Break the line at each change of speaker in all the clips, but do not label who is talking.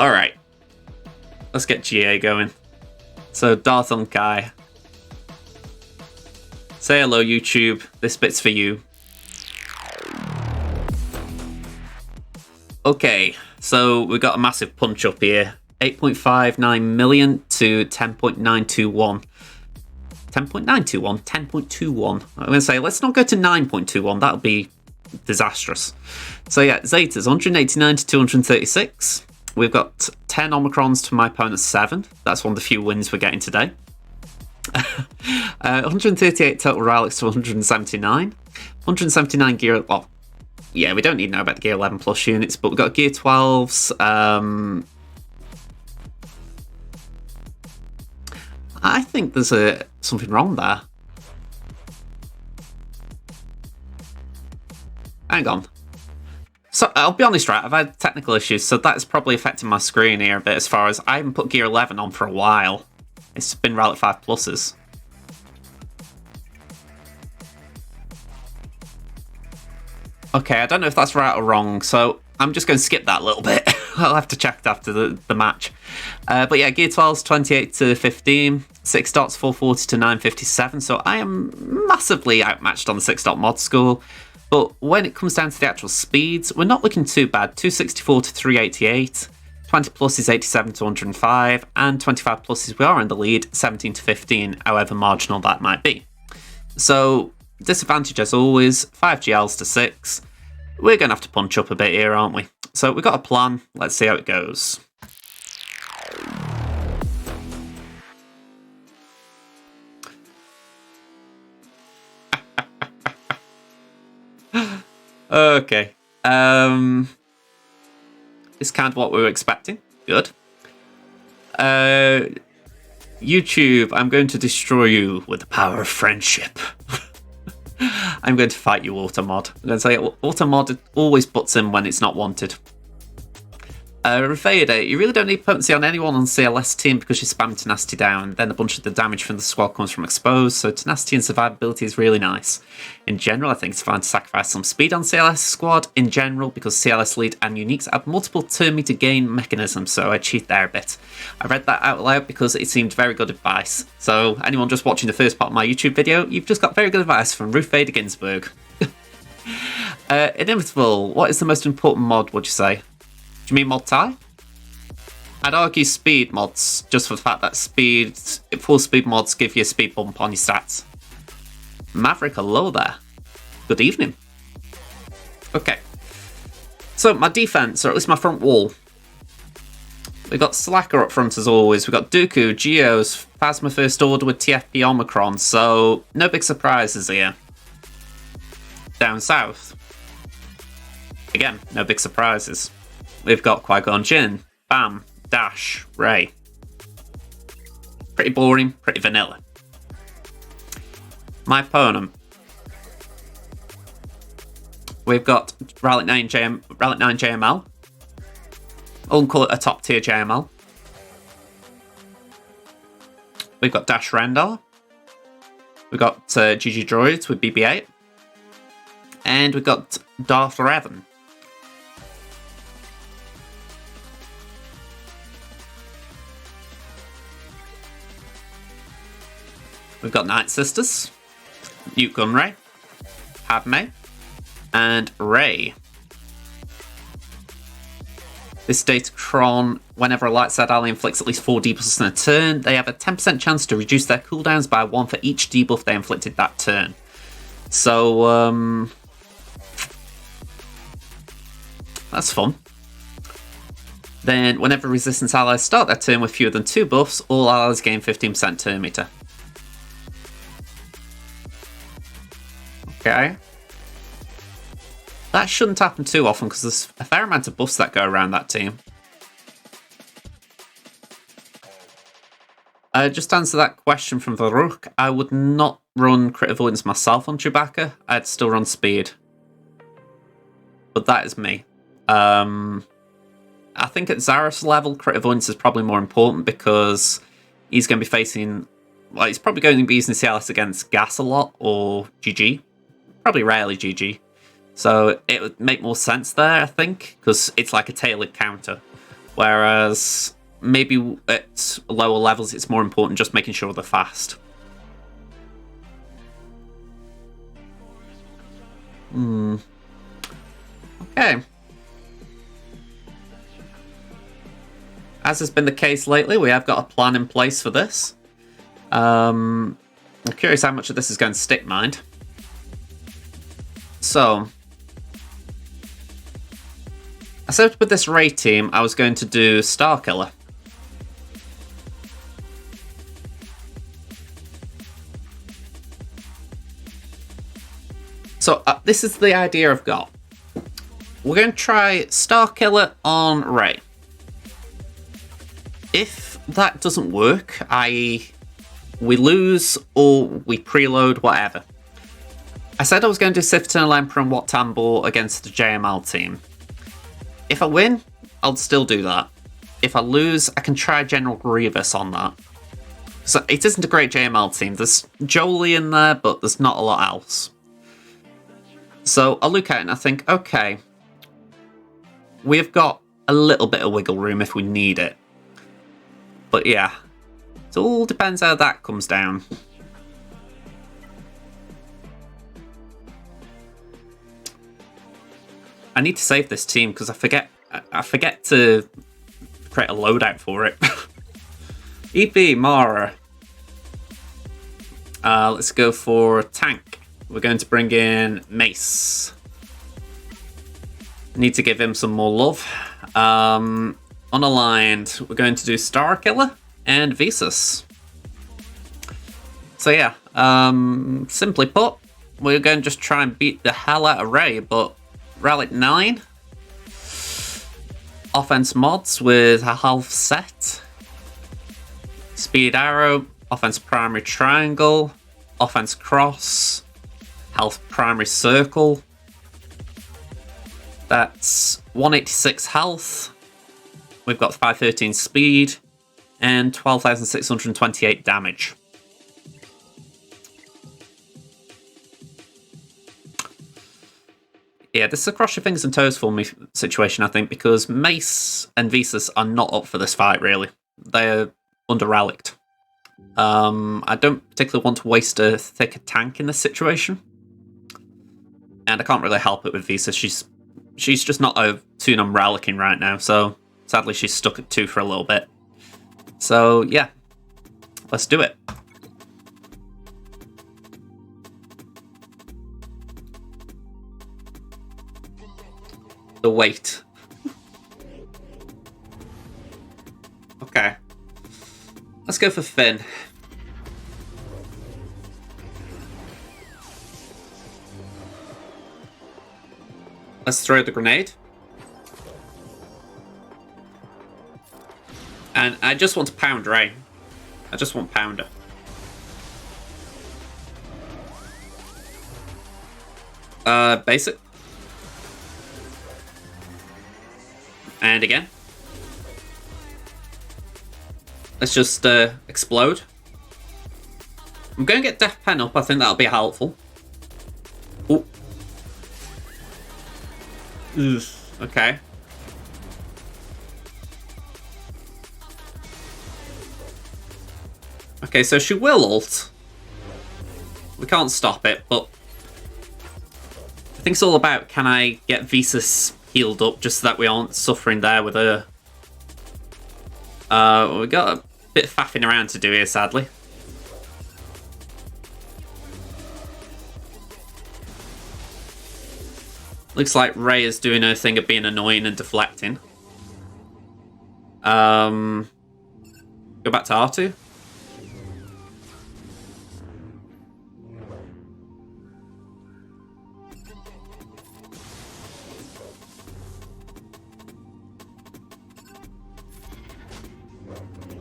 Alright. Let's get GA going. So, DarthUnkei. Say hello, YouTube. This bit's for you. Okay, so we've got a massive punch up here. 8.59 million to 10.921. 10.921? 10.21. I'm going to say, let's not go to 9.21. That'll be disastrous. So yeah, Zetas, 189 to 236. We've got 10 Omicrons to my opponent's 7. That's one of the few wins we're getting today. 138 total relics to 179. 179 gear... Well, yeah, we don't need to know about the gear 11 plus units, but we've got gear 12s. I think there's something wrong there. Hang on. So, I'll be honest, right, I've had technical issues, so that's probably affecting my screen here a bit as far as I haven't put gear 11 on for a while. It's been Relic 5 pluses. Okay, I don't know if that's right or wrong, so I'm just going to skip that a little bit. I'll have to check it after the match. But yeah, gear 12's 28 to 15, 6 dots 440 to 957, so I am massively outmatched on the 6 dot mod school. But when it comes down to the actual speeds, we're not looking too bad. 264 to 388, 20 plus is 87 to 105, and 25 pluses we are in the lead, 17 to 15, however marginal that might be. So, disadvantage as always, 5 GLs to 6. We're going to have to punch up a bit here, aren't we? So we've got a plan, let's see how it goes. Okay. It's kind of what we were expecting. Good. YouTube, I'm going to destroy you with the power of friendship. I'm going to fight you, Automod. I'm going to say Automod always butts in when it's not wanted. Raffaele, you really don't need potency on anyone on CLS team because you spam tenacity down. Then a bunch of the damage from the squad comes from exposed, so tenacity and survivability is really nice. In general, I think it's fine to sacrifice some speed on CLS squad in general because CLS lead and uniques have multiple turn meter gain mechanisms, so I cheat there a bit. I read that out loud because it seemed very good advice. So anyone just watching the first part of my YouTube video, you've just got very good advice from Raffaele Ginsburg. Inimitable, what is the most important mod, would you say? Do you mean mod tie? I'd argue speed mods, just for the fact that full speed mods give you a speed bump on your stats. Maverick, hello there. Good evening. Okay. So my defense, or at least my front wall. We've got Slacker up front as always. We've got Dooku, Geos, Phasma First Order with TFP Omicron, so no big surprises here. Down south. Again, no big surprises. We've got Qui-Gon Jinn, Bam, Dash, Rey. Pretty boring, pretty vanilla. My opponent. We've got Relic 9 JML. I wouldn't call it a top tier JML. We've got Dash Rendar. We've got GG Droids with BB-8. And we've got Darth Revan. We've got Night Sisters, Nute Gunray, Padme, and Rey. This Datacron, whenever a light side ally inflicts at least 4 debuffs in a turn, they have a 10% chance to reduce their cooldowns by 1 for each debuff they inflicted that turn. So, that's fun. Then, whenever resistance allies start their turn with fewer than 2 buffs, all allies gain 15% turn meter. Okay. That shouldn't happen too often because there's a fair amount of buffs that go around that team. Just to answer that question from the Rook, I would not run crit avoidance myself on Chewbacca. I'd still run speed. But that is me. I think at Zareth's level, crit avoidance is probably more important because he's going to be facing... Well, he's probably going to be using CLS against Gas a lot or GG. Probably rarely GG. So it would make more sense there, I think, because it's like a tailored counter. Whereas maybe at lower levels it's more important just making sure they're fast. Okay. As has been the case lately, we have got a plan in place for this. I'm curious how much of this is going to stick, mind. So, I said with this Ray team, I was going to do Starkiller. So, this is the idea I've got. We're going to try Starkiller on Ray. If that doesn't work, i.e. we lose or we preload, whatever. I said I was going to do Sifton, Emperor and Wat Tambor against the JML team. If I win, I'll still do that. If I lose, I can try General Grievous on that. So it isn't a great JML team. There's Jolie in there, but there's not a lot else. So I look at it and I think, okay, we've got a little bit of wiggle room if we need it. But yeah, it all depends how that comes down. I need to save this team because I forget to create a loadout for it. EP Mara. Let's go for tank. We're going to bring in Mace. Need to give him some more love. Unaligned, we're going to do Starkiller and Visas. So yeah, simply put, we're going to just try and beat the hell out of Ray, but Relic 9. Offense mods with a half set. Speed arrow, offense primary triangle, offense cross, health primary circle. That's 186 health. We've got 513 speed and 12,628 damage. Yeah, this is a cross your fingers and toes for me situation, I think, because Mace and Visas are not up for this fight, really. They're under-relicked. I don't particularly want to waste a thicker tank in this situation. And I can't really help it with Visas. She's just not a tune I'm relicking right now, so sadly she's stuck at 2 for a little bit. So, yeah. Let's do it. The weight. Okay. Let's go for Finn. Let's throw the grenade. And I just want to pound Ray. I just want Pounder. Basic. And again. Let's just explode. I'm going to get Death Pen up. I think that'll be helpful. Ooh. Okay. Okay, so she will ult. We can't stop it, but I think it's all about, can I get Visas healed up just so that we aren't suffering there with her. We got a bit of faffing around to do here, sadly. Looks like Ray is doing her thing of being annoying and deflecting. Go back to R2.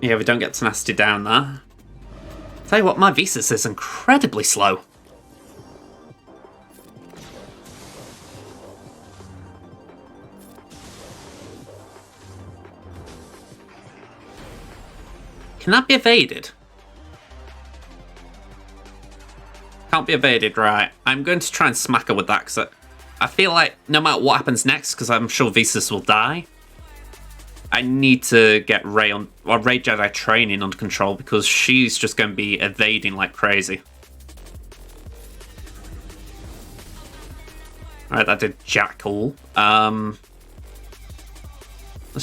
Yeah, we don't get tenacity down there. Tell you what, my Visas is incredibly slow. Can that be evaded? Can't be evaded, right. I'm going to try and smack her with that, because I feel like no matter what happens next, because I'm sure Visas will die, I need to get Rey Jedi training under control because she's just going to be evading like crazy. Alright, that did jack all. Let's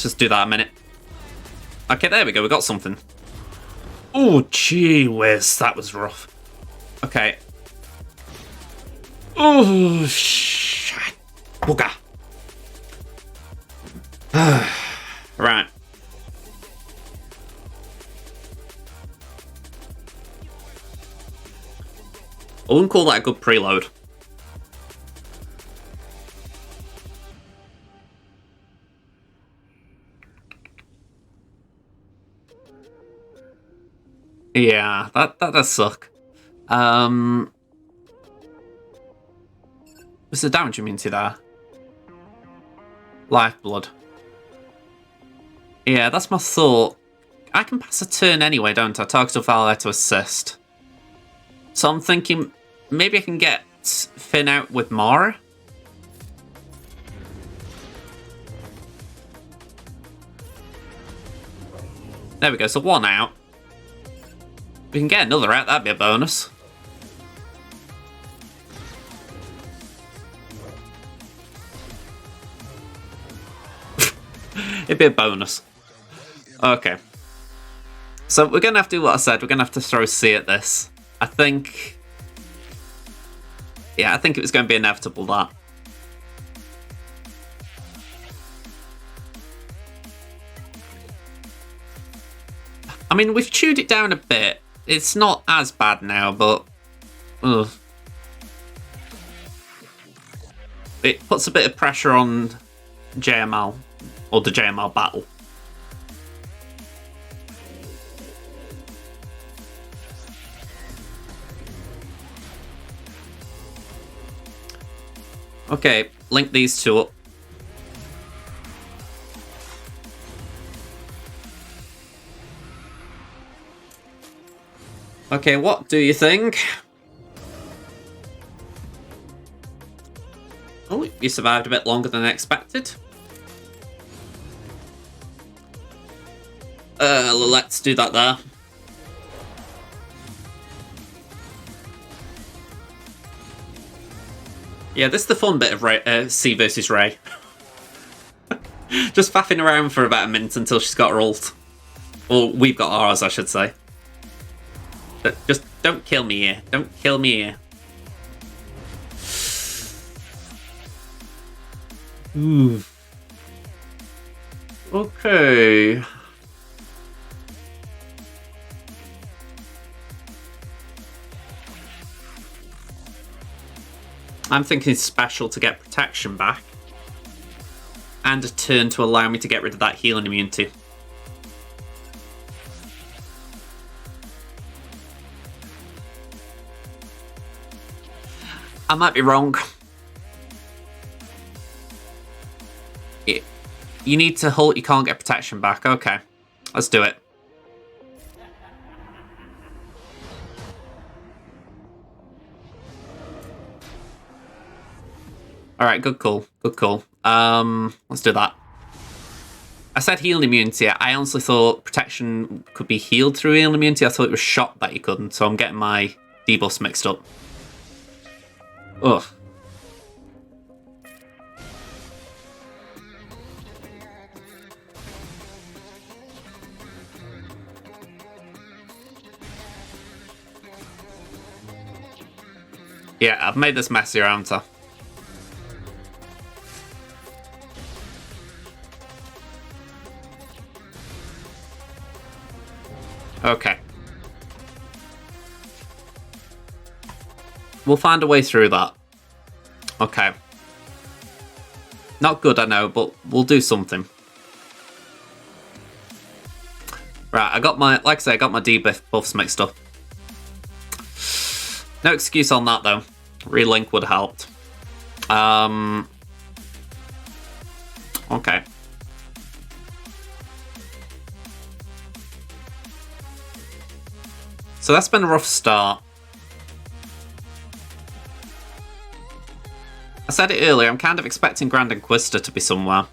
just do that a minute. Okay, there we go. We got something. Oh, gee whiz. That was rough. Okay. Oh, shit. Booga. Right. I wouldn't call that a good preload. Yeah, that does suck. What's the damage immunity there? Lifeblood. Yeah, that's my thought. I can pass a turn anyway, don't I? Target of ally to assist. So I'm thinking maybe I can get Finn out with Mara. There we go, so one out. We can get another out, that'd be a bonus. It'd be a bonus. Okay. So we're going to have to do what I said. We're going to have to throw C at this. I think... Yeah, I think it was going to be inevitable, that. I mean, we've chewed it down a bit. It's not as bad now, but... Ugh. It puts a bit of pressure on JML. Or the JML battle. Okay, link these two up. Okay, what do you think? Oh, you survived a bit longer than expected. Let's do that there. Yeah, this is the fun bit of C versus Rey. Just faffing around for about a minute until she's got her ult. Or we've got ours, I should say. But just don't kill me here. Don't kill me here. Ooh. Okay. I'm thinking special to get protection back. And a turn to allow me to get rid of that healing immunity. I might be wrong. You need to halt, you can't get protection back. Okay, let's do it. Alright, good call. Good call. Let's do that. I said healing immunity. I honestly thought protection could be healed through healing immunity. I thought it was shot that you couldn't, so I'm getting my debuffs mixed up. Ugh. Yeah, I've made this messier, haven't I? Okay. We'll find a way through that. Okay. Not good, I know, but we'll do something. Right, I got my, like I say, I got my debuffs mixed up. No excuse on that, though. Relink would have helped. Okay. So that's been a rough start. I said it earlier, I'm kind of expecting Grand Inquisitor to be somewhere.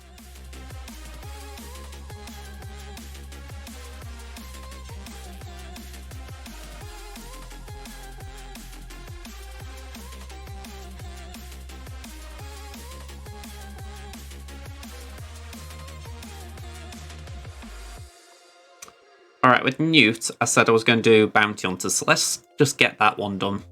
Alright, with Newt, I said I was going to do Bounty Hunters, so let's just get that one done.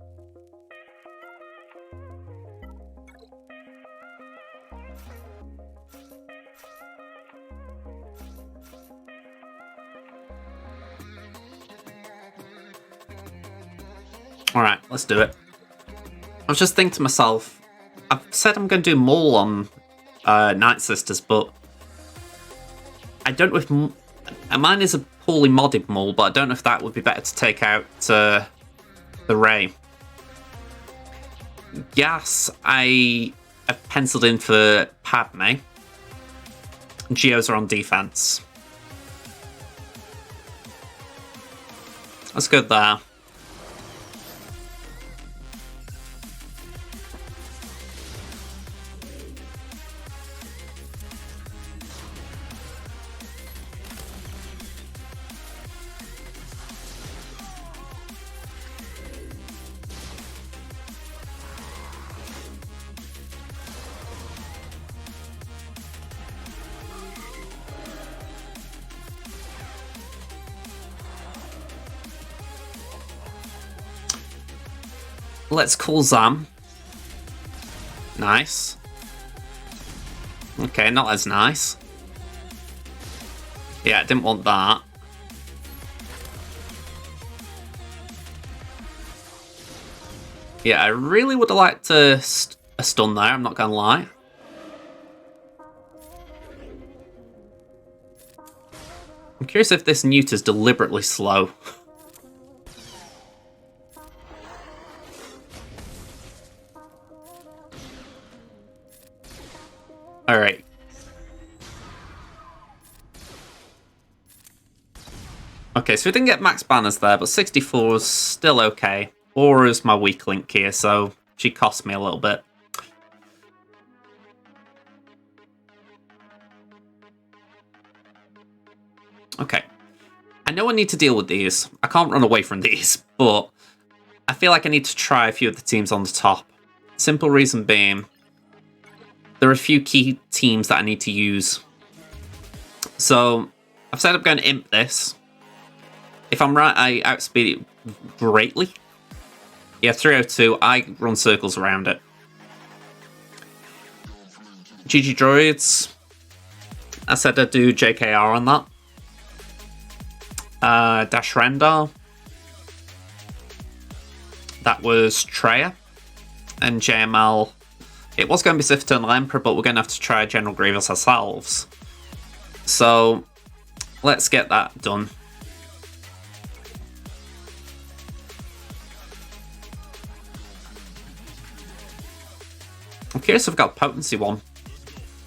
Alright, let's do it. I was just thinking to myself, I've said I'm going to do Mole on Night Sisters, but I don't know if... mine is a poorly modded Mole, but I don't know if that would be better to take out the Ray. Gas, I have penciled in for Padme. Geos are on defense. Let's go there. Let's call Zam. Nice. Okay, not as nice. Yeah, I didn't want that. Yeah, I really would have liked a stun there, I'm not gonna lie. I'm curious if this Newt is deliberately slow. Alright. Okay, so we didn't get max banners there, but 64 is still okay. Aura's my weak link here, so she cost me a little bit. Okay. I know I need to deal with these. I can't run away from these, but I feel like I need to try a few of the teams on the top. Simple reason being, there are a few key teams that I need to use. So, I've said I'm going to imp this. If I'm right, I outspeed it greatly. Yeah, 302, I run circles around it. GG Droids. I said I'd do JKR on that. Dash Rendar. That was Treya. And JML. It was going to be Sith Eternal Emperor, but we're going to have to try General Grievous ourselves. So, let's get that done. I'm curious if I've got potency one.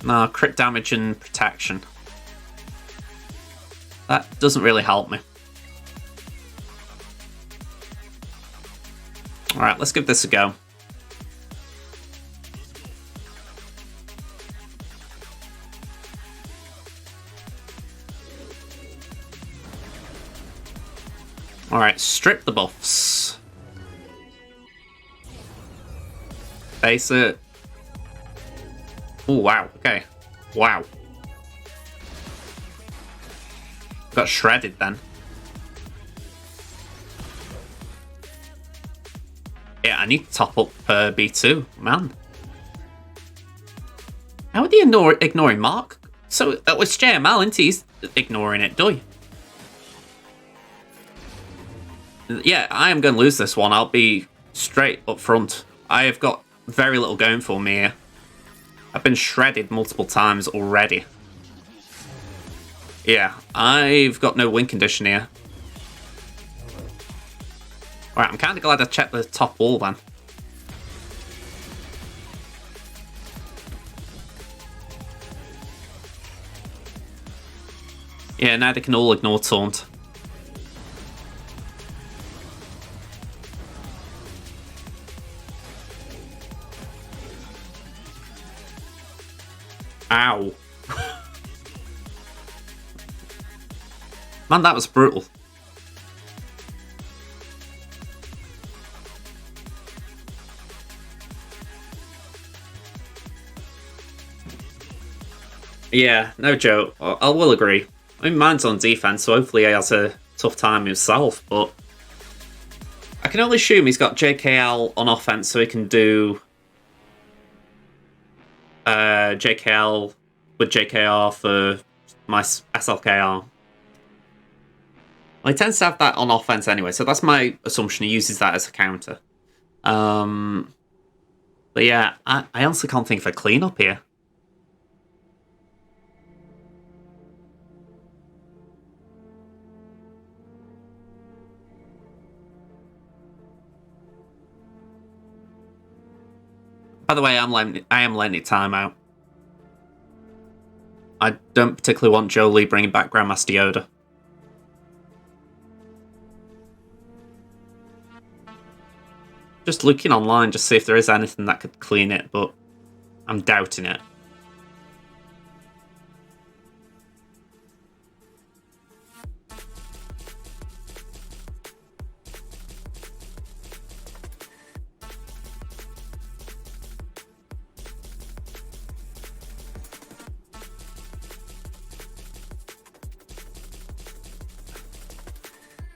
No, crit damage and protection. That doesn't really help me. Alright, let's give this a go. Alright, strip the buffs. Face it. Oh, wow. Okay. Wow. Got shredded then. Yeah, I need to top up B2. Man. How are they ignoring Mark? So, it's JML, isn't he? He's ignoring it, do you? Yeah, I am going to lose this one. I'll be straight up front. I have got very little going for me here. I've been shredded multiple times already. Yeah, I've got no win condition here. Alright, I'm kind of glad I checked the top wall then. Yeah, now they can all ignore taunt. Ow. Man, that was brutal. Yeah, no joke. I will agree. I mean, mine's on defense, so hopefully he has a tough time himself, but I can only assume he's got JKL on offense, so he can do JKL with JKR for my SLKR. Well, he tends to have that on offense anyway, so that's my assumption. He uses that as a counter. But yeah, I honestly can't think of a cleanup here. By the way, I am letting it time out. I don't particularly want Jolie bringing back Grandmaster Yoda. Just looking online, just see if there is anything that could clean it, but I'm doubting it.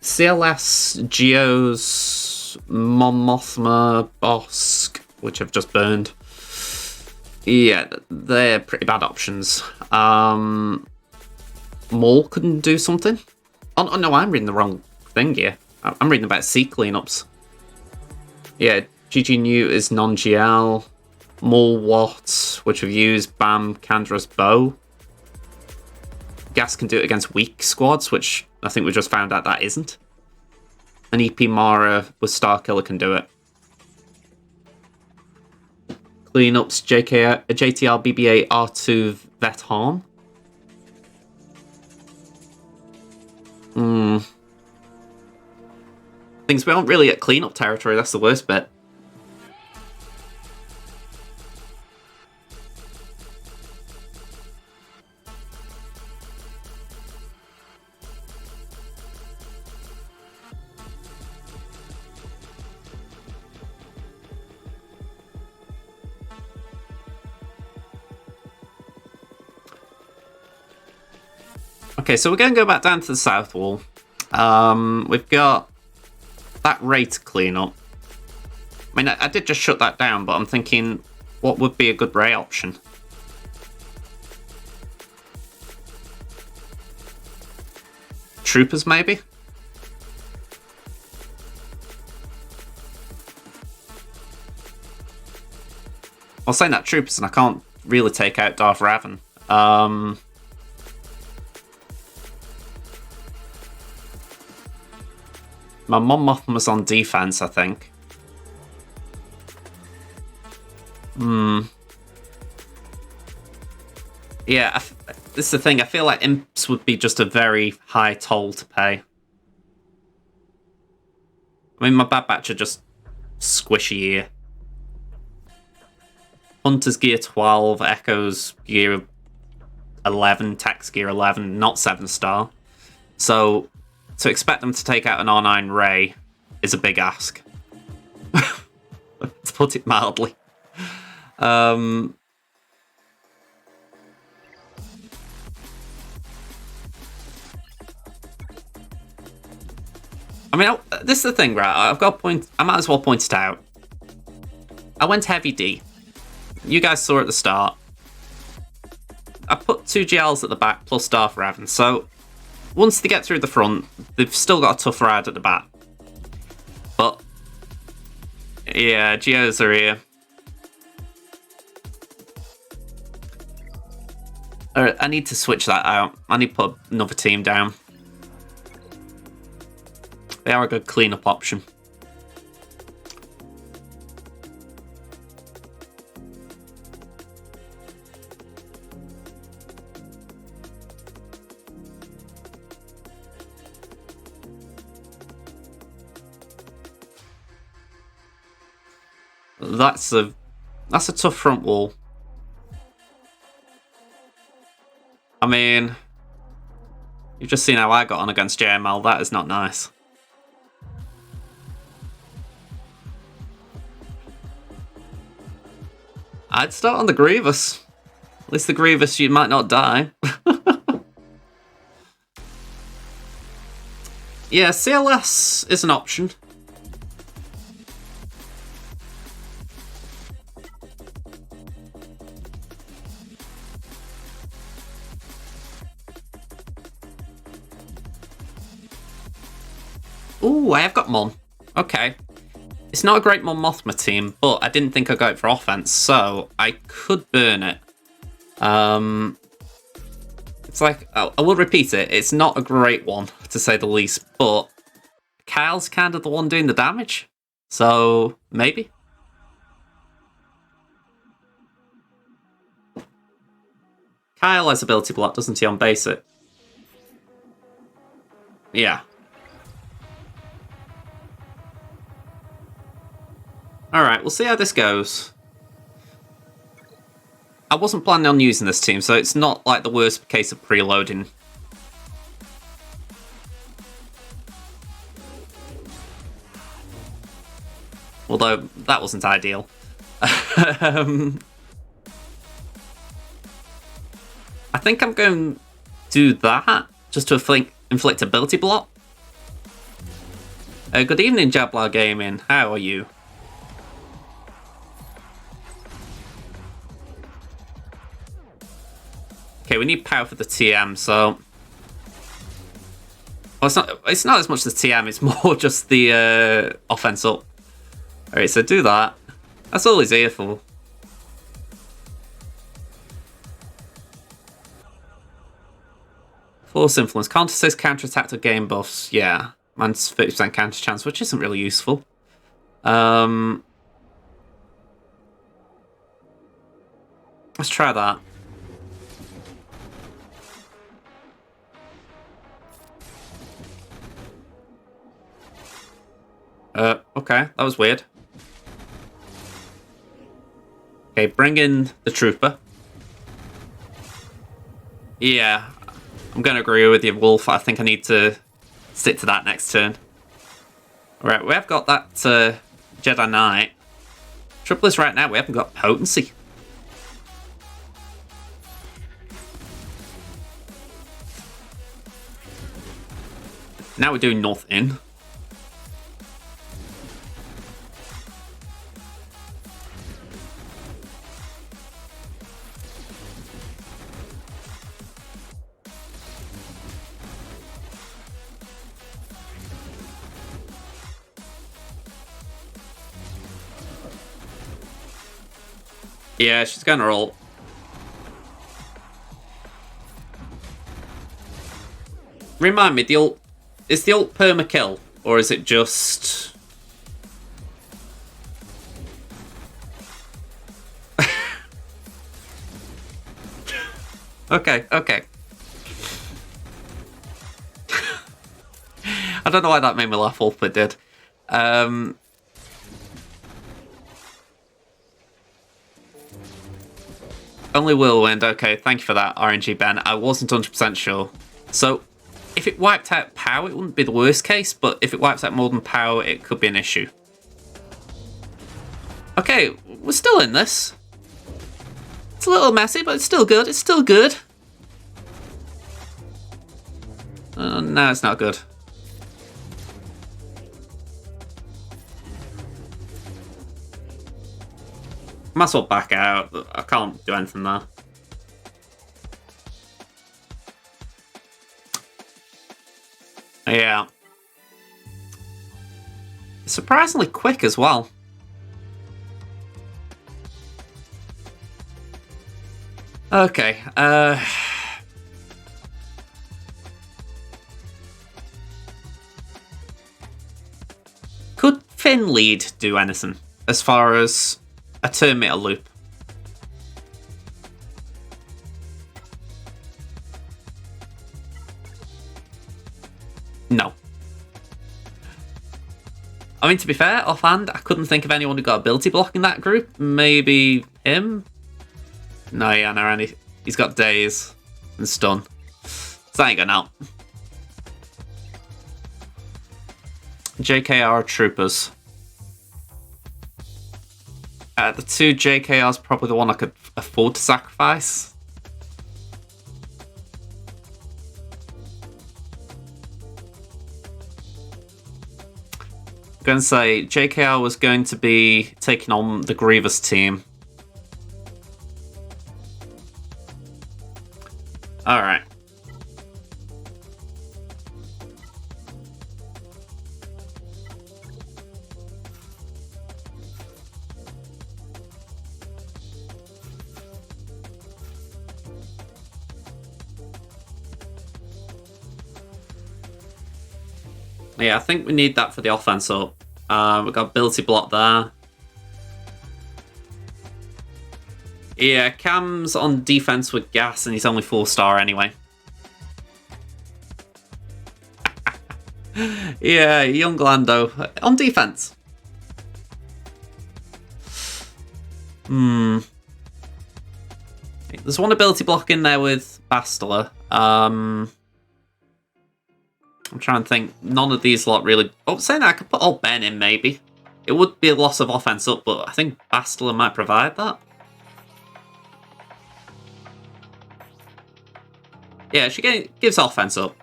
CLS, Geos, Mon Mothma, Bosk, which I've just burned. Yeah, they're pretty bad options. Maul couldn't do something? Oh no, I'm reading the wrong thing here. I'm reading about C cleanups. Yeah, GG New is non-GL. Maul Watt, which we've used. Bam, Candra's Bow. Gas can do it against weak squads, which I think we just found out that isn't. An EP Mara with Starkiller can do it. Cleanups, JTR, BB-8, R2, Vet Harm. Things we aren't really at cleanup territory, that's the worst bit. Okay, so we're going to go back down to the south wall. We've got that Ray to clean up. I mean, I did just shut that down, but I'm thinking, what would be a good Ray option? Troopers, maybe? I was saying that Troopers, and I can't really take out Darth Raven. My Mon Mothma's on defense, I think. Yeah, this is the thing. I feel like Imps would be just a very high toll to pay. I mean, my Bad Batch are just squishy here. Hunter's gear 12, Echo's gear 11, Tech's gear 11, not 7-star. So to expect them to take out an R9 Ray is a big ask. To put it mildly. I mean, this is the thing, right? I've got a point. I might as well point it out. I went heavy D. You guys saw at the start. I put 2 GLs at the back plus Darth Raven. So once they get through the front, they've still got a tough ride at the back. But yeah, Geos are here. I need to switch that out. I need to put another team down. They are a good cleanup option. That's a tough front wall. I mean, you've just seen how I got on against JML. That is not nice. I'd start on the Grievous. At least the Grievous, you might not die. Yeah, CLS is an option. Ooh, I have got Mon. Okay. It's not a great Mon Mothma team, but I didn't think I'd go it for offense, so I could burn it. It's like, I will repeat it, it's not a great one, to say the least, but Kyle's kind of the one doing the damage, so maybe? Kyle has ability block, doesn't he, on basic? Yeah. Alright, we'll see how this goes. I wasn't planning on using this team, so it's not like the worst case of preloading. Although, that wasn't ideal. I think I'm going to do that, just to inflict ability block. Good evening, Jabla Gaming. How are you? Okay, we need power for the TM, so... Well, it's not as much the TM, it's more just the offense up. Alright, so do that. That's all he's here for. Force influence. Counter 6 counter attack to gain buffs. Yeah. Man's 30% counter chance, which isn't really useful. Let's try that. Okay, that was weird. Okay, bring in the trooper. Yeah, I'm going to agree with you, Wolf. I think I need to stick to that next turn. Alright, we have got that Jedi Knight. Trouble is right now, we haven't got potency. Now we're doing nothing. Yeah, she's gonna roll. Remind me, the ult... Is the ult perma-kill? Or is it just... Okay. I don't know why that made me laugh, Wolf, but it did. Only Whirlwind, okay, thank you for that, RNG Ben. I wasn't 100% sure. So, if it wiped out power, it wouldn't be the worst case, but if it wipes out more than power, it could be an issue. Okay, we're still in this. It's a little messy, but it's still good, it's still good. No, it's not good. Might as well back out. I can't do anything there. Yeah. Surprisingly quick as well. Okay, could Finn lead do anything as far as a turn meter loop? No. I mean, to be fair, offhand, I couldn't think of anyone who got ability block in that group. Maybe him? No, yeah, no, Randy. He's got daze and stun. So that ain't going out. JKR troopers. The two JKR's probably the one I could afford to sacrifice. going to say JKR was going to be taking on the Grievous team. Alright. Yeah, I think we need that for the offense up. We've got ability block there. Yeah, Cam's on defense with gas and he's only 4-star anyway. Yeah, young Lando. On defense. There's one ability block in there with Bastila. I'm trying to think. None of these lot really... Oh, saying that, I could put Old Ben in, maybe. It would be a loss of offense up, but I think Bastila might provide that. Yeah, she gives offense up.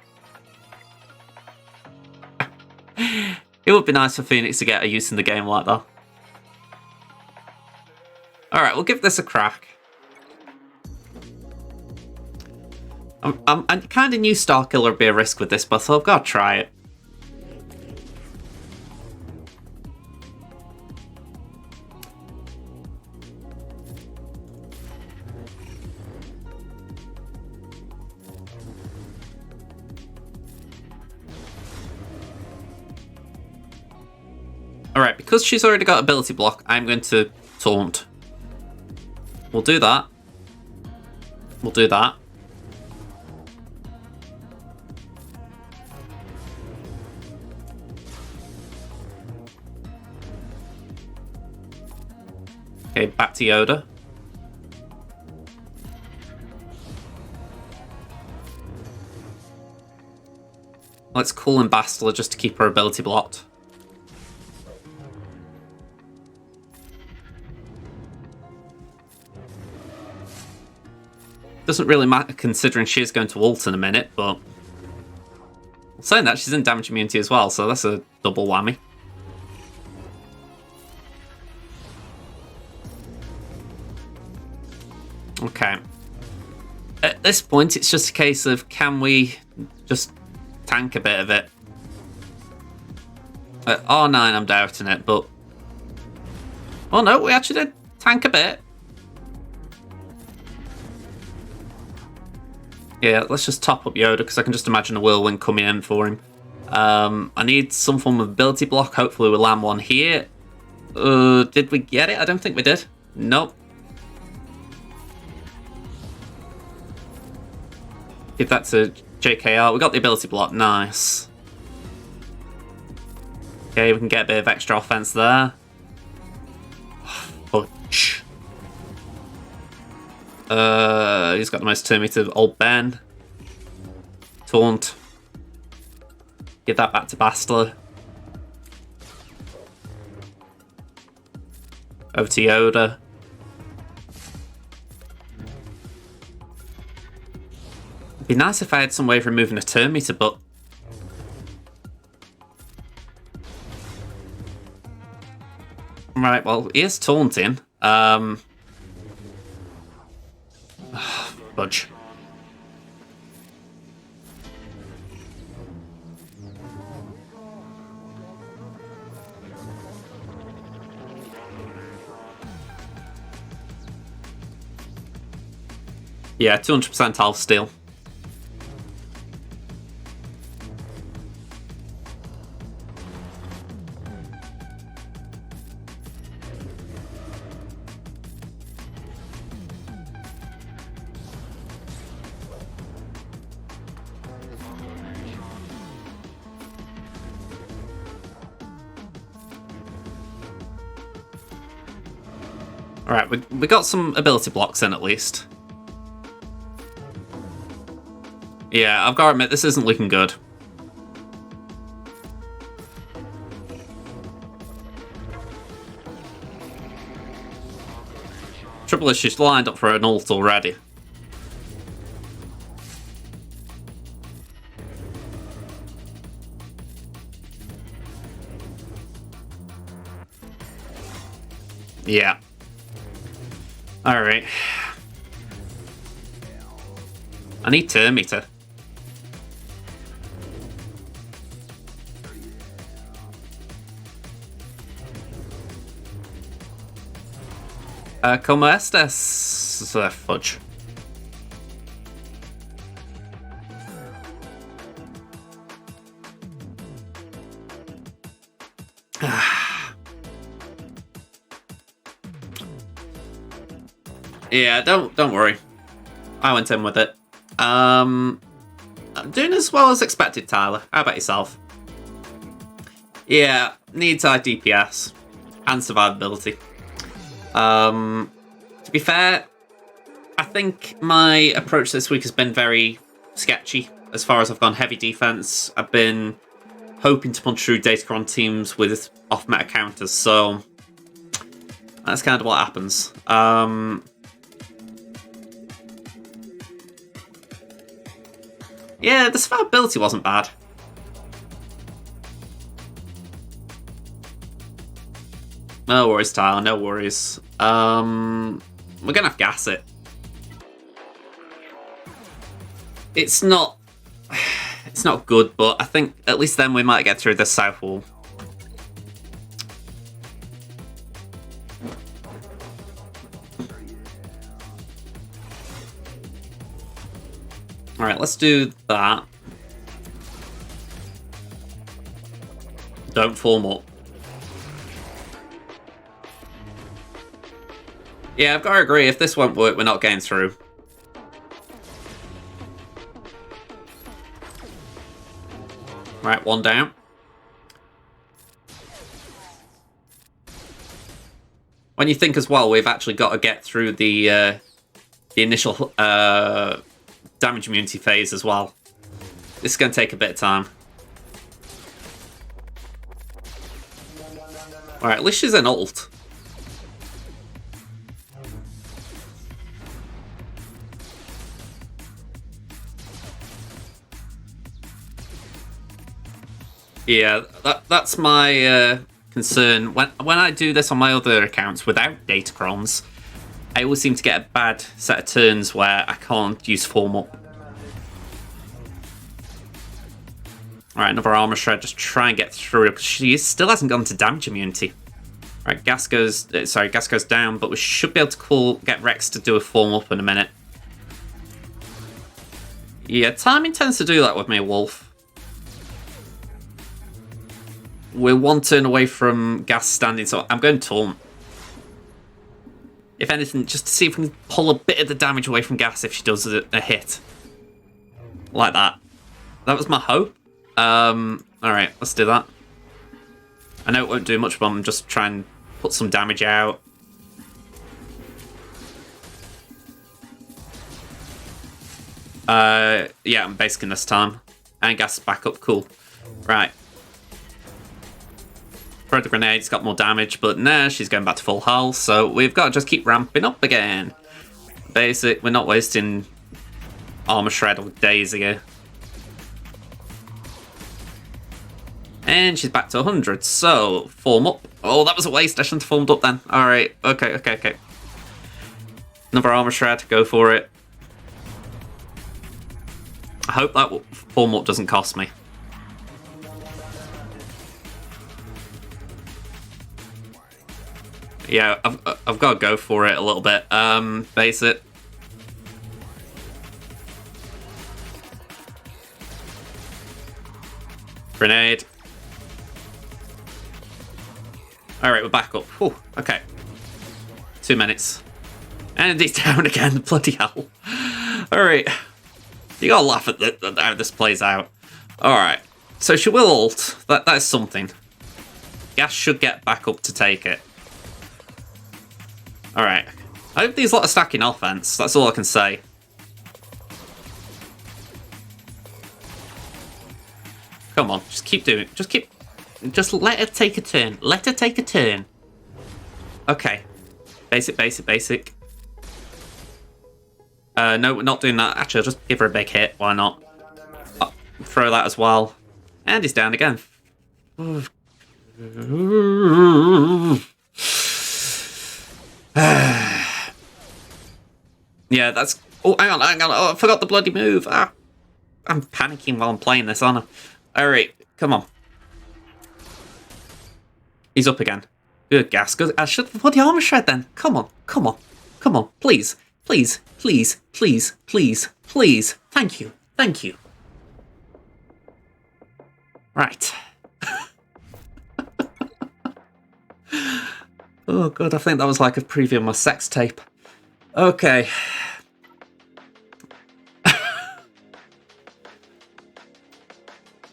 It would be nice for Phoenix to get a use in the game like that. Alright, we'll give this a crack. I kind of knew Starkiller would be a risk with this, but I thought I've got to try it. Alright, because she's already got ability block, I'm going to taunt. We'll do that. We'll do that. Okay, back to Yoda. Let's call in Bastila just to keep her ability blocked. Doesn't really matter considering she is going to ult in a minute, but... saying that, she's in damage immunity as well, so that's a double whammy. Okay. At this point, it's just a case of, can we just tank a bit of it? At R9, I'm doubting it, but... oh no, we actually did tank a bit. Yeah, let's just top up Yoda, because I can just imagine a whirlwind coming in for him. I need some form of ability block. Hopefully we'll land one here. Did we get it? I don't think we did. Nope. Give that to JKR. We got the ability block. Nice. Okay, we can get a bit of extra offense there. Fudge. He's got the most turn me to Old Ben. Taunt. Give that back to Bastila. Over to Yoda. It'd be nice if I had some way of removing a turn meter, but... right, well, he is taunting. Budge. Yeah, 200% half steal. Alright, we got some ability blocks in at least. Yeah, I've got to admit, this isn't looking good. Trouble is, she's lined up for an ult already. Yeah. Alright. I need turn meter. Como estas? Fudge. Yeah, don't worry. I went in with it. I'm doing as well as expected, Tyler. How about yourself? Yeah, needs high DPS and survivability. To be fair, I think my approach this week has been very sketchy. As far as I've gone heavy defense, I've been hoping to punch through Datacron teams with off-meta counters, so that's kind of what happens. Yeah, the survivability wasn't bad. No worries, Tyler, no worries. We're gonna have to gas it. It's not good, but I think at least then we might get through this south wall. Alright, let's do that. Don't form up. Yeah, I've got to agree, if this won't work, we're not getting through. Right, one down. When you think as well, we've actually got to get through the initial damage immunity phase as well. This is going to take a bit of time. Alright, at least she's an ult. Yeah, that's my concern. When I do this on my other accounts without Datacrons, I always seem to get a bad set of turns where I can't use form up. Alright, another armor shred, just try and get through it, because she still hasn't gone to damage immunity. Right, gas goes down, but we should be able to get Rex to do a form up in a minute. Yeah, timing tends to do that with me, Wolf. We're one turn away from gas standing, so I'm going taunt. If anything, just to see if we can pull a bit of the damage away from gas if she does a hit. Like that. That was my hope. Alright, let's do that. I know it won't do much, but I'm just trying to put some damage out. Yeah, I'm basicing this time. And gas is back up, cool. Right. Throw the grenade, it's got more damage, but now she's going back to full hull, so we've got to just keep ramping up again. Basic, we're not wasting armor shred or days ago. And she's back to 100, so form up. Oh, that was a waste, I shouldn't have formed up then. Alright, okay. Another armor shred, go for it. I hope that form up doesn't cost me. Yeah, I've got to go for it a little bit. Base it. Grenade. Alright, we're back up. Whew, okay. 2 minutes. And he's down again, bloody hell. Alright. You gotta laugh at how this plays out. Alright. So she will ult. That's something. Gas should get back up to take it. Alright. I hope these lot are stacking offense. That's all I can say. Come on, just keep doing it. Just let her take a turn. Let her take a turn. Okay. Basic. No, we're not doing that. Actually, I'll just give her a big hit. Why not? Throw that as well. And he's down again. Yeah, that's... Oh, hang on. Oh, I forgot the bloody move. Ah, I'm panicking while I'm playing this, aren't I? Alright, come on. He's up again. Good gas. Good. I should have put the armor shred then. Come on. Come on. Come on. Please. Please. Please. Please. Please. Please. Thank you. Thank you. Right. Oh, God. I think that was like a preview of my sex tape. Okay.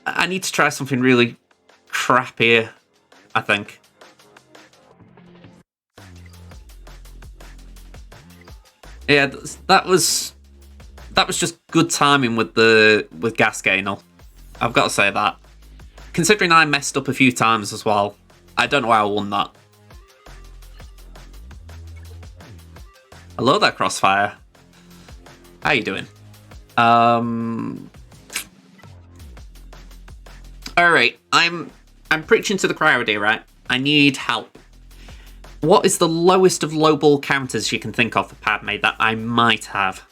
I need to try something really crap here, I think. Yeah, that was just good timing with gas gainer. I've got to say that. Considering I messed up a few times as well, I don't know how I won that. Hello there, Crossfire. How you doing? Alright, I'm preaching to the crowd here, right? I need help. What is the lowest of low ball counters you can think of for Padme that I might have?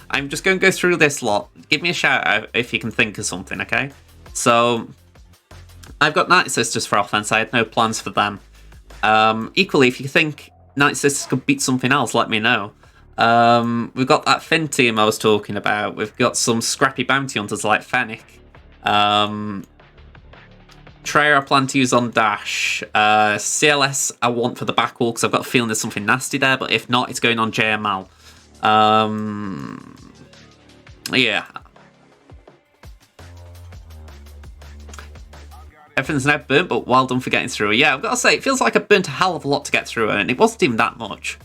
I'm just going to go through this lot. Give me a shout out if you can think of something, okay? So, I've got Night Sisters for offense. I had no plans for them. Equally, if you think Night Sisters could beat something else, let me know. We've got that Finn team I was talking about. We've got some scrappy bounty hunters like Fennec. Treya I plan to use on Dash. CLS I want for the back wall because I've got a feeling there's something nasty there, but if not, it's going on JML. Yeah. Everything's now burnt, but well done for getting through. Yeah, I've got to say, it feels like I burnt a hell of a lot to get through it, and it wasn't even that much.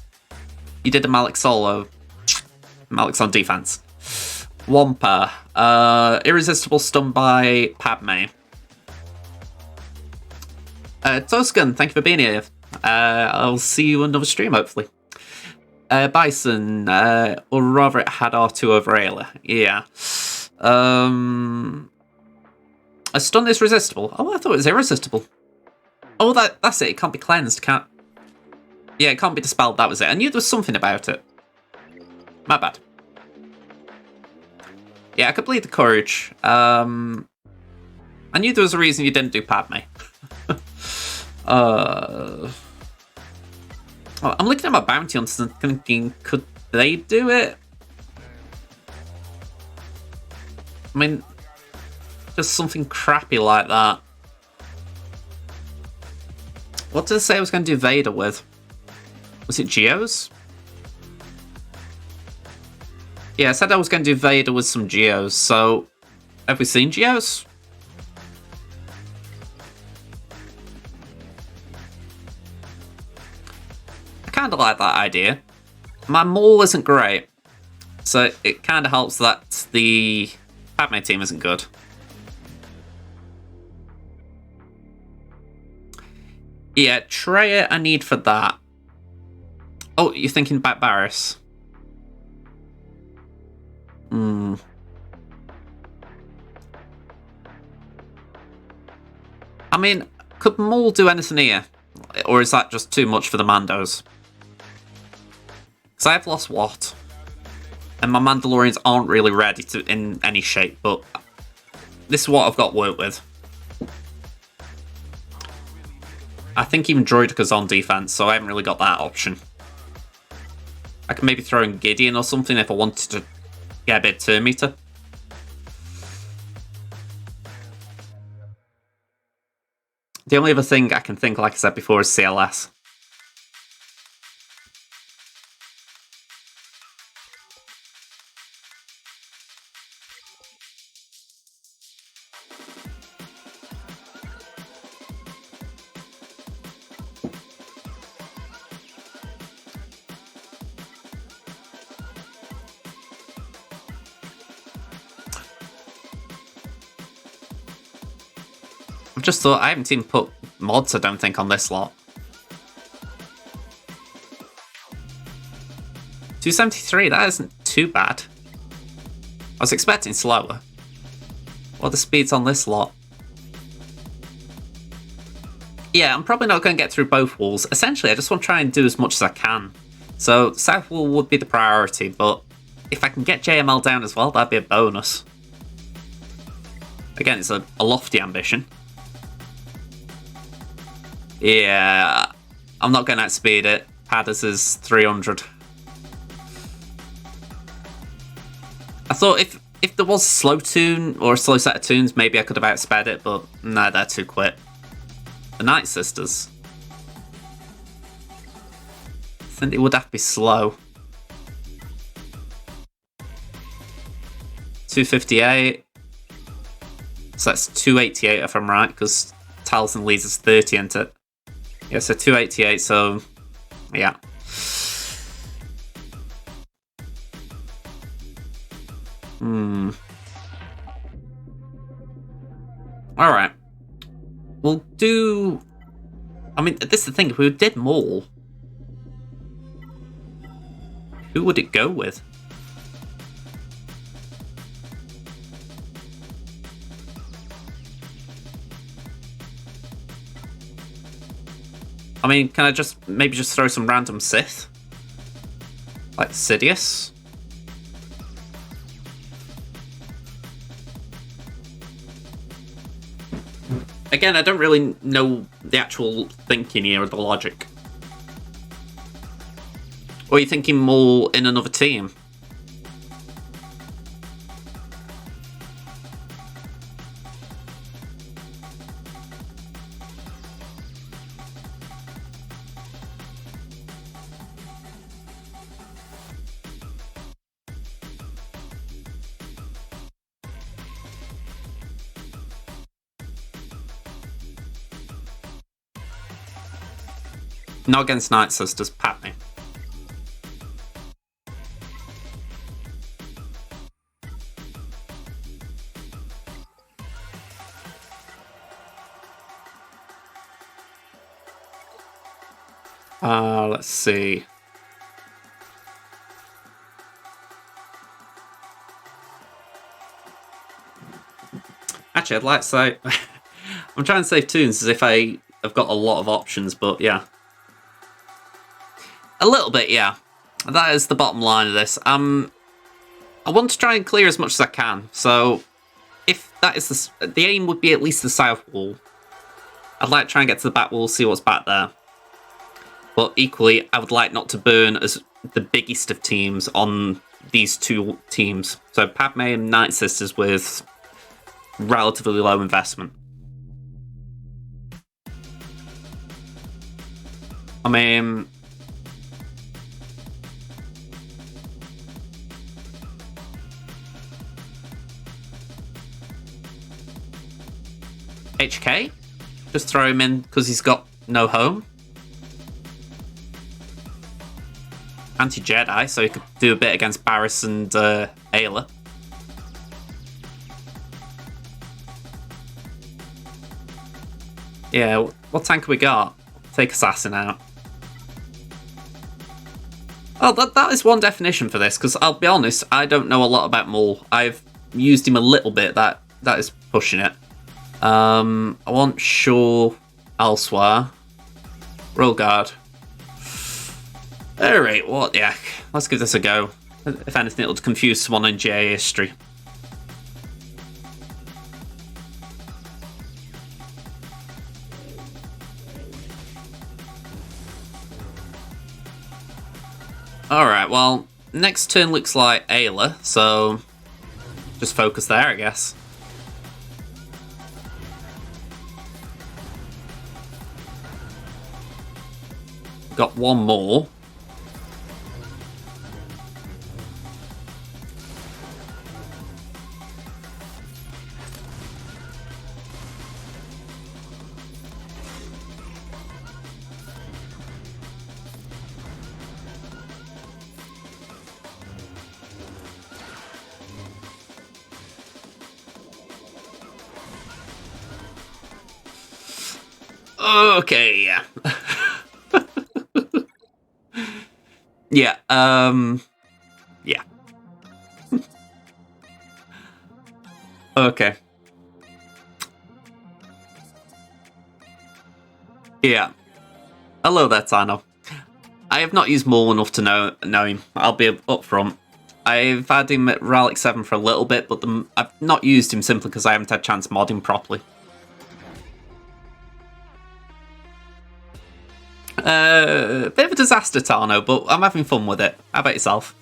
You did a Malik solo. Malik's on defense. Wampa. Irresistible stun by Padme. Toscan, thank you for being here. I'll see you on another stream, hopefully. Bison, or rather it had R2 over Ayla. Yeah. A stun is resistible. Oh, I thought it was irresistible. Oh, that's it. It can't be cleansed. Can't. Yeah, it can't be dispelled. That was it. I knew there was something about it. My bad. Yeah, I could bleed the courage. I knew there was a reason you didn't do Padme. I'm looking at my bounty hunters and thinking, could they do it? I mean, just something crappy like that. What did I say I was going to do Vader with? Was it Geos? Yeah, I said I was going to do Vader with some Geos, so have we seen Geos? I kind of like that idea. My maul isn't great, so it kind of helps that the Padme team isn't good. Yeah, Treya I need for that. Oh, you're thinking about Barriss? I mean, could Maul do anything here? Or is that just too much for the Mandos? Because I've lost Watt. And my Mandalorians aren't really ready to in any shape, but this is what I've got to work with. I think even Droidica's on defense, so I haven't really got that option. I can maybe throw in Gideon or something if I wanted to get a bit turn meter. The only other thing I can think, like I said before, is CLS. I've just thought, I haven't even put mods, I don't think, on this lot. 273, that isn't too bad. I was expecting slower. What are the speeds on this lot? Yeah, I'm probably not going to get through both walls. Essentially, I just want to try and do as much as I can. So, south wall would be the priority, but if I can get JML down as well, that'd be a bonus. Again, it's a lofty ambition. Yeah, I'm not going to outspeed it. Padders is 300. I thought if there was a slow tune or a slow set of tunes, maybe I could have outsped it, but no, they're too quick. The Night Sisters. I think it would have to be slow. 258. So that's 288 if I'm right, because Talisman leads us 30 into it. Yeah, so 288, so yeah. Alright. We'll do... I mean, this is the thing, if we did Maul, who would it go with? I mean, can I just maybe just throw some random Sith? Like Sidious? Again, I don't really know the actual thinking here or the logic. Or are you thinking more in another team? Not against Night Sisters, Padme. Let's see. Actually, I'd like to say... I'm trying to save tunes as if I have got a lot of options, but yeah. A little bit, yeah. That is the bottom line of this. I want to try and clear as much as I can, so if that is the aim would be at least the south wall. I'd like to try and get to the back wall, see what's back there. But equally, I would like not to burn as the biggest of teams on these two teams. So Padme and Night Sisters with relatively low investment. I mean... HK? Just throw him in because he's got no home. Anti-Jedi, so he could do a bit against Barriss and Ayla. Yeah, what tank have we got? Take Assassin out. Oh, that is one definition for this, because I'll be honest, I don't know a lot about Maul. I've used him a little bit, that is pushing it. I want Shaw elsewhere. Royal Guard. Alright, what the heck? Let's give this a go. If anything, it'll confuse someone in GA history. Alright, well, next turn looks like Ayla, so just focus there, I guess. Got one more. Okay, yeah. Yeah, yeah. Okay. Yeah. Hello there, Tano. I have not used Maul enough to know him. I'll be upfront. I've had him at Relic 7 for a little bit, but I've not used him simply because I haven't had a chance to mod him properly. Bit of a disaster, Tano, but I'm having fun with it. How about yourself?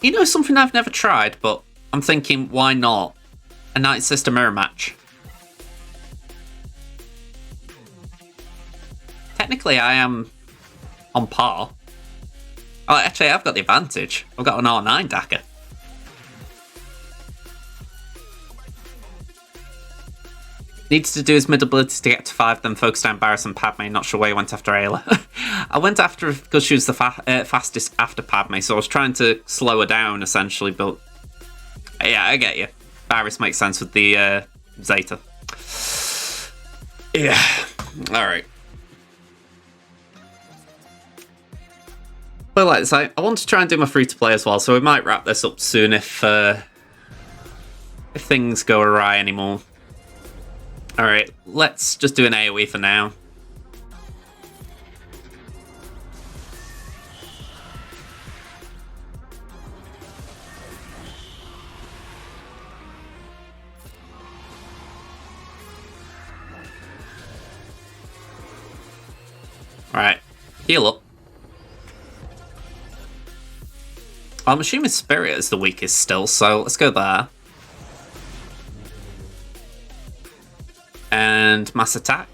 You know something I've never tried, but I'm thinking, why not? A Night Sister mirror match. Technically, I am on par. Oh, actually, I've got the advantage. I've got an R9 Daka. Needs to do his mid ability to get to 5, then focus down Barris and Padme. Not sure why he went after Ayla. I went after her because she was the fastest after Padme, so I was trying to slow her down, essentially, but... Yeah, I get you. Barris makes sense with the Zeta. Yeah. Alright. But like I say, I want to try and do my free-to-play as well, so we might wrap this up soon if things go awry anymore. Alright, let's just do an AoE for now. Alright, heal up. I'm assuming Spirit is the weakest still, so let's go there. And mass attack.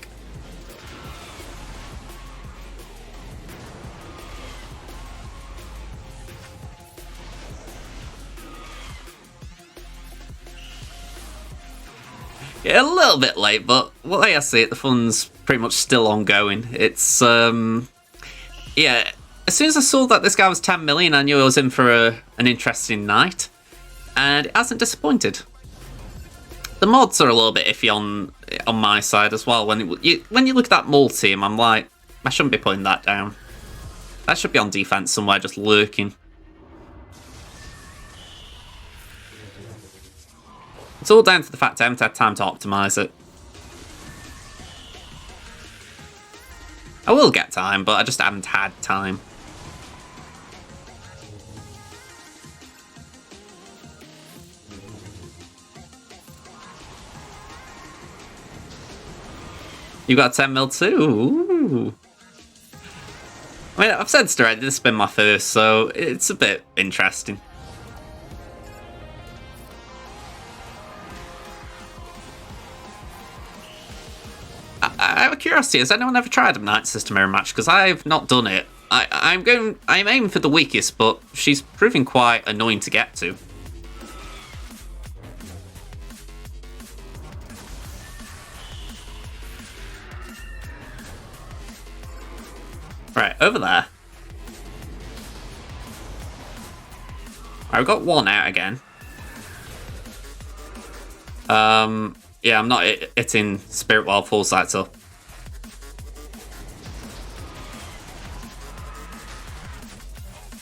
Yeah, a little bit late, but the way I see it, the fun's pretty much still ongoing. It's, yeah, as soon as I saw that this guy was 10 million, I knew I was in for an interesting night. And it hasn't disappointed. The mods are a little bit iffy on my side as well. When you look at that Maul team, I'm like, I shouldn't be putting that down. That should be on defense somewhere, just lurking. It's all down to the fact I haven't had time to optimize it. I will get time, but I just haven't had time. You got 10 mil too? Ooh. I mean, I've said already, this has been my first, so it's a bit interesting. I have a curiosity, has anyone ever tried a Night Sister mirror match? Because I've not done it. I'm aiming for the weakest, but she's proving quite annoying to get to. Right, over there. Right, we've got one out again. Yeah, I'm not hitting Spirit while full sights up.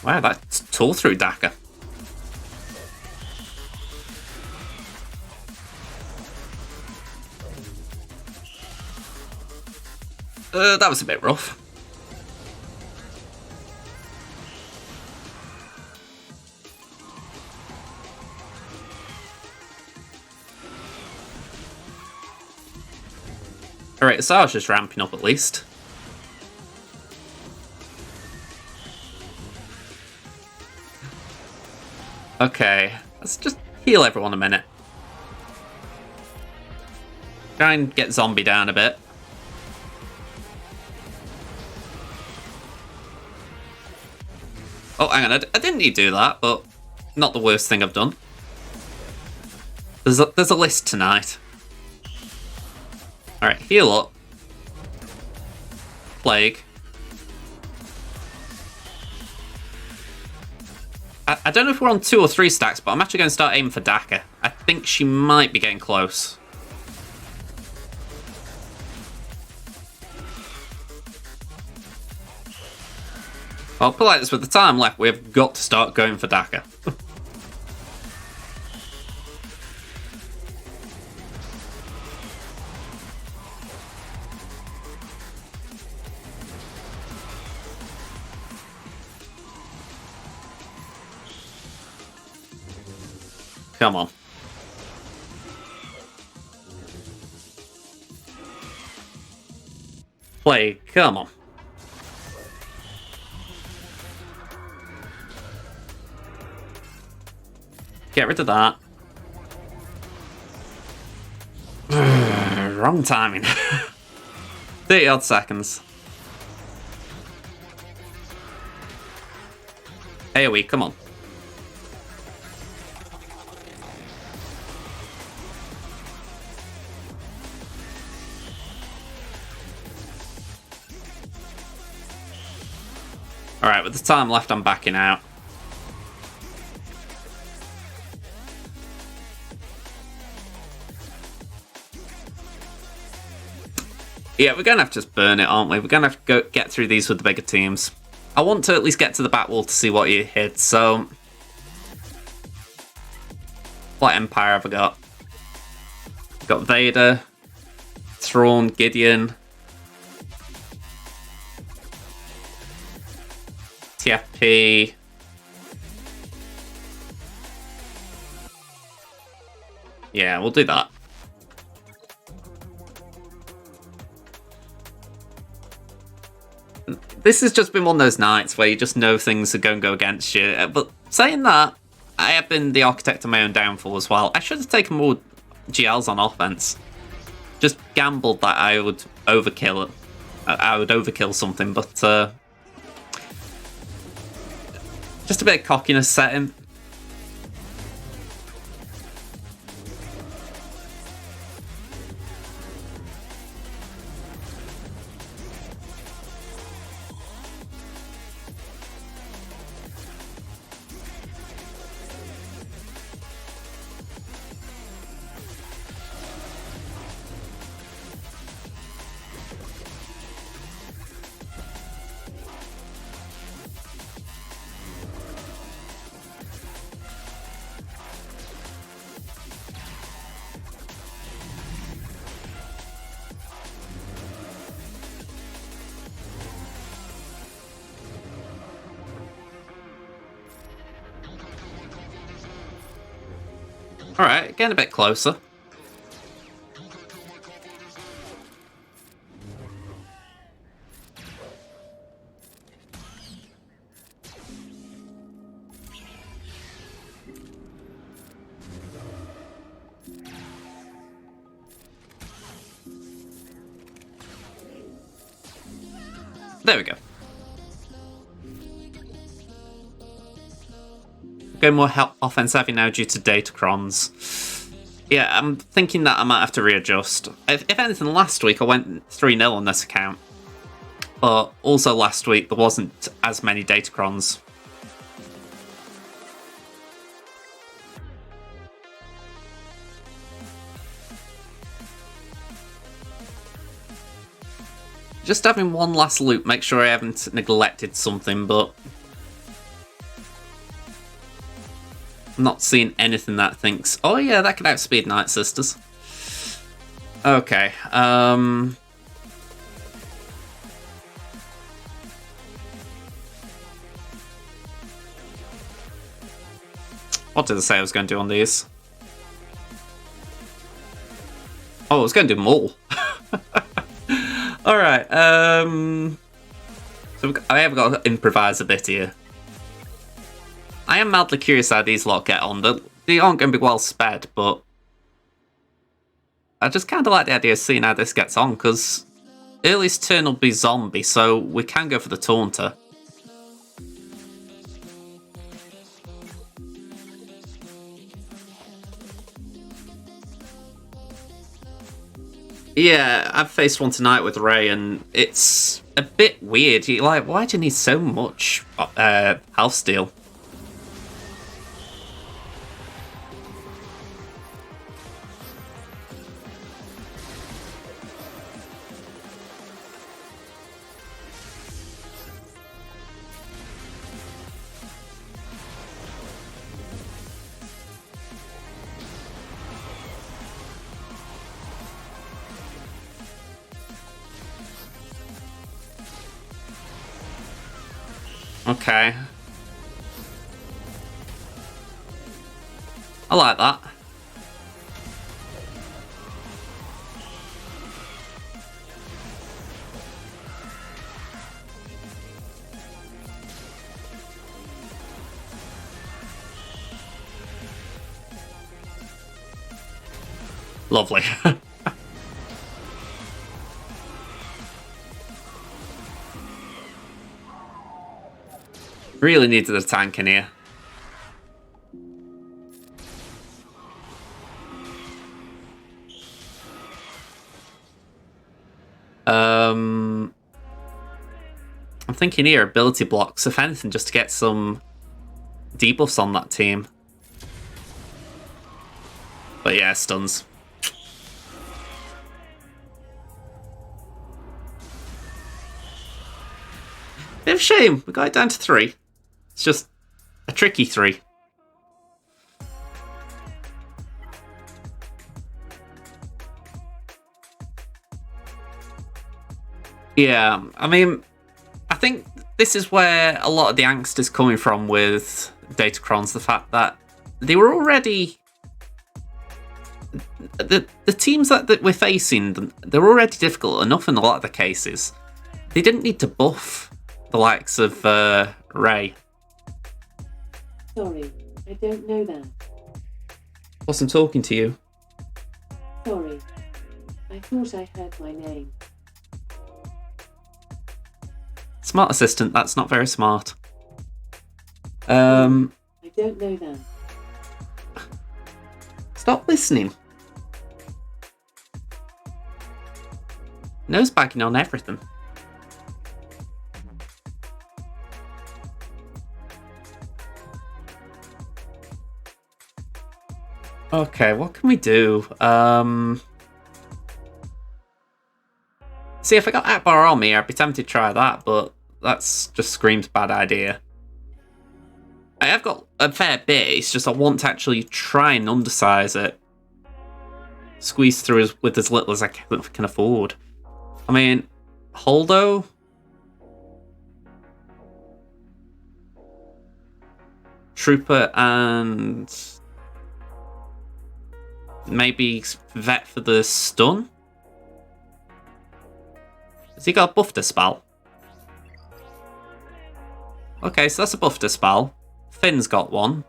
Wow, that's tall through Daka. That was a bit rough. Alright, so I was just ramping up at least. Okay, let's just heal everyone a minute. Try and get zombie down a bit. Oh, hang on, I didn't need to do that, but not the worst thing I've done. There's a list tonight. Alright, heal up. Plague. I don't know if we're on 2 or 3 stacks, but I'm actually going to start aiming for Daka. I think she might be getting close. Well, put it like this, with the time left, we've got to start going for Daka. Come on. Play, come on. Get rid of that. Wrong timing. 30 odd seconds. AoE, come on. Alright, with the time left, I'm backing out. Yeah, we're going to have to just burn it, aren't we? We're going to have to get through these with the bigger teams. I want to at least get to the back wall to see what he hits, so... What Empire have I got? Got Vader, Thrawn, Gideon, TFP. Yeah, we'll do that. This has just been one of those nights where you just know things are going to go against you. But saying that, I have been the architect of my own downfall as well. I should have taken more GLs on offense. Just gambled that I would overkill it. I would overkill something, but just a bit of cockiness setting. Alright, getting a bit closer. There we go. Going more offense heavy now due to datacrons. Yeah, I'm thinking that I might have to readjust. If anything, last week I went 3-0 on this account. But also last week there wasn't as many datacrons. Just having one last loop, make sure I haven't neglected something, but... I'm not seeing anything that thinks, oh yeah, that could outspeed Night Sisters. Okay, what did I say I was going to do on these? Oh, I was going to do them all. Alright, so I have got to improvise a bit here. I am madly curious how these lot get on. They aren't going to be well sped, but I just kind of like the idea of seeing how this gets on, because earliest turn will be zombie, so we can go for the taunter. Yeah, I've faced one tonight with Ray, and it's a bit weird. You're like, why do you need so much health steal? Okay. I like that. Lovely. Really needed a tank in here. I'm thinking here ability blocks, if anything, just to get some debuffs on that team. But yeah, stuns. Bit of a shame, we got it down to 3. It's just a tricky 3. Yeah, I mean, I think this is where a lot of the angst is coming from with Datacrons, the fact that they were already... The teams that we're facing, they're already difficult enough in a lot of the cases. They didn't need to buff the likes of Ray.
Sorry, I don't know that.
Wasn't talking to you.
Sorry, I thought I heard my name.
Smart assistant, that's not very smart.
I don't know that.
Stop listening. Nose bagging on everything. Okay, what can we do? See, if I got Akbar on me, I'd be tempted to try that, but that's just screams bad idea. I have got a fair bit, it's just I want to actually try and undersize it. Squeeze through with as little as I can afford. I mean, Holdo? Trooper and... maybe Vet for the stun? Has he got a buff dispel? Okay, so that's a buff dispel. Finn's got one.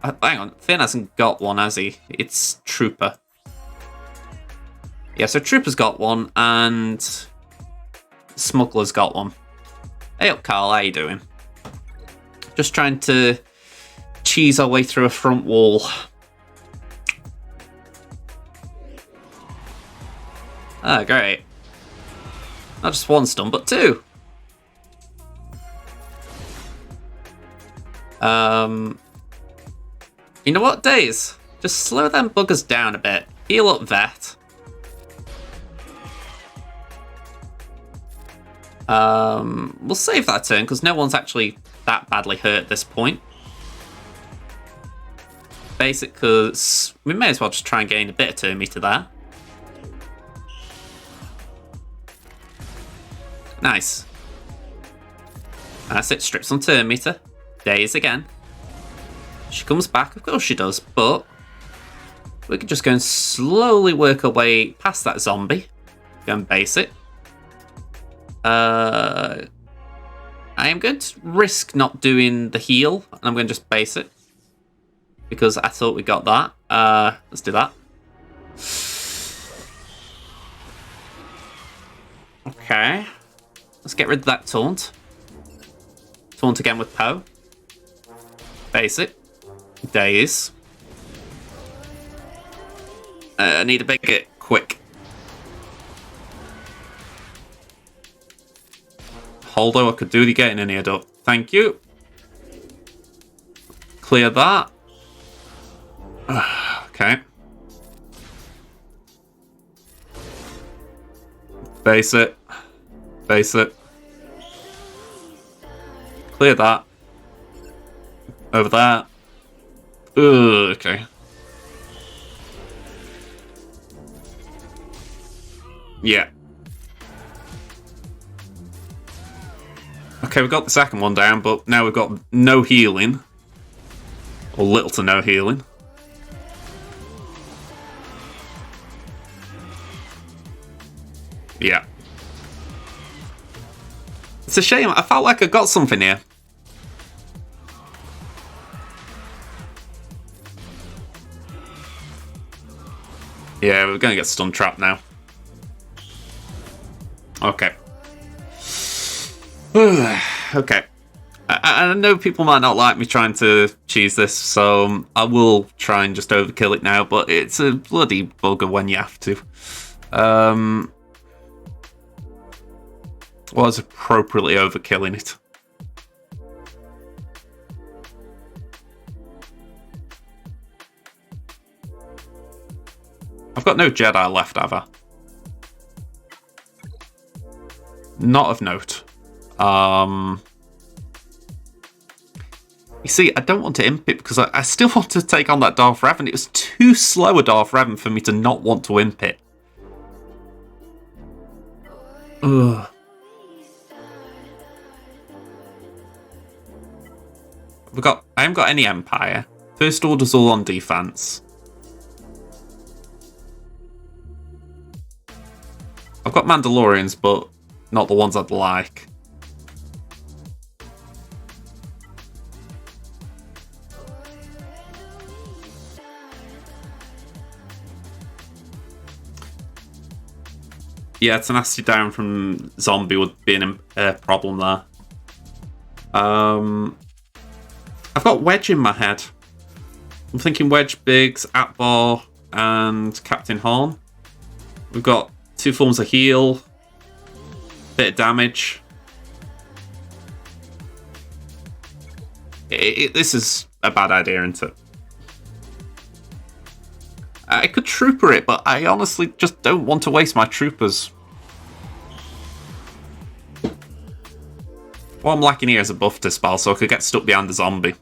Hang on, Finn hasn't got one, has he? It's Trooper. Yeah, so Trooper's got one, and Smuggler's got one. Hey up, Carl, how you doing? Just trying to cheese our way through a front wall. Ah, great. Not just one stun, but 2. You know what, Days? Just slow them buggers down a bit. Heal up Vet. We'll save that turn, because no one's actually that badly hurt at this point. Basic, because we may as well just try and gain a bit of turn meter there. Nice. That's it, strips on turn meter. Days again. She comes back, of course she does, but we can just go and slowly work our way past that zombie. Go and base it. I am going to risk not doing the heal, and I'm going to just base it. Because I thought we got that. Let's do that. Okay. Let's get rid of that taunt. Taunt again with Poe. Base it. Days. I need a big hit quick. Holdo, I could do the getting in here, though. Thank you. Clear that. Okay. Base it. Base it. Clear that. Over that. Okay. Yeah. Okay, we got the second one down, but now we've got no healing. Or little to no healing. Yeah. It's a shame. I felt like I got something here. Yeah, we're gonna get stun trapped now. Okay. Okay. I know people might not like me trying to cheese this, so I will try and just overkill it now, but it's a bloody bugger when you have to. Was appropriately overkilling it. I've got no Jedi left, have I? Not of note. You see, I don't want to imp it because I still want to take on that Darth Revan. It was too slow a Darth Revan for me to not want to imp it. Ugh. I haven't got any Empire. First Order's all on defense. I've got Mandalorians, but not the ones I'd like. Yeah, tenacity down from zombie would be a problem there. I've got Wedge in my head. I'm thinking Wedge, Biggs, Atbar, and Captain Horn. We've got 2 forms of heal, bit of damage. This is a bad idea, isn't it? I could trooper it, but I honestly just don't want to waste my troopers. What I'm lacking here is a buff dispel, so I could get stuck behind the zombie.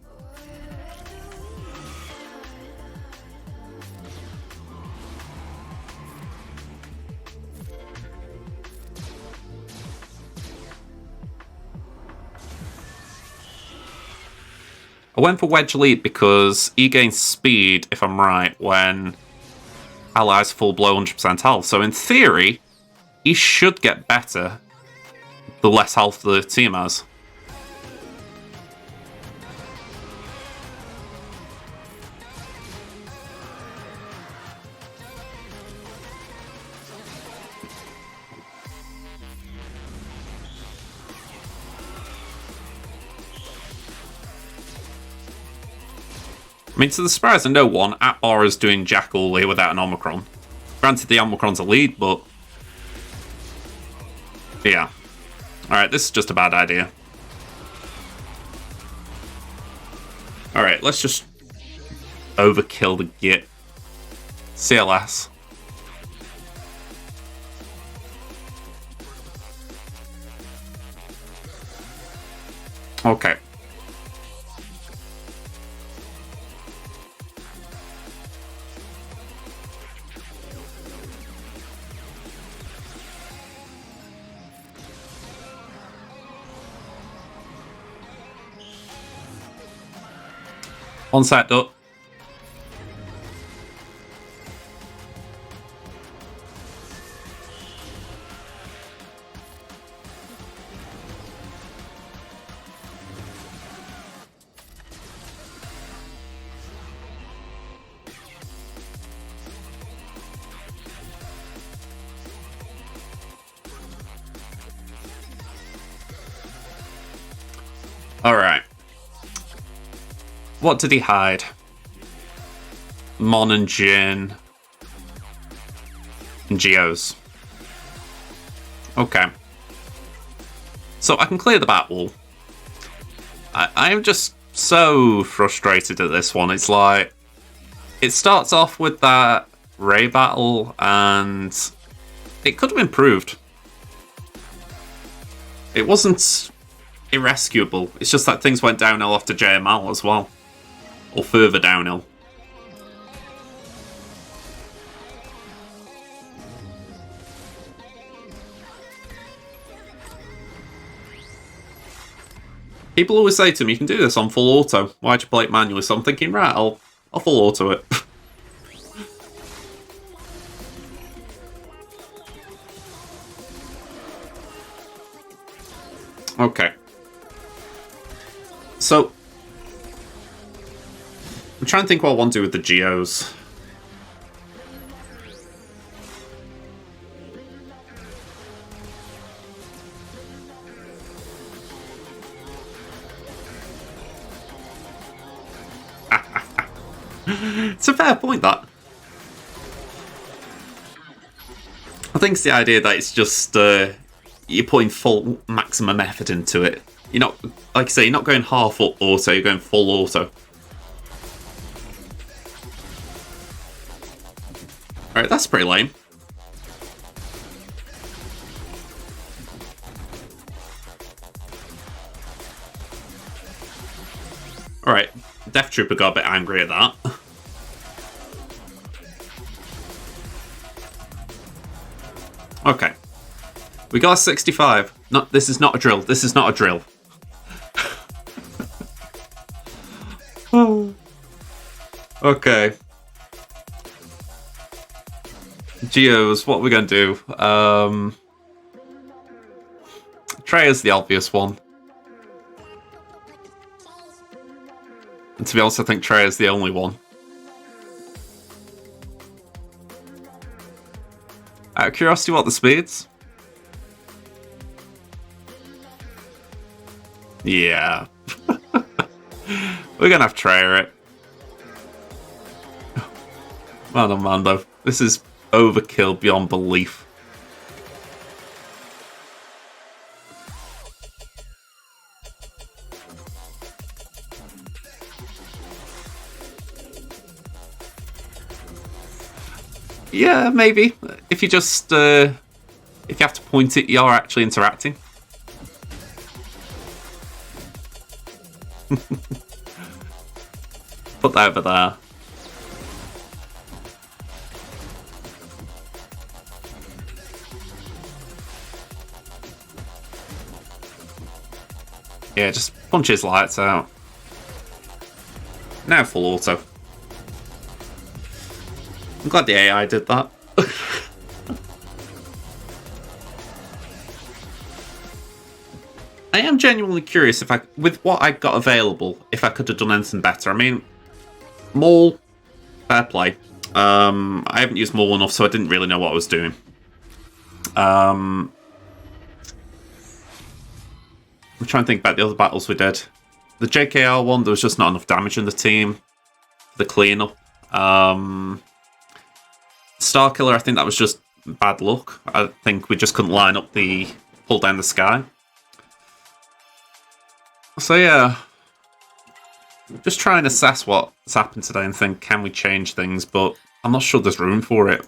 I went for Wedge lead because he gains speed, if I'm right, when allies full blow 100% health. So in theory, he should get better the less health the team has. I mean, to the surprise of no one, Atbar is doing Jackal here without an Omicron. Granted, the Omicron's a lead, but... yeah. Alright, this is just a bad idea. Alright, let's just overkill the git. CLS. Okay. On set up. All right. What did he hide? Mon and Jin. And Geos. Okay. So I can clear the bat wall. I am just so frustrated at this one. It's like... it starts off with that Ray battle and... it could have improved. It wasn't irrescuable. It's just that things went downhill after JML as well. Or further downhill. People always say to me, you can do this on full auto. Why'd you play it manually? So I'm thinking, right, I'll full auto it. Okay. So, I'm trying to think what I want to do with the geos. It's a fair point, that. I think it's the idea that it's just you're putting full maximum effort into it. You're not, like I say, you're not going half auto, you're going full auto. Alright, that's pretty lame. Alright, Death Trooper got a bit angry at that. Okay. We got a 65. No, this is not a drill. This is not a drill. Okay. Geos, what are we going to do? Treya's the obvious one. And to be honest, I think Treya's the only one. Out of curiosity, what are the speeds? Yeah. We're gonna have to try it. Well done, Mando. This is overkill beyond belief. Yeah, maybe. If you just, if you have to point it, you're actually interacting. Put that over there. Yeah, just punch his lights out. Now full auto. I'm glad the AI did that. I am genuinely curious if with what I got available, if I could have done anything better. I mean, Maul, fair play. I haven't used Maul enough, so I didn't really know what I was doing. I'm trying to think about the other battles we did. The JKR one, there was just not enough damage in the team. The cleanup. Starkiller, I think that was just bad luck. I think we just couldn't line up the pull down the sky. So yeah, just try and assess what's happened today and think, can we change things? But I'm not sure there's room for it.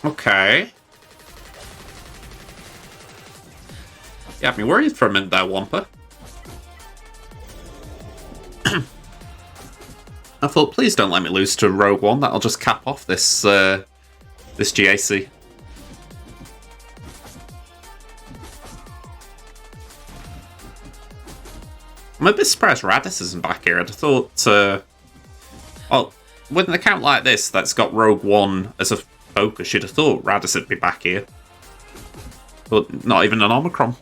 Okay. You had me worried for a minute there, Wampa. I thought, please don't let me lose to Rogue One. That'll just cap off this this GAC. I'm a bit surprised Radis isn't back here. I'd have thought, well, with an account like this that's got Rogue One as a focus, you'd have thought Radis would be back here. But not even an Omicron.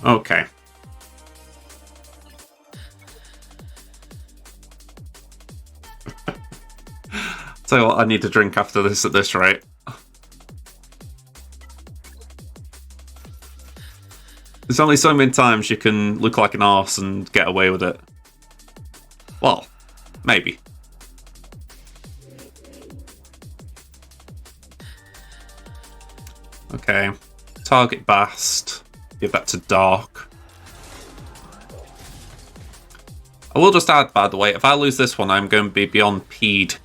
Okay. Tell you what, I need to drink after this at this rate. There's only so many times you can look like an arse and get away with it. Well, maybe. Okay. Target Bast. Give that to Dark. I will just add, by the way, if I lose this one, I'm going to be beyond peed.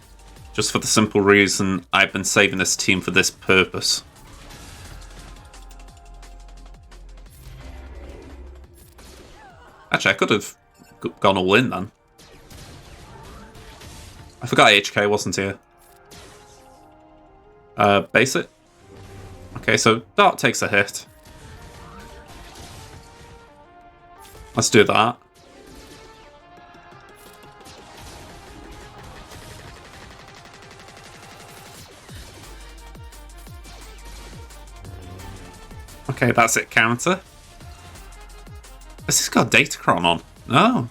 Just for the simple reason I've been saving this team for this purpose. Actually, I could have gone all in then. I forgot HK wasn't here. Base it. Okay, so Dart takes a hit. Let's do that. Okay, that's it, counter. Has this got Datacron on? No.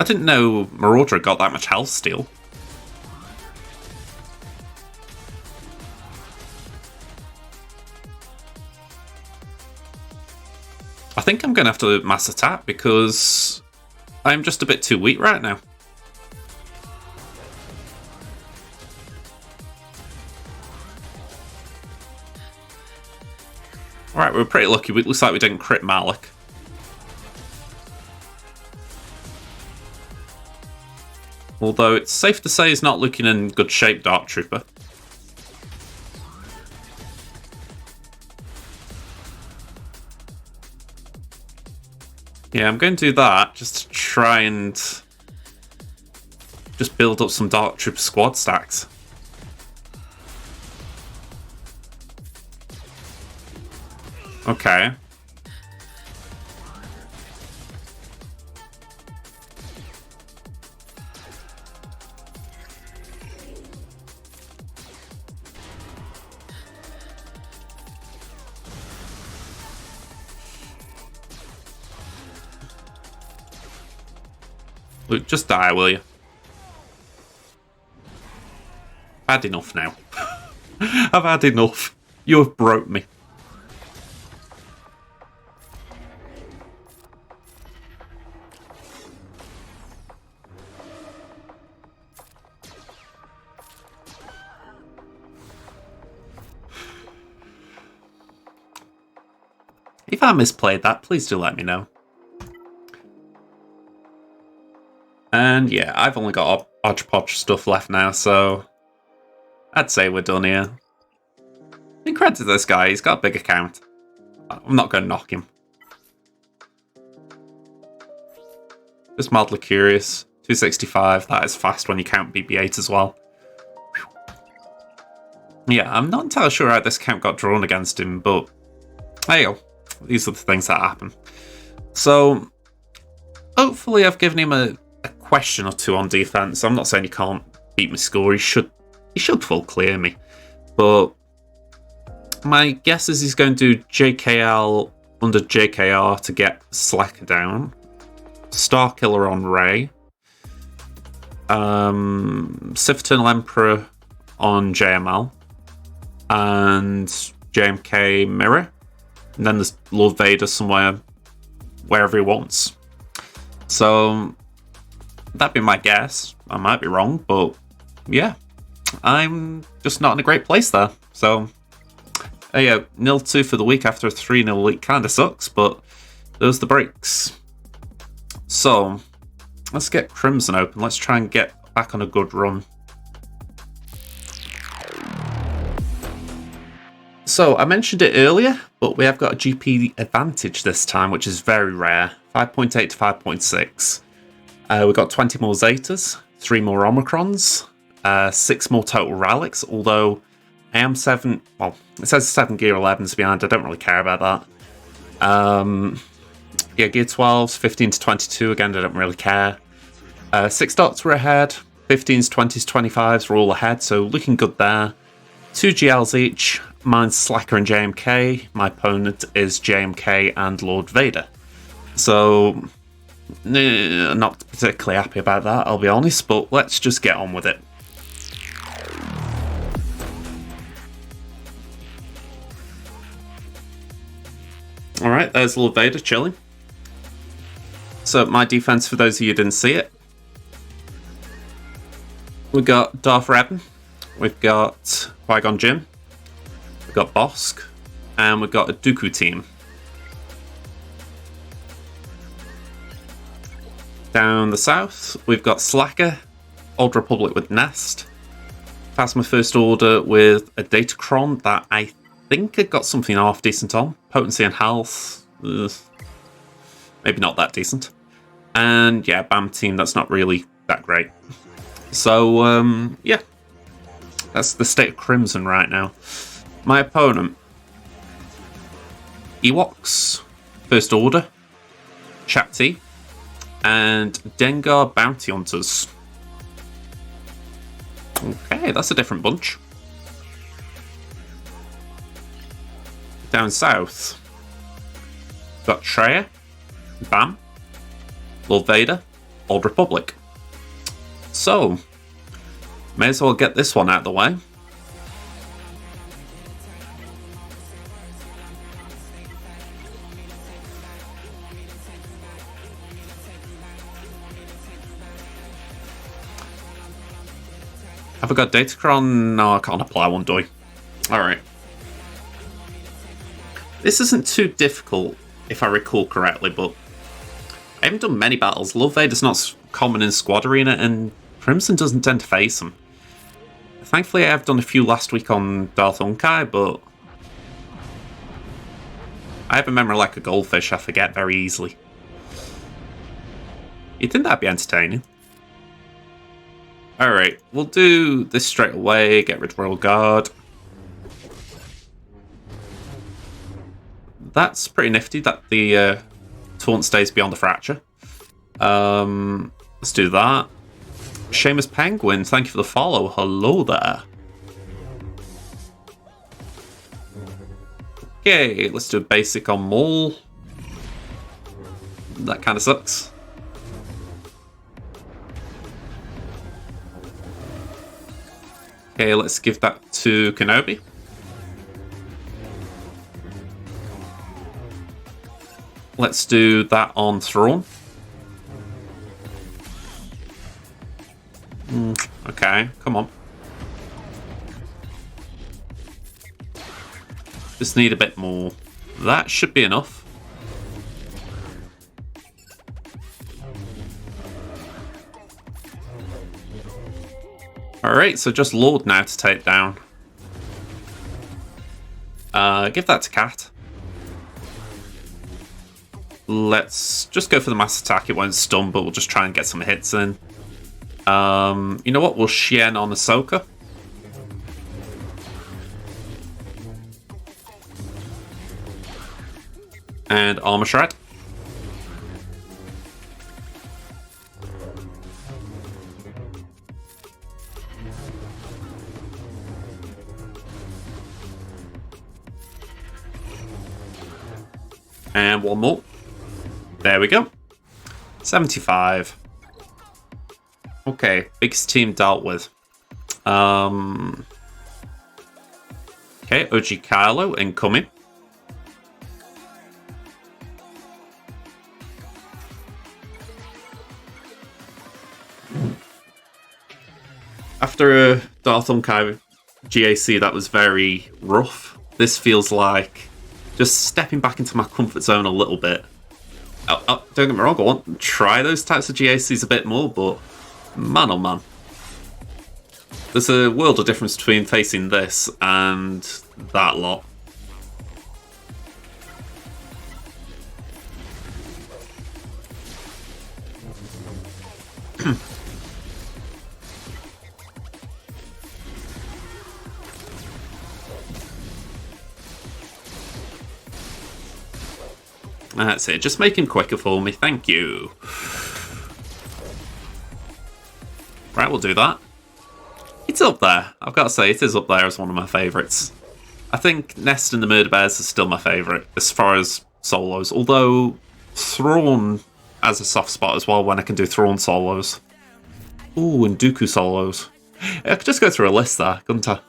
I didn't know Marauder got that much health steal. I think I'm going to have to mass attack because I'm just a bit too weak right now. Alright, we were pretty lucky. It looks like we didn't crit Malik. Although it's safe to say he's not looking in good shape, Dark Trooper. Yeah, I'm going to do that just to try and just build up some Dark Trooper squad stacks. Okay. Luke, just die, will you? I've had enough now. I've had enough. You have broke me. If I misplayed that, please do let me know. And yeah, I've only got hodgepodge stuff left now, so I'd say we're done here. In credit to this guy, he's got a big account. I'm not going to knock him. Just mildly curious. 265, that is fast when you count BB-8 as well. Yeah, I'm not entirely sure how this count got drawn against him, but hey, these are the things that happen. So, hopefully I've given him a question or two on defense. I'm not saying he can't beat my score. He should full clear me. But my guess is he's going to do JKL under JKR to get Slacker down. Star Killer on Ray. Sith Eternal Emperor on JML. And JMK Mirror. And then there's Lord Vader somewhere, wherever he wants. So, that'd be my guess. I might be wrong, but yeah. I'm just not in a great place there. So, yeah, 0-2 for the week after a 3-0 lead kind of sucks, but those are the breaks. So, let's get Crimson open. Let's try and get back on a good run. So, I mentioned it earlier, but we have got a GP advantage this time, which is very rare. 5.8 to 5.6. We've got 20 more Zetas, 3 more Omicrons, 6 more total relics, although I am 7... Well, it says 7 Gear 11s behind. I don't really care about that. Yeah, Gear 12s, 15 to 22. Again, I don't really care. 6 dots were ahead. 15s, 20s, 25s were all ahead, so looking good there. 2 GLs each. Mine's Slacker and JMK. My opponent is JMK and Lord Vader. So, not particularly happy about that, I'll be honest, but let's just get on with it. Alright, there's Lord Vader chilling. So, my defense, for those of you who didn't see it. We've got Darth Revan. We've got Qui-Gon Jinn. We've got Bosk. And we've got a Dooku team. Down the south, we've got Slacker, Old Republic with Nest. Passed my first order with a Datacron that I think it got something half decent on. Potency and health, maybe not that decent. And yeah, BAM team, that's not really that great. So yeah, that's the state of Crimson right now. My opponent, Ewoks, First Order, Shakti, and Dengar Bounty Hunters. Okay, that's a different bunch. Down south, got Treya, BAM, Lord Vader, Old Republic. So, may as well get this one out of the way. Have I got Datacron? No, I can't apply one, do I? Alright. This isn't too difficult, if I recall correctly, but I haven't done many battles. Lord Vader's not common in Squad Arena, and Crimson doesn't tend to face him. Thankfully, I have done a few last week on DarthUnkei, but I have a memory like a goldfish. I forget very easily. You'd think that'd be entertaining. Alright, we'll do this straight away, get rid of Royal Guard. That's pretty nifty that the taunt stays beyond the fracture. Let's do that. Seamus Penguin, thank you for the follow. Hello there. Okay, let's do a basic on Maul. That kind of sucks. Okay, let's give that to Kenobi. Let's do that on Thrawn. Okay, come on. Just need a bit more. That should be enough. Alright, so just Lord now to take down. Give that to Cat. Let's just go for the mass attack. It won't stun, but we'll just try and get some hits in. You know what? We'll Shen on Ahsoka. And Armor Shred. And one more. There we go. 75. Okay, biggest team dealt with. Okay, OG Kylo incoming. After a DarthUnkei GAC that was very rough, this feels like just stepping back into my comfort zone a little bit. Don't get me wrong, I want to try those types of GACs a bit more, but man oh man. There's a world of difference between facing this and that lot. That's it, just making quicker for me, thank you. Right, we'll do that. It's up there, I've got to say, it is up there as one of my favourites. I think Nest and the Murder Bears is still my favourite as far as solos, although Thrawn has a soft spot as well when I can do Thrawn solos. Ooh, and Dooku solos. I could just go through a list there, couldn't I?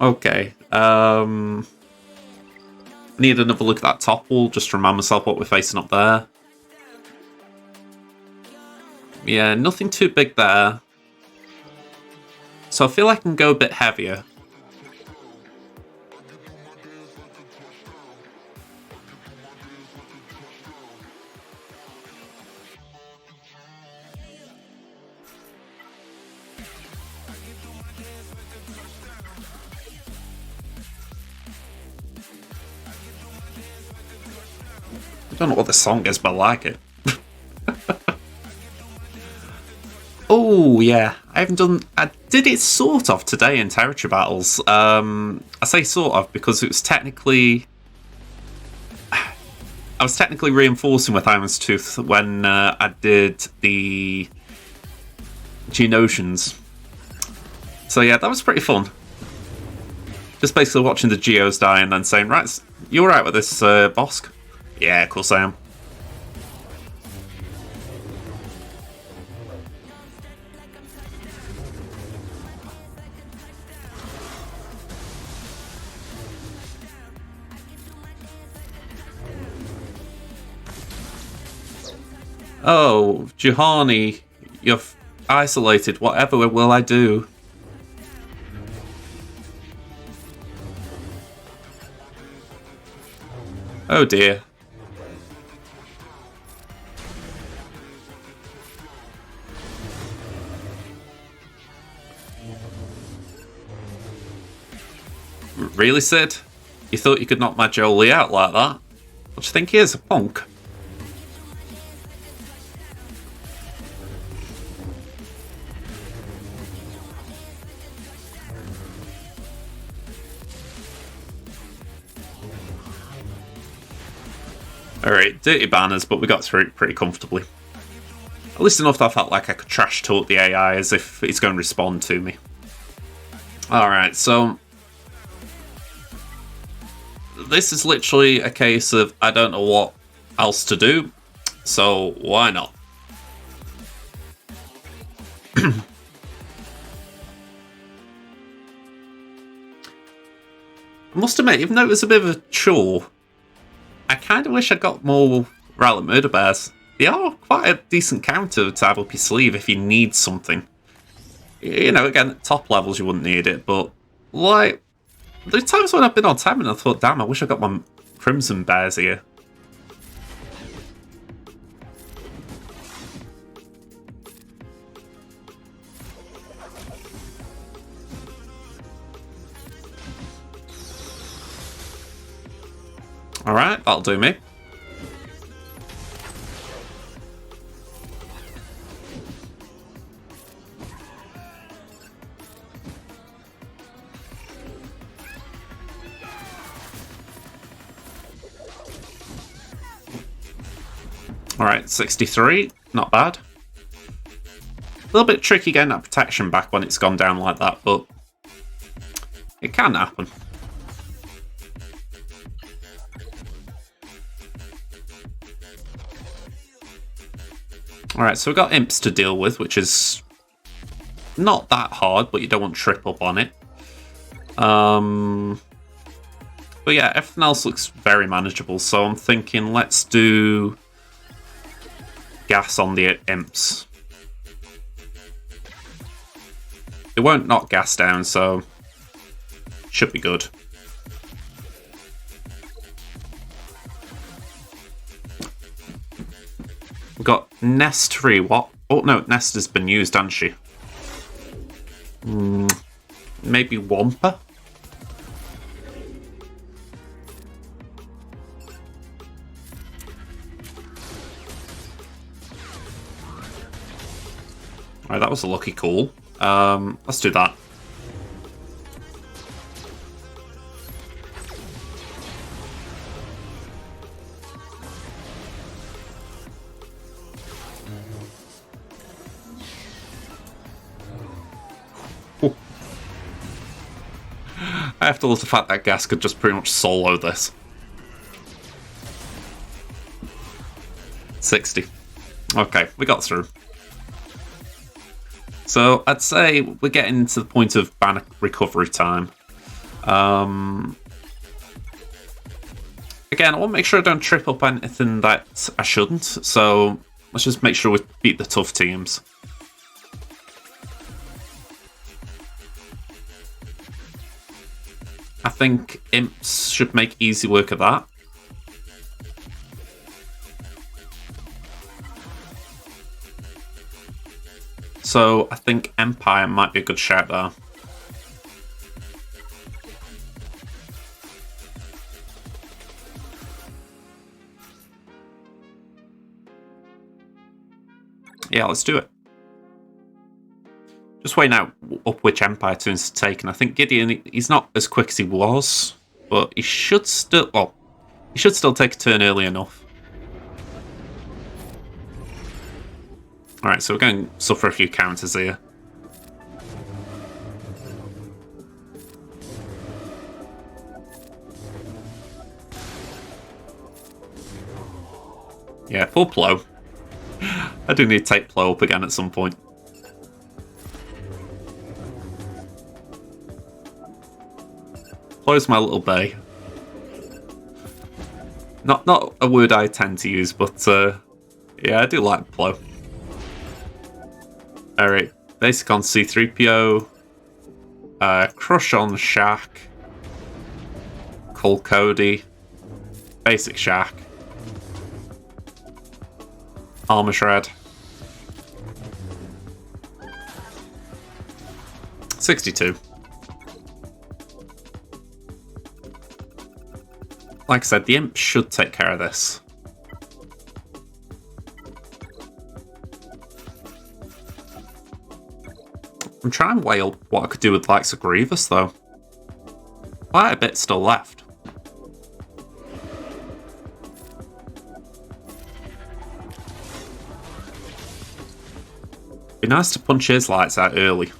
Okay, need another look at that top wall just to remind myself what we're facing up there. Yeah, nothing too big there. So I feel like I can go a bit heavier. I don't know what the song is, but I like it. Oh, yeah. I haven't done... I did it sort of today in Territory Battles. I say sort of because it was technically... I was technically reinforcing with Iron's Tooth when I did the Geonosians. So yeah, that was pretty fun. Just basically watching the Geos die and then saying, right, you alright with this, Bosk? Yeah, of course I am. Oh, Juhani, you're isolated. Whatever will I do? Oh dear. Really, Sid? You thought you could knock my Jolie out like that? What do you think he is, a punk? Alright, dirty banners, but we got through it pretty comfortably. At least enough that I felt like I could trash talk the AI as if it's going to respond to me. Alright, so... this is literally a case of I don't know what else to do, so why not? I must admit, even though it was a bit of a chore, I kind of wish I got more Relic Murder Bears. They are quite a decent counter to have up your sleeve if you need something. You know, again, at top levels you wouldn't need it, but like, there's times when I've been on Temmin and I thought, damn, I wish I got my Crimson Bears here. Alright, that'll do me. Alright, 63. Not bad. A little bit tricky getting that protection back when it's gone down like that, but it can happen. Alright, so we've got imps to deal with, which is not that hard, but you don't want to trip up on it. But yeah, everything else looks very manageable, so I'm thinking let's do gas on the imps. It won't knock gas down, so should be good. We've got Nest free. What? Oh no, Nest has been used, hasn't she? Maybe Wampa? Alright, that was a lucky call. Let's do that. I have to love the fact that gas could just pretty much solo this. 60. Okay, we got through. So I'd say we're getting to the point of banner recovery time. Again, I want to make sure I don't trip up anything that I shouldn't. So let's just make sure we beat the tough teams. I think imps should make easy work of that. So I think Empire might be a good shout there. Yeah, let's do it. Just weighing out up which Empire turns to take, and I think Gideon, he's not as quick as he was, but he should still, well, he should still take a turn early enough. Alright, so we're going to suffer a few counters here. Yeah, full plow. I do need to take plow up again at some point. Plow's my little bay. Not a word I tend to use, but yeah, I do like plow. Alright, basic on C-3PO. Crush on Shaq. Cull Cody. Basic Shaq. Armor Shred. 62. Like I said, the Imp should take care of this. I'm trying to weigh up what I could do with the likes of Grievous, though. Quite a bit still left. Be nice to punch his lights out early.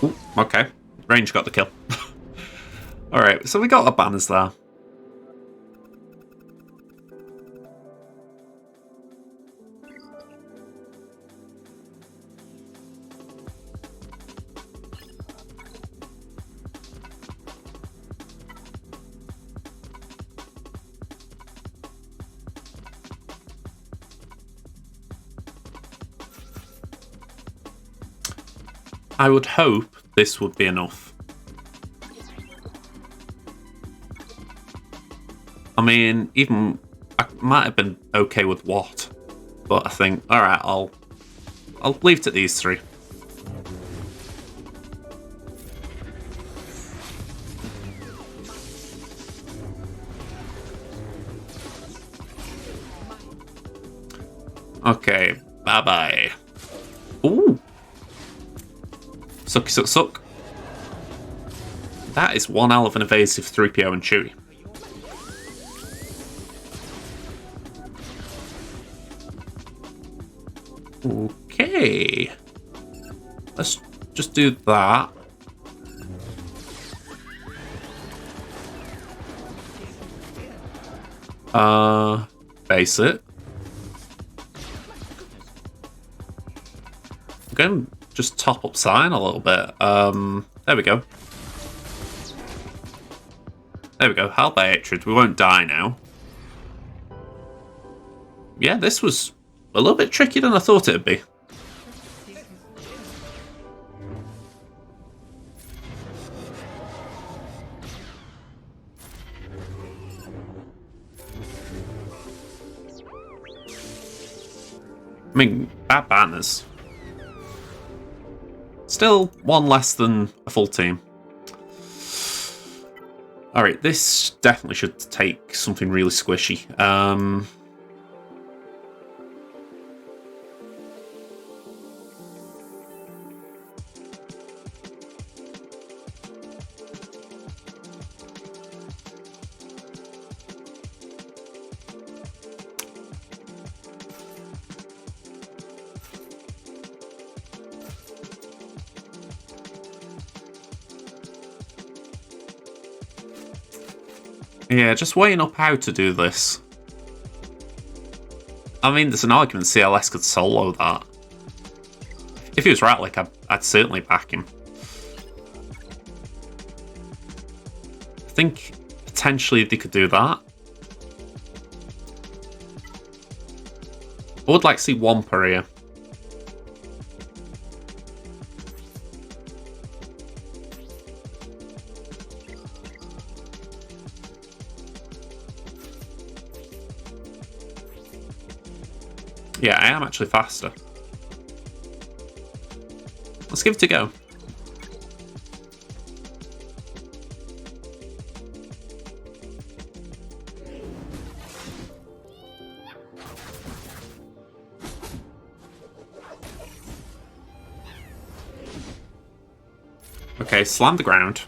Ooh, okay. Range got the kill. Alright, so we got our banners there. I would hope this would be enough. I mean, even I might have been okay with what, but I think, all right, I'll leave it at these three. Okay, bye bye. Ooh. Sucky suck suck. That is one hell of an evasive 3PO and Chewie. Okay. Let's just do that. Base it. I'm going to just top up Sign a little bit. There we go. There we go. Held by Hatred. We won't die now. Yeah, this was a little bit trickier than I thought it'd be. I mean, bad banners. Still one less than a full team. Alright, this definitely should take something really squishy. Yeah, just weighing up how to do this. I mean, there's an argument CLS could solo that. If he was Ratlick, I'd certainly back him. I think potentially they could do that. I would like to see one per ear. Yeah, I am actually faster. Let's give it a go. Okay, slam the ground.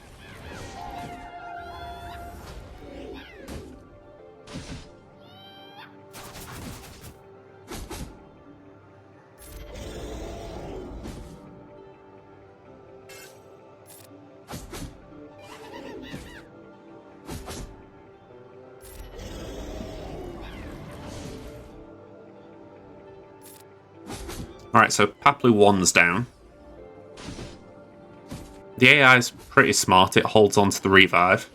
Alright, so Paplu 1's down. The AI is pretty smart, it holds on to the revive.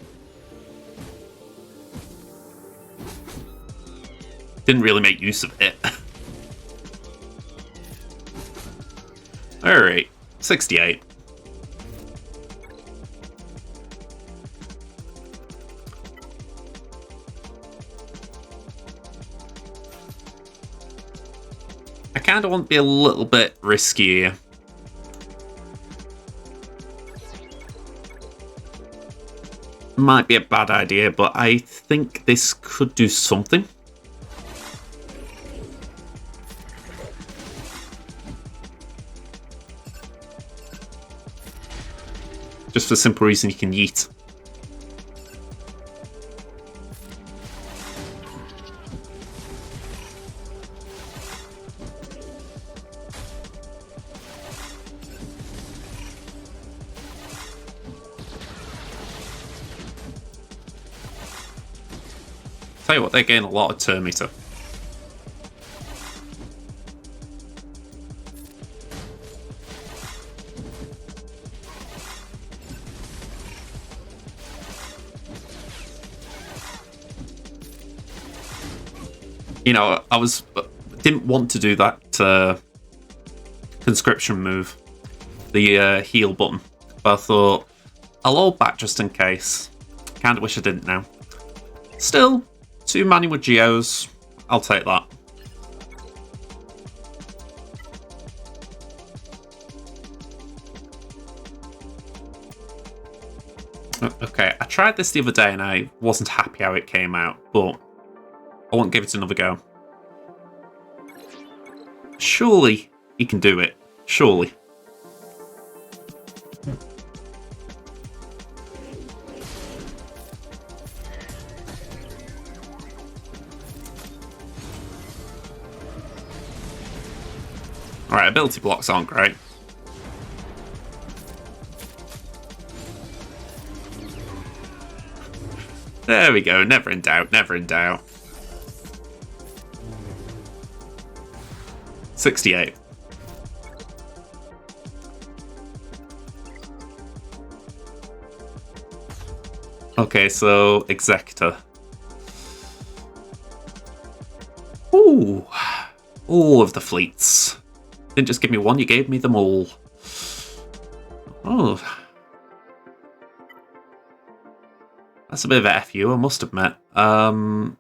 Didn't really make use of it. Alright, 68. I kind of want to be a little bit riskier. Might be a bad idea, but I think this could do something. Just for the simple reason you can yeet. Tell you what, they gain a lot of turn meter. You know, didn't want to do that conscription move, the heal button, but I thought I'll hold back just in case. Kinda wish I didn't now. Still, 2 manual geos, I'll take that. Okay, I tried this the other day and I wasn't happy how it came out, but I won't give it another go. Surely he can do it. Surely. Alright, ability blocks aren't great. There we go, never in doubt, never in doubt. 68. Okay, so Executor. Ooh. All of the fleets. Didn't just give me one, you gave me them all. Oh. That's a bit of a FU, I must admit. Alright,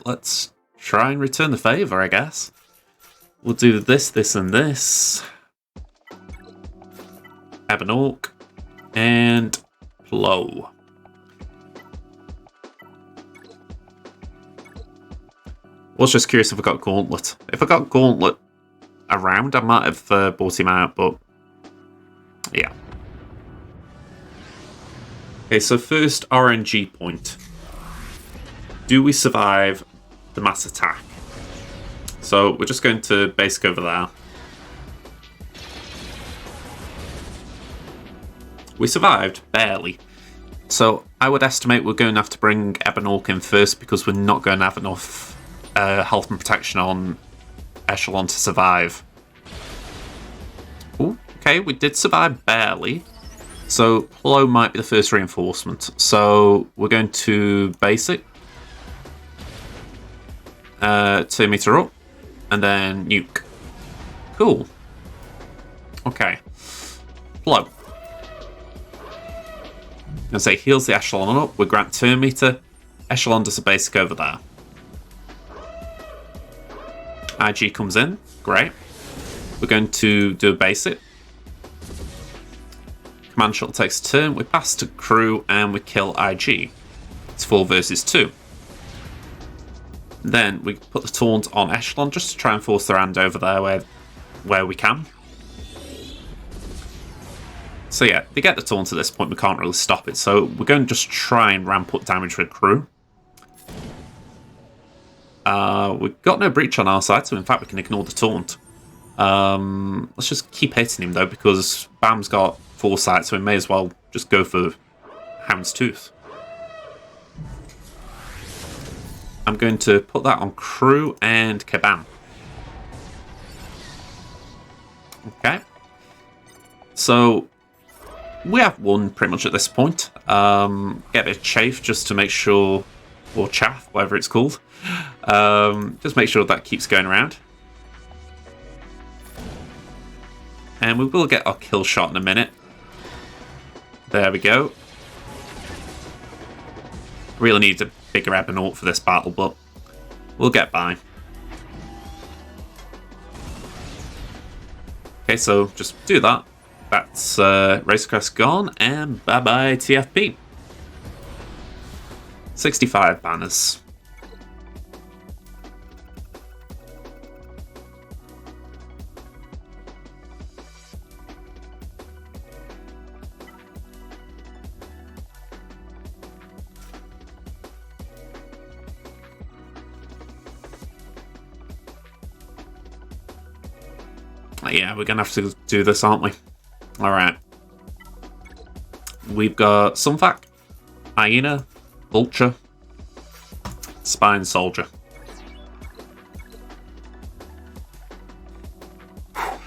let's try and return the favour, I guess. We'll do this, this, and this. Abenork. And Plo. Was just curious if I got Gauntlet. If I got Gauntlet around, I might have bought him out, but yeah. Okay, so first RNG point. Do we survive the mass attack? So we're just going to basic over there. We survived, barely. So I would estimate we're going to have to bring Abenork in first because we're not going to have enough health and protection on Echelon to survive. Ooh, okay, we did survive barely. So Plo might be the first reinforcement. So we're going to basic. 2 meter up. And then nuke. Cool. Okay. Plo. I say heals the Echelon up. We grant turn meter. Echelon does a basic over there. IG comes in. Great. We're going to do a basic. Command shot takes a turn. We pass to crew and we kill IG. It's 4 versus 2. Then we put the taunt on Echelon just to try and force their hand over there where we can. So yeah, they get the taunt at this point, we can't really stop it. So we're going to just try and ramp up damage with crew. We've got no breach on our side, so in fact we can ignore the taunt. Let's just keep hitting him though, because Bam's got foresight, so we may as well just go for Hound's Tooth. I'm going to put that on crew and Kabam. Okay. So we have won pretty much at this point. Get a bit of chafe just to make sure, or chaff, whatever it's called. Just make sure that keeps going around. And we will get our kill shot in a minute. There we go. Really need a bigger Ebonaught for this battle, but we'll get by. Okay, so just do that. That's Racercrest gone, and bye-bye TFP. 65 banners. Yeah, we're going to have to do this, aren't we? Alright. We've got Sunfac, Hyena, Vulture, Spine Soldier. I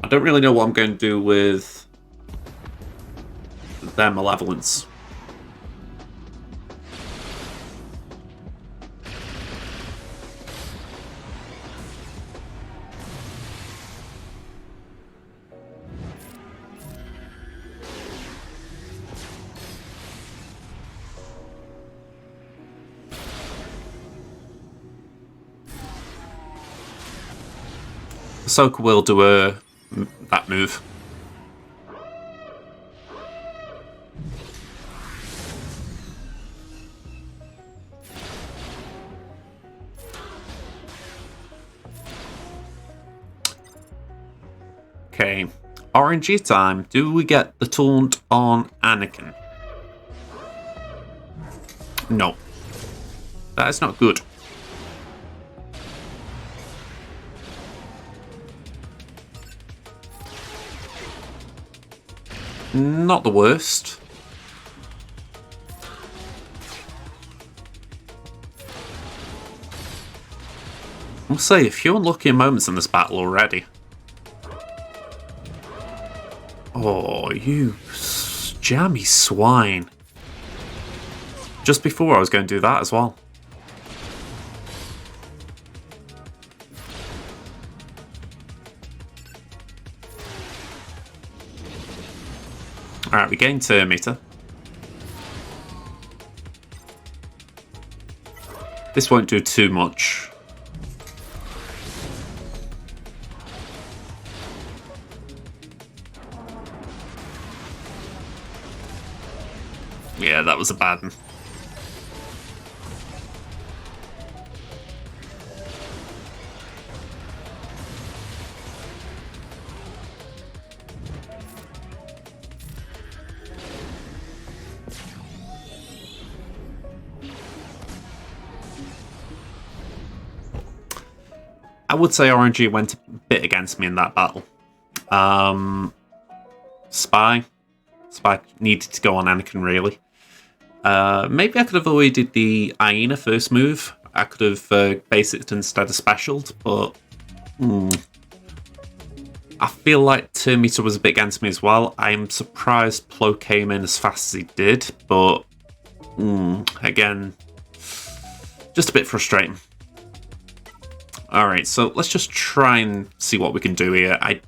don't really know what I'm going to do with their Malevolence. Ahsoka will do that move. Okay, RNG time. Do we get the taunt on Anakin? No. That is not good. Not the worst. I'll say a few unlucky moments in this battle already. Oh, you jammy swine. Just before I was going to do that as well. Alright, we gained turn meter. This won't do too much. Yeah, that was a bad one. I would say RNG went a bit against me in that battle. Spy needed to go on Anakin, really. Maybe I could have avoided the Hyena first move. I could have basicked instead of specialed, but I feel like turn meter was a bit against me as well. I'm surprised Plo came in as fast as he did, but again, just a bit frustrating. Alright, so let's just try and see what we can do here. I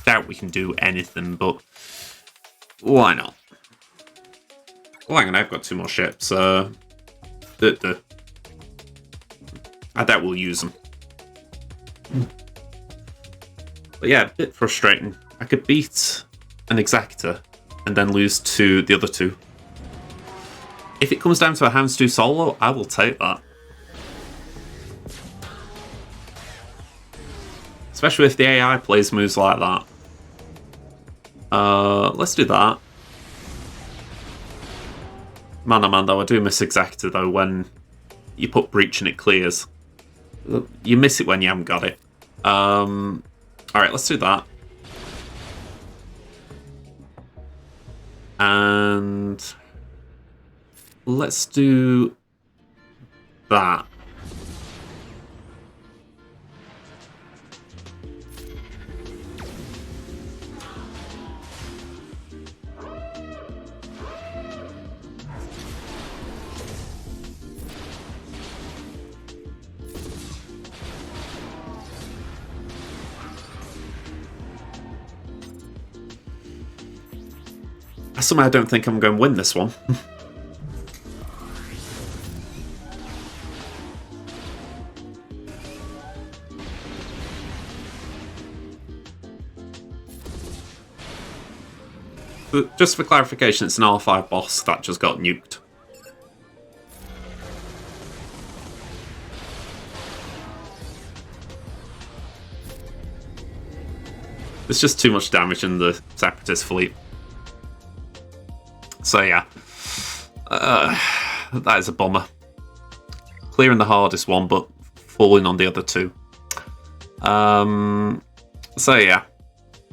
doubt we can do anything, but why not? Oh, hang on, I've got 2 more ships. I I doubt we'll use them. But yeah, a bit frustrating. I could beat an Executor and then lose to the other two. If it comes down to a Houndstooth solo, I will take that. Especially if the AI plays moves like that. Let's do that. Man, oh man, though, I do miss Executor, though, when you put Breach and it clears. You miss it when you haven't got it. Alright, let's do that. And let's do that. Somehow I don't think I'm going to win this one. But just for clarification, it's an R5 boss that just got nuked. There's just too much damage in the Separatist fleet. So yeah, that is a bummer. Clearing the hardest one, but falling on the other two. So yeah,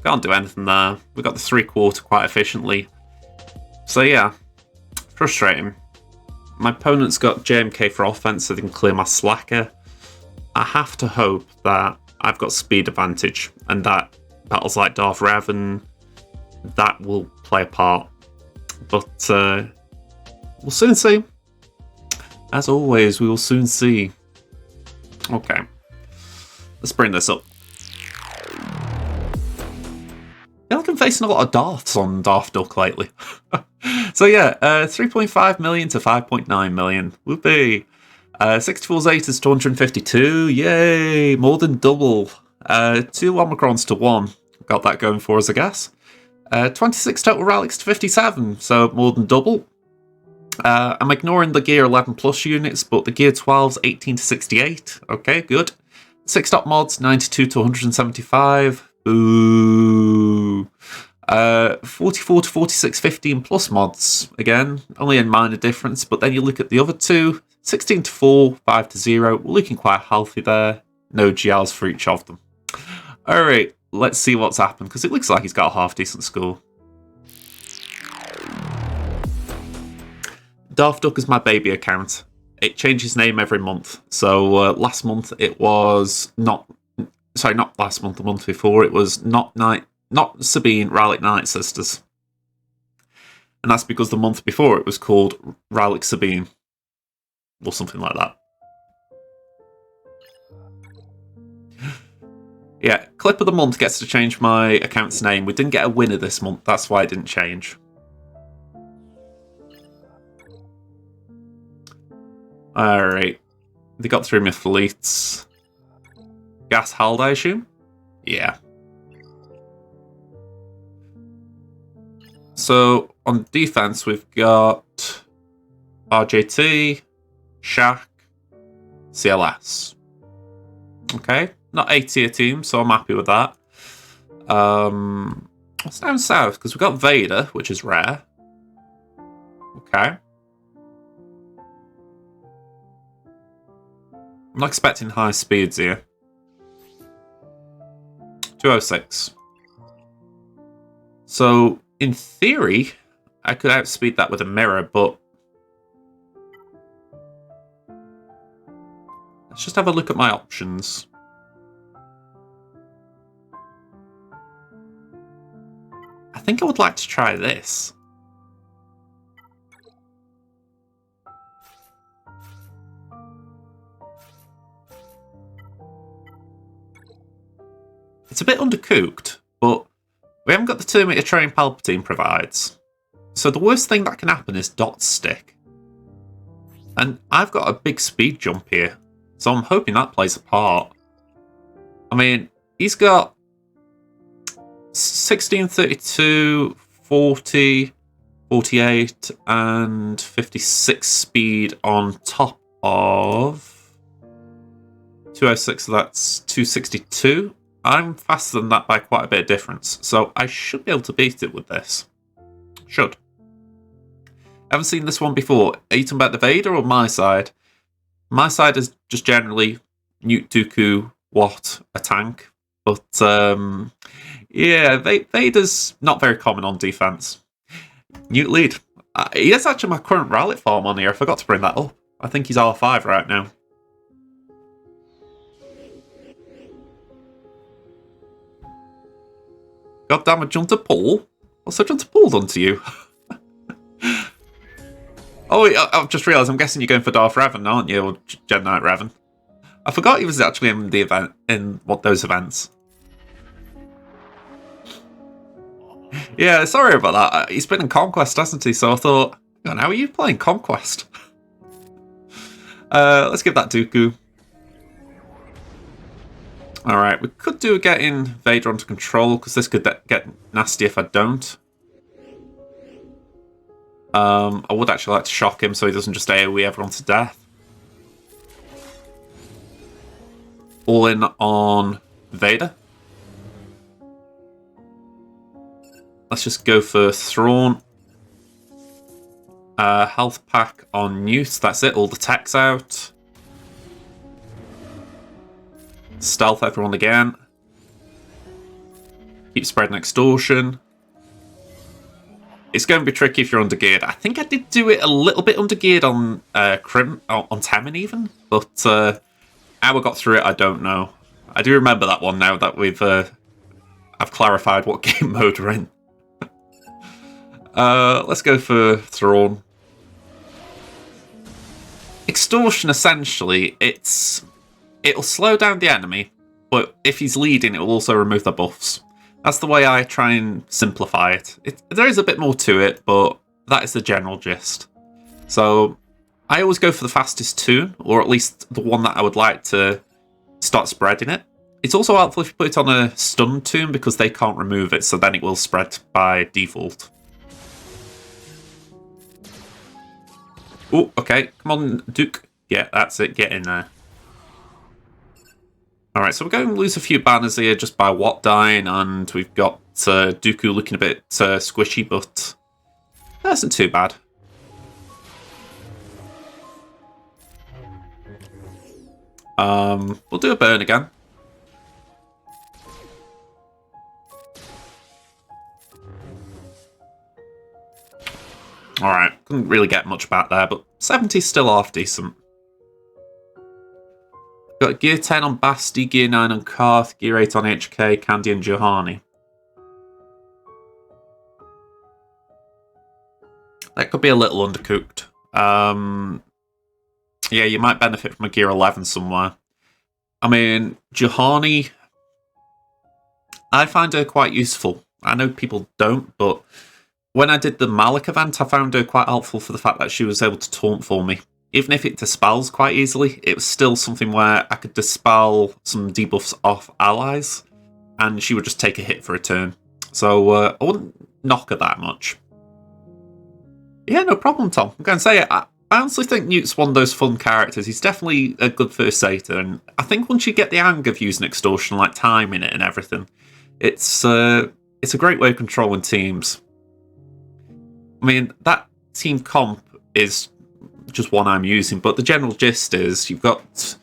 can't do anything there. We got the 3/4 quite efficiently. So yeah, frustrating. My opponent's got JMK for offense, so they can clear my Slacker. I have to hope that I've got speed advantage, and that battles like Darth Revan, that will play a part. But we'll soon see. As always, we will soon see. Okay. Let's bring this up. I feel like I'm facing a lot of Darths on Darth Duck lately. So yeah, 3.5 million to 5.9 million. Whoopee. 64 Zetas to 152. Yay! More than double. 2 Omicrons to 1. Got that going for us, I guess. 26 total relics to 57, so more than double. I'm ignoring the Gear 11 plus units, but the Gear 12's 18 to 68. Okay, good. 6 top mods, 92 to 175. Ooh. 44 to 46, 15 plus mods. Again, only a minor difference, but then you look at the other two. 16 to 4, 5 to 0. We're looking quite healthy there. No GLs for each of them. Alright. Let's see what's happened, because it looks like he's got a half-decent score. Darth Duck is my baby account. It changes name every month. So last month it was not... Sorry, not last month, the month before. It was not Sabine, Rylak Night Sisters. And that's because the month before it was called Rylak Sabine. Or something like that. Yeah, clip of the month gets to change my account's name. We didn't get a winner this month, that's why it didn't change. Alright. They got through my fleets. Gas Hald, I assume? Yeah. So, on defense, we've got RJT, Shaq, CLS. Okay. Not A tier team, so I'm happy with that. What's down south? Because we've got Vader, which is rare. Okay. I'm not expecting high speeds here. 206. So, in theory, I could outspeed that with a mirror, but... Let's just have a look at my options. I think I would like to try this. It's a bit undercooked, but we haven't got the 2-meter train Palpatine provides. So the worst thing that can happen is dots stick. And I've got a big speed jump here. So I'm hoping that plays a part. I mean, he's got 16, 32, 40, 48, and 56 speed on top of 206, so that's 262. I'm faster than that by quite a bit of difference, so I should be able to beat it with this. Should. Haven't seen this one before. Are you talking about the Vader or my side? My side is just generally Newt, Dooku, Watt, a tank. But, yeah, Vader's not very common on defense. Newt lead. He is actually my current rally form on here. I forgot to bring that up. I think he's R5 right now. God damn it, Junta Paul. What's a Junta Paul done to you? Oh, I've just realised, I'm guessing you're going for Darth Revan, aren't you? Or Jedi Knight Revan. I forgot he was actually in the event, in those events. Yeah, sorry about that. He's been in Conquest, hasn't he? So I thought, how are you playing Conquest? Let's give that Dooku. Alright, we could do getting Vader under control, because this could get nasty if I don't. I would actually like to shock him so he doesn't just AoE everyone to death. All in on Vader. Let's just go for Thrawn. Health pack on Newt, that's it, all the tech's out. Stealth everyone again. Keep spreading extortion. It's going to be tricky if you're undergeared. I think I did do it a little bit undergeared on on Temmin even, but how I got through it, I don't know. I do remember that one now that I've clarified what game mode we're in. Let's go for Thrawn. Extortion, essentially, it'll slow down the enemy, but if he's leading, it will also remove the buffs. That's the way I try and simplify it. There is a bit more to it, but that is the general gist. So I always go for the fastest tune, or at least the one that I would like to start spreading it. It's also helpful if you put it on a stun tune because they can't remove it, so then it will spread by default. Oh, okay. Come on, Duke. Yeah, that's it. Get in there. Alright, so we're going to lose a few banners here just by Watt dying, and we've got Dooku looking a bit squishy, but that isn't too bad. We'll do a burn again. Alright, couldn't really get much back there, but 70's still half decent. Got gear 10 on Basti, gear 9 on Karth, gear 8 on HK, Candy and Juhani. That could be a little undercooked. Yeah, you might benefit from a gear 11 somewhere. I mean, Juhani, I find her quite useful. I know people don't, but when I did the Malik event, I found her quite helpful for the fact that she was able to taunt for me. Even if it dispels quite easily, it was still something where I could dispel some debuffs off allies, and she would just take a hit for a turn. So I wouldn't knock her that much. Yeah, no problem, Tom. I'm going to say it. I honestly think Newt's one of those fun characters. He's definitely a good first sater, and I think once you get the hang of using extortion, like timing it and everything, it's a great way of controlling teams. I mean, that team comp is just one I'm using, but the general gist is you've got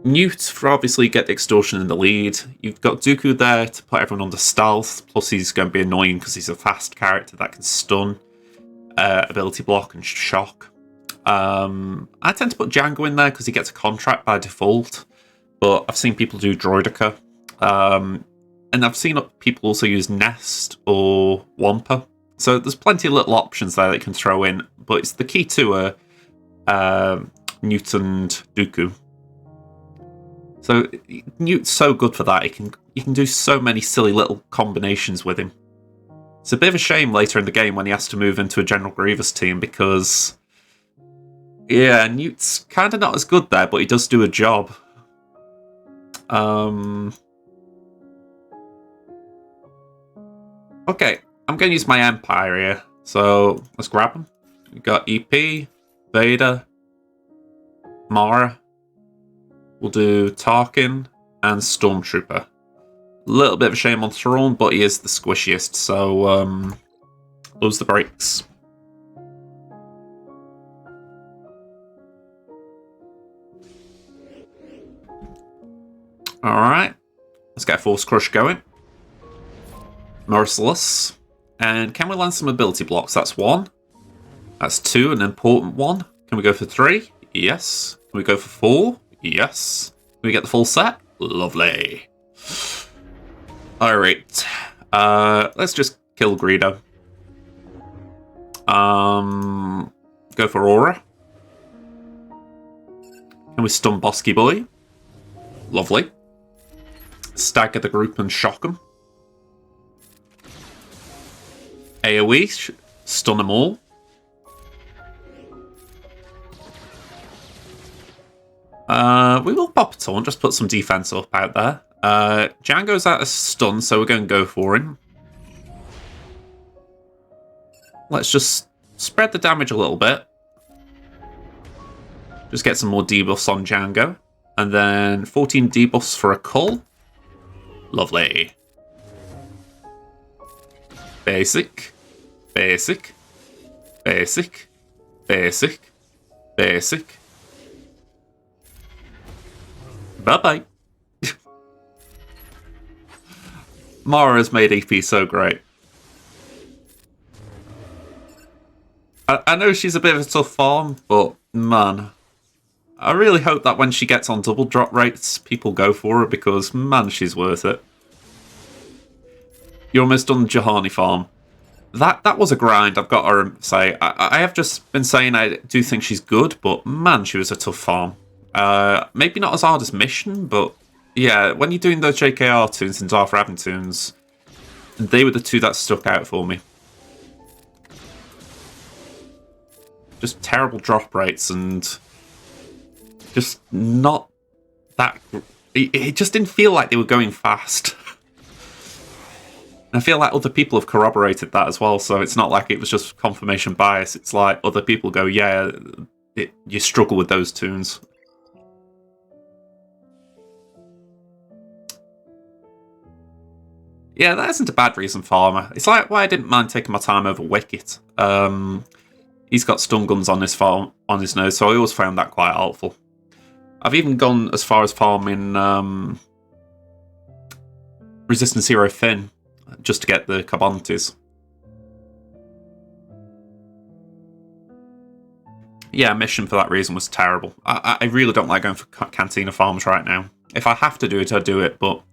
Newt for obviously get the extortion in the lead. You've got Dooku there to put everyone under stealth, plus he's going to be annoying because he's a fast character that can stun, ability block and shock. I tend to put Django in there because he gets a contract by default, but I've seen people do Droidica. And I've seen people also use Nest or Wampa. So there's plenty of little options there that you can throw in, but it's the key to Newt and Dooku. So Newt's so good for that. You can do so many silly little combinations with him. It's a bit of a shame later in the game when he has to move into a General Grievous team because Yeah, Newt's kind of not as good there, but he does do a job. Okay, I'm going to use my Empire here. So let's grab them. We got EP, Vader, Mara. We'll do Tarkin and Stormtrooper. A little bit of a shame on Thrawn, but he is the squishiest, so lose the brakes. Alright, let's get Force Crush going. Merciless. And can we land some ability blocks? That's 1. That's 2, an important one. Can we go for 3? Yes. Can we go for 4? Yes. Can we get the full set? Lovely. Alright. Let's just kill Greedo. Go for Aura. Can we stun Bosky Boy? Lovely. Stagger the group and shock them. AoE, stun them all. We will pop a taunt, just put some defense up out there. Django's out of stun, so we're going to go for him. Let's just spread the damage a little bit. Just get some more debuffs on Django. And then 14 debuffs for a Cull. Lovely. Basic. Basic. Basic. Basic. Basic. Bye-bye. Mara's made EP so great. I know she's a bit of a tough farm, but man, I really hope that when she gets on double drop rates, people go for her because, man, she's worth it. You're almost done the Juhani farm. That was a grind, I've got to say. I have just been saying I do think she's good, but man, she was a tough farm. Maybe not as hard as Mission, but yeah, when you're doing those JKR tunes and Darth Raven tunes, they were the two that stuck out for me. Just terrible drop rates and just not that... It just didn't feel like they were going fast. And I feel like other people have corroborated that as well, so it's not like it was just confirmation bias. It's like other people go, yeah, you struggle with those tunes. Yeah, that isn't a bad reason for Farmer. It's like why I didn't mind taking my time over Wicket. He's got stun guns on his farm, on his nose, so I always found that quite helpful. I've even gone as far as farming Resistance Hero Finn just to get the Carbontes. Yeah, Mission for that reason was terrible. I really don't like going for Cantina farms right now. If I have to do it, I do it, but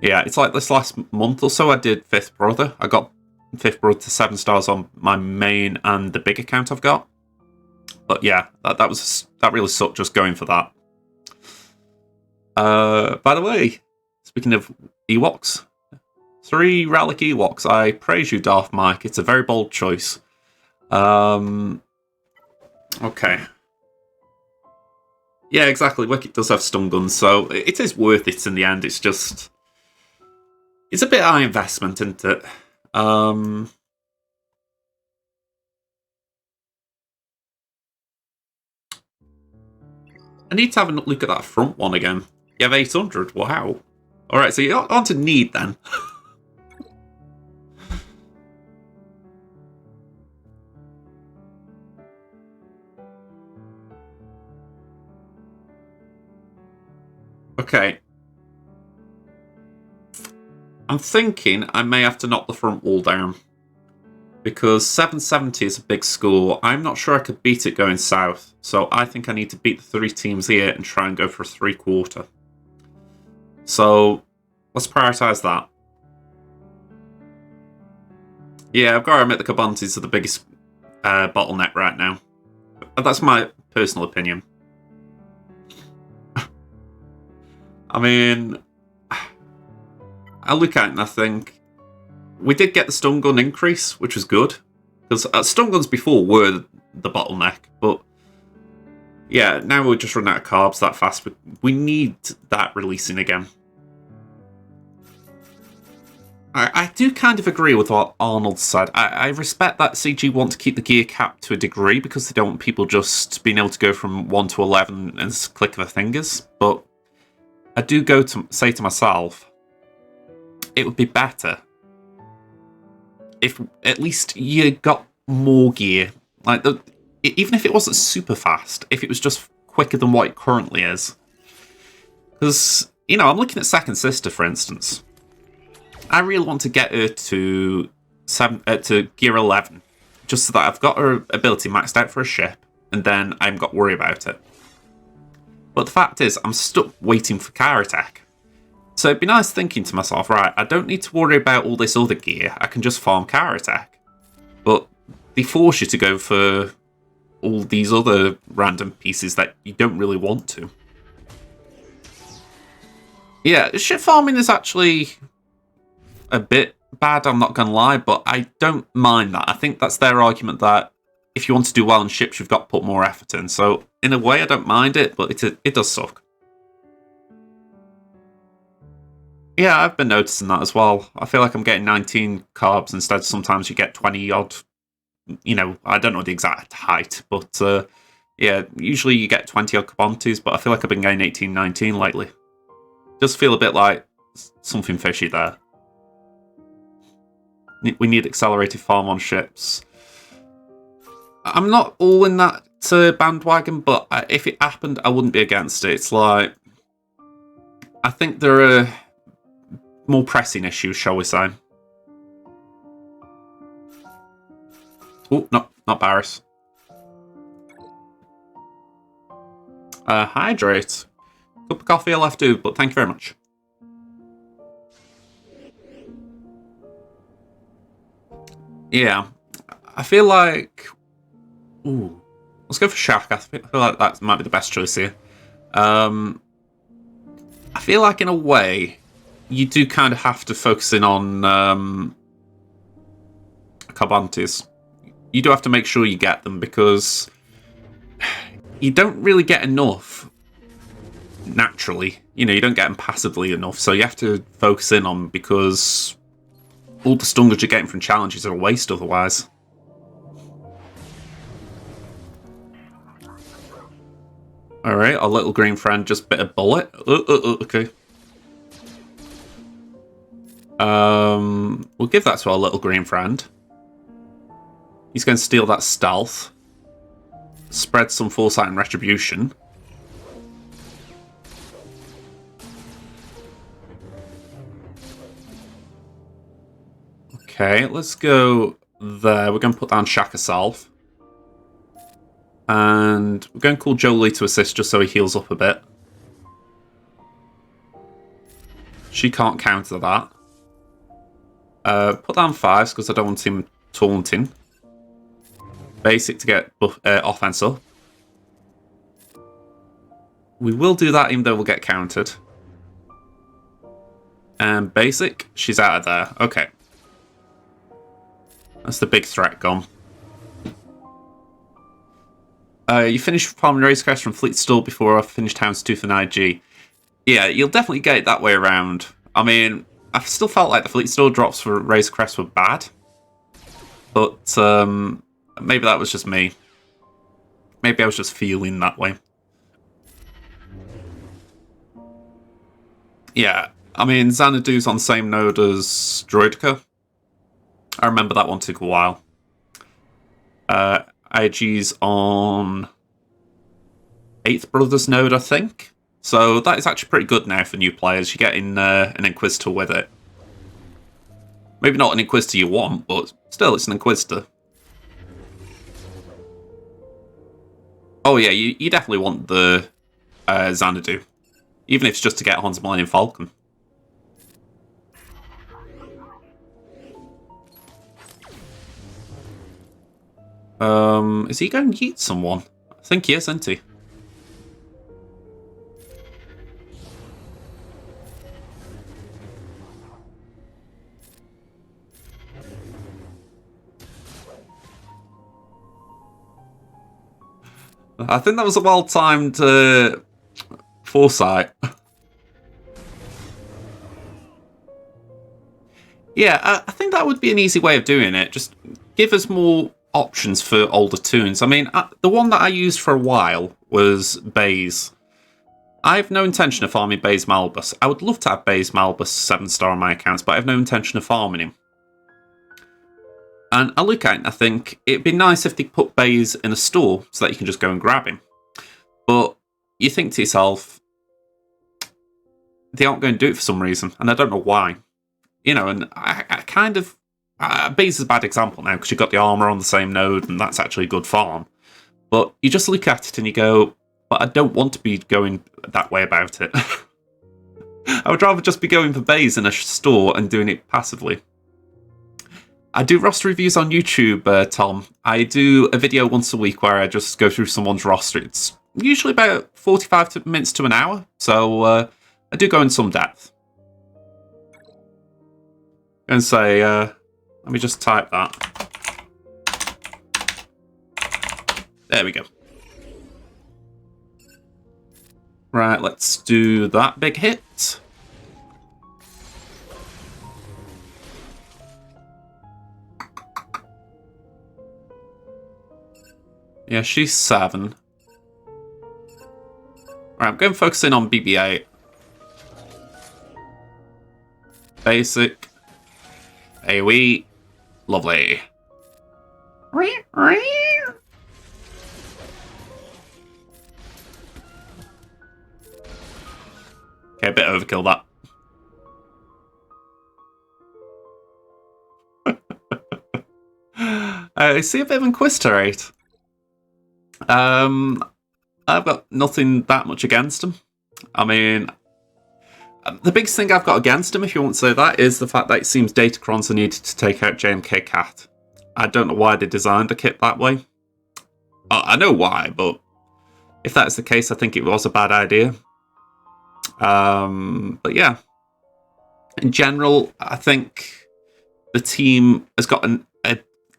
yeah, it's like this last month or so I did 5th Brother. I got 5th Brother to 7 stars on my main and the big account I've got. But yeah, that really sucked just going for that. By the way, speaking of Ewoks, 3 Relic Ewoks. I praise you, DarthMike. It's a very bold choice. Okay. Yeah, exactly. Wicket does have stun guns, so it is worth it in the end. It's just... It's a bit high investment, isn't it? I need to have a look at that front one again. You have 800. Wow. Alright, so you're on to need then. Okay. I'm thinking I may have to knock the front wall down. Because 770 is a big score. I'm not sure I could beat it going south. So I think I need to beat the 3 teams here and try and go for a 3/4. So let's prioritise that. Yeah, I've got to admit the Carbontes are the biggest bottleneck right now. That's my personal opinion. I mean, I look at it and I think we did get the stun gun increase, which was good. Because stun guns before were the bottleneck, but Yeah, now we're just running out of carbs that fast, but we need that releasing again. I do kind of agree with what Arnold said. I respect that CG want to keep the gear cap to a degree because they don't want people just being able to go from 1 to 11 and just click their fingers. But I do say to myself, it would be better if at least you got more gear. Like even if it wasn't super fast, if it was just quicker than what it currently is. Because, you know, I'm looking at Second Sister, for instance. I really want to get her to gear 11, just so that I've got her ability maxed out for a ship, and then I haven't got to worry about it. But the fact is, I'm stuck waiting for car attack. So it'd be nice thinking to myself, right, I don't need to worry about all this other gear, I can just farm car attack. But they force you to go for all these other random pieces that you don't really want to. Yeah, ship farming is actually a bit bad, I'm not going to lie, but I don't mind that. I think that's their argument that if you want to do well in ships, you've got to put more effort in. So, in a way, I don't mind it, but it does suck. Yeah, I've been noticing that as well. I feel like I'm getting 19 carbs instead. Sometimes you get 20 odd. You know, I don't know the exact height, but yeah, usually you get 20 odd commodities, but I feel like I've been getting 18, 19 lately. Does feel a bit like something fishy there. We need accelerated farm on ships. I'm not all in that bandwagon, but if it happened, I wouldn't be against it. It's like, I think there are more pressing issues, shall we say. Oh, not Barris. Hydrate. Cup of coffee I'll have to, but thank you very much. Yeah, I feel like... Ooh, let's go for Shaq. I feel like that might be the best choice here. I feel like, in a way, you do kind of have to focus in on Carbantes. You do have to make sure you get them, because you don't really get enough naturally. You know, you don't get them passively enough, so you have to focus in on, because all the stungers you're getting from challenges are a waste otherwise. Alright, our little green friend just bit a bullet. Okay. We'll give that to our little green friend. He's going to steal that stealth. Spread some foresight and retribution. Okay, let's go there. We're going to put down Shaka Salve. And we're going to call Jolie to assist just so he heals up a bit. She can't counter that. Put down 5s because I don't want him taunting. Basic to get offense up. We will do that even though we'll get countered. And basic, she's out of there. Okay. That's the big threat gone. You finished farming Race Crest from Fleet Store before I finished Houndstooth and IG. Yeah, you'll definitely get it that way around. I mean, I still felt like the Fleet Store drops for Race Crest were bad. But maybe that was just me. Maybe I was just feeling that way. Yeah, I mean, Xanadu's on the same node as Droidica. I remember that one took a while. IG's on 8th Brothers node, I think. So that is actually pretty good now for new players. You're getting an Inquisitor with it. Maybe not an Inquisitor you want, but still, it's an Inquisitor. Oh yeah, you definitely want the Xanadu. Even if it's just to get Hans Millennium Falcon. Is he going to yeet someone? I think he is, isn't he? I think that was a well-timed foresight. Yeah, I think that would be an easy way of doing it. Just give us more options for older toons. I mean, the one that I used for a while was Baze. I have no intention of farming Baze Malbus. I would love to have Baze Malbus 7-star on my accounts, but I have no intention of farming him. And I look at it and I think it'd be nice if they put Baze in a store so that you can just go and grab him. But you think to yourself, they aren't going to do it for some reason, and I don't know why. You know, and I kind of... Baze is a bad example now, because you've got the armor on the same node, and that's actually a good farm. But you just look at it and you go, but I don't want to be going that way about it. I would rather just be going for Baze in a store and doing it passively. I do roster reviews on YouTube, Tom. I do a video once a week where I just go through someone's roster. It's usually about 45 minutes to an hour, so I do go in some depth. And say, let me just type that. There we go. Right, let's do that big hit. Yeah, she's 7. Right, I'm going to focus in on BB-8. Basic. AoE. Lovely. Okay, a bit overkill that. I see a bit of Inquisitor rate. I've got nothing that much against him. I mean, the biggest thing I've got against him, if you want to say that, is the fact that it seems Datacrons are needed to take out JMK Cat. I don't know why they designed the kit that way. I know why, but if that's the case, I think it was a bad idea. But yeah, in general, I think the team has got an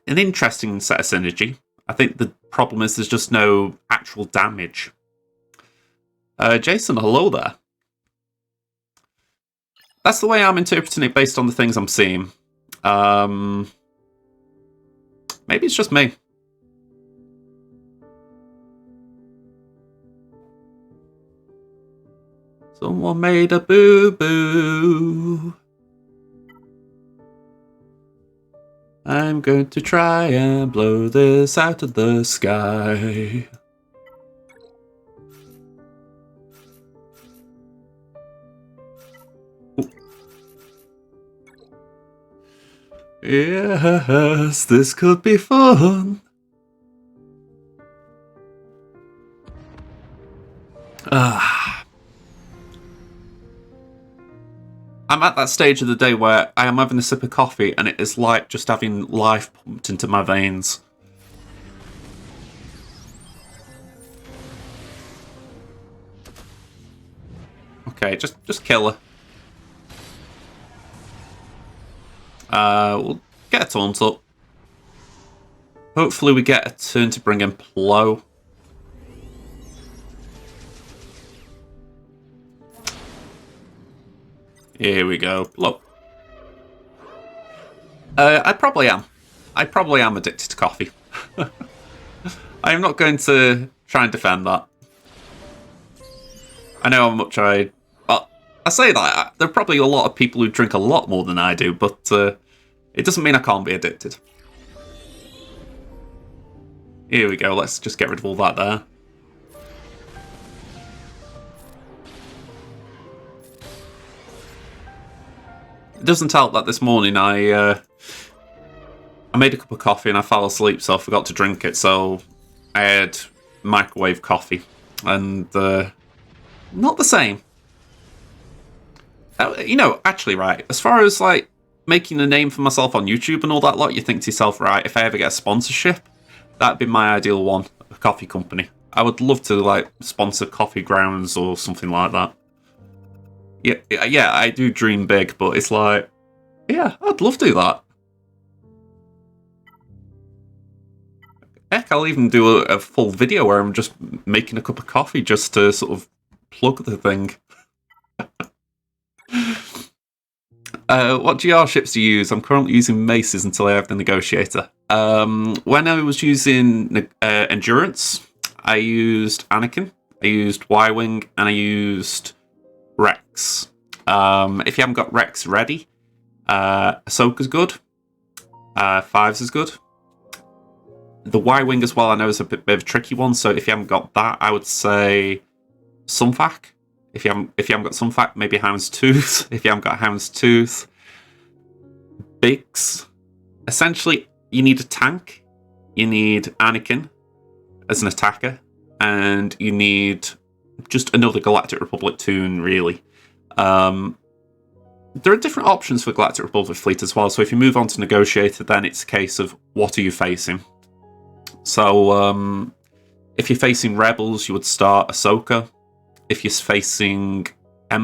interesting set of synergy. I think the problem is there's just no actual damage. Jason, hello there. That's the way I'm interpreting it based on the things I'm seeing. Maybe it's just me. Someone made a boo-boo. I'm going to try and blow this out of the sky. Ooh. Yes, this could be fun. I'm at that stage of the day where I am having a sip of coffee and it is like just having life pumped into my veins. Okay, just kill her. We'll get a taunt up. Hopefully we get a turn to bring in Plo. Here we go. Look. I probably am. I probably am addicted to coffee. I am not going to try and defend that. I know how much I say that. There are probably a lot of people who drink a lot more than I do, but it doesn't mean I can't be addicted. Here we go. Let's just get rid of all that there. It doesn't help that this morning I made a cup of coffee and I fell asleep, so I forgot to drink it. So I had microwave coffee, and not the same. You know, actually, right. As far as like making a name for myself on YouTube and all that lot, you think to yourself, right? If I ever get a sponsorship, that'd be my ideal one, a coffee company. I would love to like sponsor Coffee Grounds or something like that. Yeah, I do dream big, but it's like, yeah, I'd love to do that. Heck, I'll even do a full video where I'm just making a cup of coffee just to sort of plug the thing. What GR ships do you use? I'm currently using Maces until I have the Negotiator. When I was using Endurance, I used Anakin, I used Y-Wing, and I used Rex. If you haven't got Rex ready, Ahsoka's good. Fives is good. The Y-Wing as well, I know is a bit of a tricky one, so if you haven't got that, I would say Sunfac. If you haven't got Sunfac, maybe Houndstooth. If you haven't got Houndstooth, Biggs. Essentially, you need a tank. You need Anakin as an attacker, and you need just another Galactic Republic toon, really. There are different options for Galactic Republic fleet as well, so if you move on to Negotiator, then it's a case of what are you facing. So, if you're facing Rebels, you would start Ahsoka. If you're facing a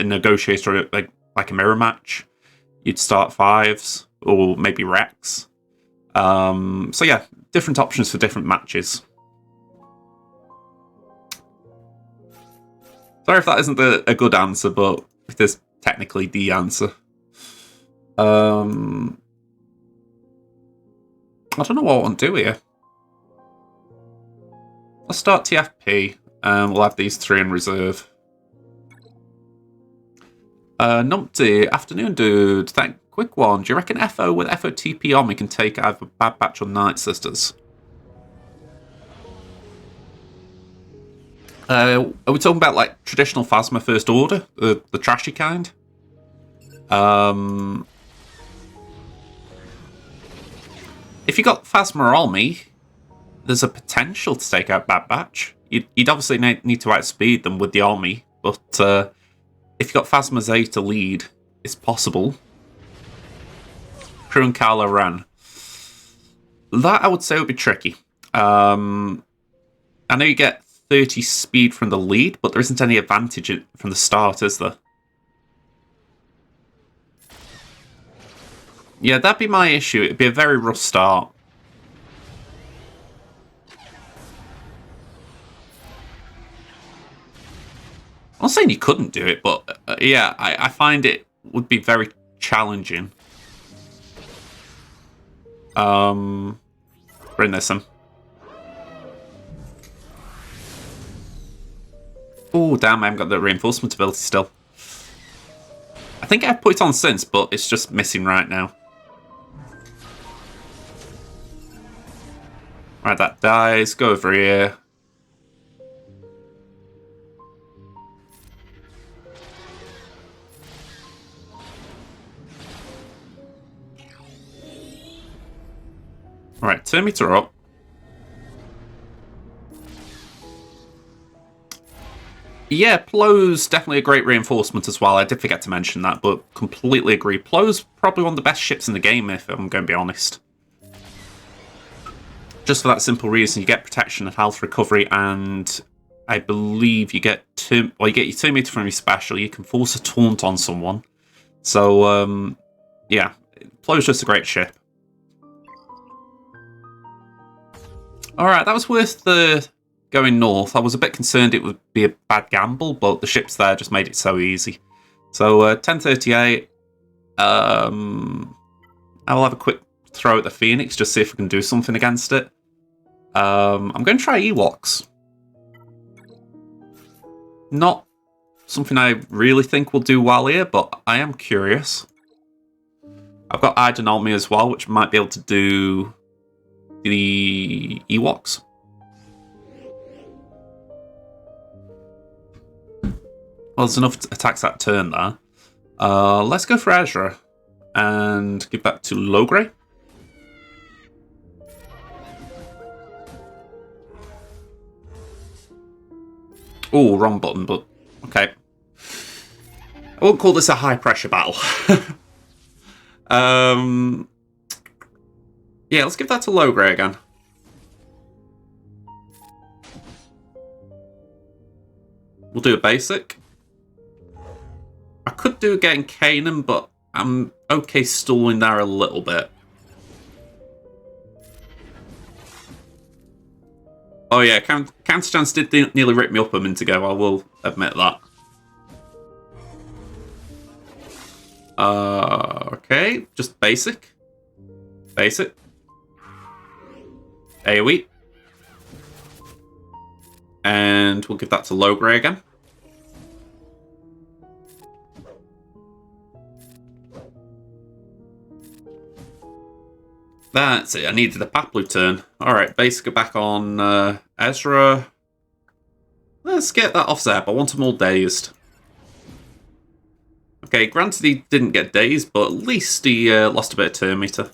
Negotiator, like a mirror match, you'd start Fives, or maybe Rex. So yeah, different options for different matches. Sorry if that isn't a good answer, but it is technically the answer. I don't know what I want to do here. Let's start TFP, and we'll have these 3 in reserve. Numpty, afternoon dude. Quick one. Do you reckon FO with FOTP on we can take either Bad Batch or Night Sisters? Are we talking about like traditional Phasma First Order, the trashy kind? If you got Phasma Army, there's a potential to take out Bad Batch. You'd obviously need to outspeed them with the army, but if you got Phasma Zeta to lead, it's possible. Crew and Kylo Ren. That I would say would be tricky. I know you get 30 speed from the lead, but there isn't any advantage from the start, is there? Yeah, that'd be my issue. It'd be a very rough start. I'm not saying you couldn't do it, but yeah, I find it would be very challenging. Bring this in. Oh, damn, I haven't got the reinforcement ability still. I think I've put it on since, but it's just missing right now. Right, that dies. Go over here. Right, turn meter up. Yeah, Plo's definitely a great reinforcement as well. I did forget to mention that, but completely agree. Plo's probably one of the best ships in the game, if I'm going to be honest. Just for that simple reason, you get protection and health recovery, and I believe you get you get your 2 meter from your special. You can force a taunt on someone. So, yeah, Plo's just a great ship. Alright, that was worth the going north. I was a bit concerned it would be a bad gamble, but the ships there just made it so easy. So, 1038. I will have a quick throw at the Phoenix, just see if we can do something against it. I'm going to try Ewoks. Not something I really think will do well here, but I am curious. I've got Iden on me as well, which might be able to do the Ewoks. Well, there's enough attacks that turn there. Let's go for Ezra and give that to Logray. Oh, wrong button, but okay. I won't call this a high pressure battle. Yeah, let's give that to Logray again. We'll do a basic. I could do getting Kanan, but I'm okay stalling there a little bit. Oh yeah, Counter Chance did nearly rip me up a minute ago, I will admit that. Okay, just basic. Basic. AoE. And we'll give that to low grey again. That's it, I needed a Paplu turn. Alright, basic back on Ezra. Let's get that off Zeb, I want him all dazed. Okay, granted he didn't get dazed, but at least he lost a bit of turn meter.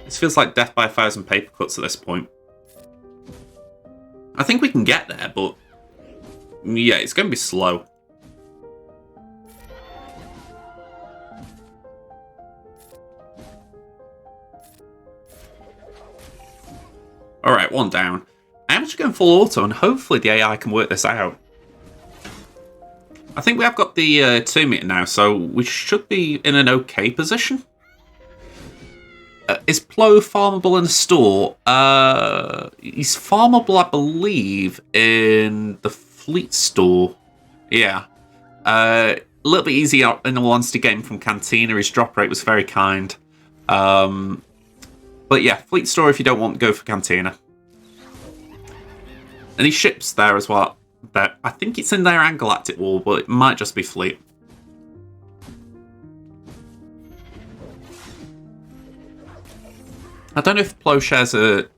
This feels like death by 1,000 paper cuts at this point. I think we can get there, but yeah, it's going to be slow. Alright, one down. I'm actually going full auto, and hopefully the AI can work this out. I think we have got the 2 meter now, so we should be in an okay position. Is Plo farmable in the store? He's farmable, I believe, in the fleet store. Yeah. A little bit easier in all honesty getting from Cantina. His drop rate was very kind. But yeah, fleet store if you don't want to go for Cantina. And he ships there as well. I think it's in their Galactic War, but it might just be fleet. I don't know if Plo shares a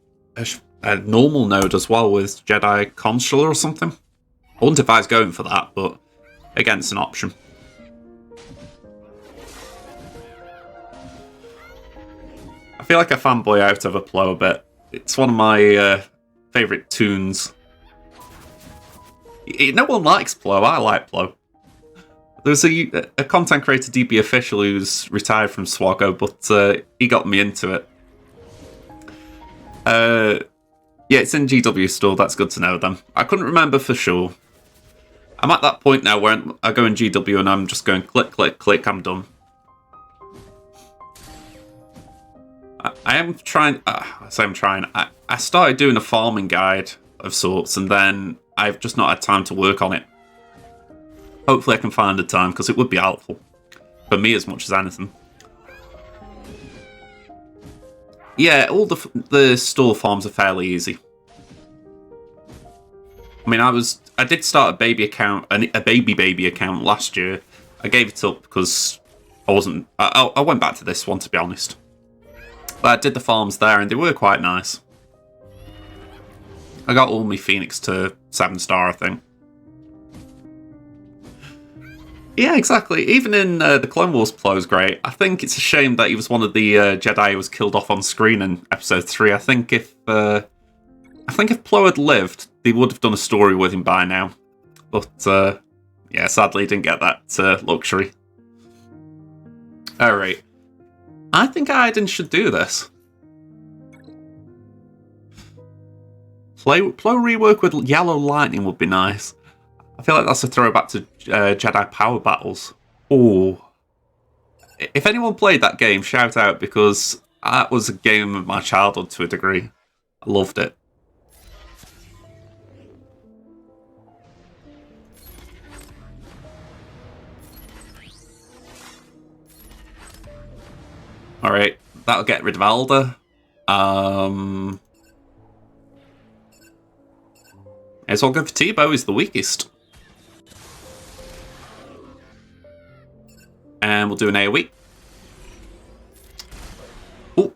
normal node as well with Jedi Consular or something. I wouldn't advise going for that, but again, it's an option. I feel like I fanboy out of a Plo a bit. It's one of my favourite tunes. No one likes Plo, I like Plo. There's a content creator, DB Official, who's retired from SWGOH, but he got me into it. Yeah, it's in GW store, that's good to know then. I couldn't remember for sure. I'm at that point now where I go in GW and I'm just going click, click, click, I'm done. I am trying, I say I'm trying, I started doing a farming guide of sorts and then I've just not had time to work on it. Hopefully I can find the time because it would be helpful. For me as much as anything. Yeah, all the store farms are fairly easy. I mean, I did start a baby account, a baby account last year. I gave it up because I wasn't. I went back to this one to be honest. But I did the farms there, and they were quite nice. I got all my Phoenix to 7-star, I think. Yeah, exactly. Even in the Clone Wars Plo is great. I think it's a shame that he was one of the Jedi who was killed off on screen in Episode 3. I think if Plo had lived, they would have done a story with him by now. But yeah, sadly, he didn't get that luxury. All right, I think Aiden should do this. Plo rework with yellow lightning would be nice. I feel like that's a throwback to Jedi Power Battles. Oh. If anyone played that game, shout out, because that was a game of my childhood to a degree. I loved it. Alright, that'll get rid of Alda. It's all good for Tebow, he's the weakest. And we'll do an AoE. Oh.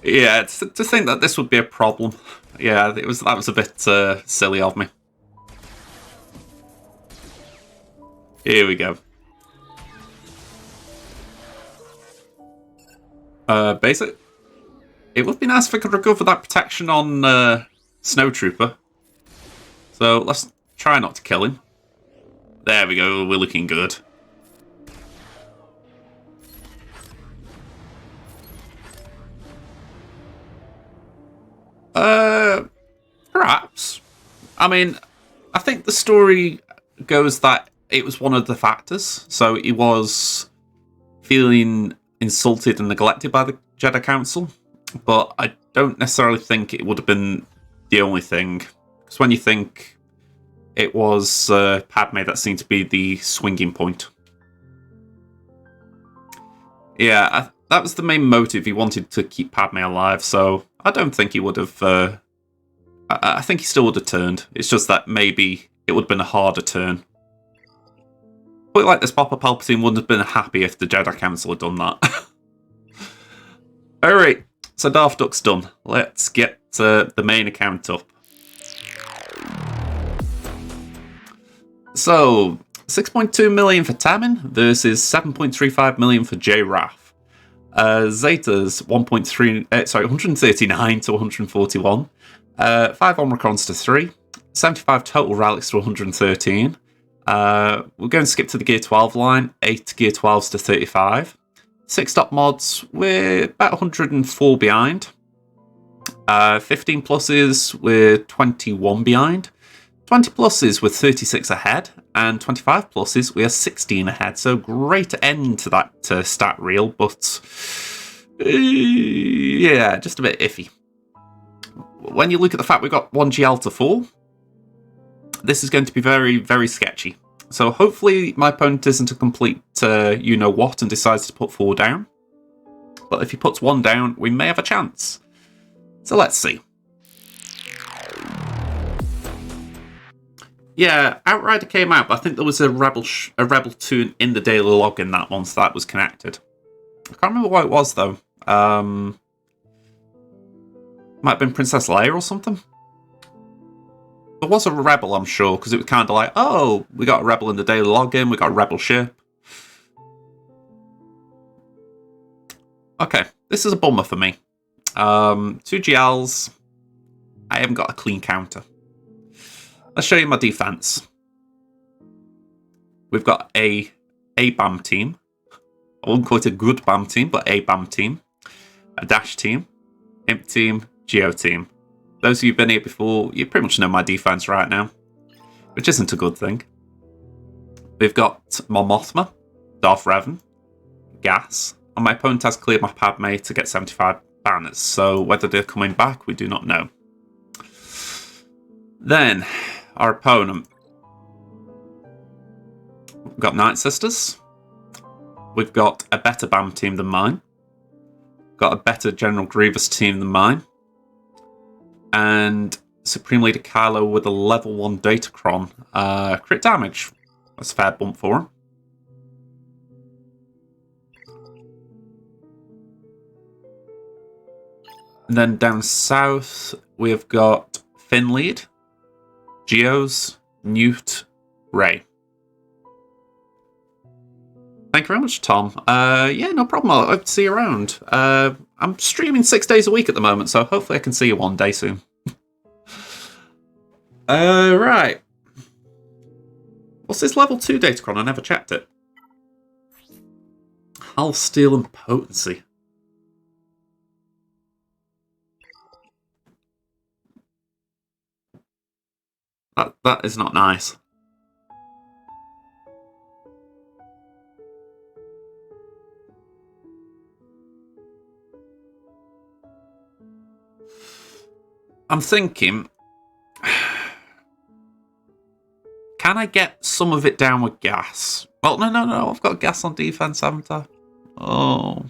Yeah, to think that this would be a problem. Yeah, that was a bit silly of me. Here we go. Basic. It would be nice if I could recover that protection on Snowtrooper. So let's try not to kill him. There we go, we're looking good. Perhaps. I mean, I think the story goes that it was one of the factors. So he was feeling insulted and neglected by the Jedi Council, but I don't necessarily think it would have been the only thing. Because when you think it was Padme that seemed to be the swinging point. Yeah, that was the main motive. He wanted to keep Padme alive, so I don't think he would have... I think he still would have turned. It's just that maybe it would have been a harder turn. But like this, Papa Palpatine wouldn't have been happy if the Jedi Council had done that. Alright, so Darth Duck's done. Let's get the main account up. So, 6.2 million for Temmin versus 7.35 million for Jraffe. Zeta's 139 to 141. 5 Omicrons to 3. 75 total relics to 113. We're going to skip to the Gear 12 line. 8 Gear 12s to 35. 6 stop mods, we're about 104 behind. 15 pluses, we're 21 behind. 20 pluses, we're 36 ahead. And 25 pluses, we are 16 ahead. So great end to that stat reel, but yeah, just a bit iffy. When you look at the fact we've got 1 GL to 4, this is going to be very, very sketchy. So hopefully my opponent isn't a complete you-know-what and decides to put 4 down. But if he puts 1 down, we may have a chance. So let's see. Yeah, Outrider came out, but I think there was a Rebel tune in the daily log in that one, so that was connected. I can't remember what it was, though. Might have been Princess Leia or something. There was a Rebel, I'm sure, because it was kind of like, oh, we got a Rebel in the daily login, we got a Rebel ship. Okay, this is a bummer for me. 2 GLs. I haven't got a clean counter. Let's show you my defense. We've got a BAM team. I wouldn't call it a good BAM team, but a BAM team. A Dash team. Imp team. Geo team. Those of you who've been here before, you pretty much know my defense right now, which isn't a good thing. We've got Mon Mothma, Darth Revan, Gas, and my opponent has cleared my Padme to get 75 banners, so whether they're coming back, we do not know. Then, our opponent. We've got Night Sisters. We've got a better BAM team than mine. Got a better General Grievous team than mine. And Supreme Leader Kylo with a level 1 Datacron. Crit damage. That's a fair bump for him. And then down south, we've got Finlead, Geos, Newt, Ray. Thank you very much, Tom. Yeah, no problem. I'll hope to see you around. I'm streaming 6 days a week at the moment, so hopefully I can see you one day soon. Right. What's this level 2 Datacron? I never checked it. Hull, Steel, and Potency. That is not nice. I'm thinking, can I get some of it down with gas? Well, no, I've got gas on defense, haven't I? Oh.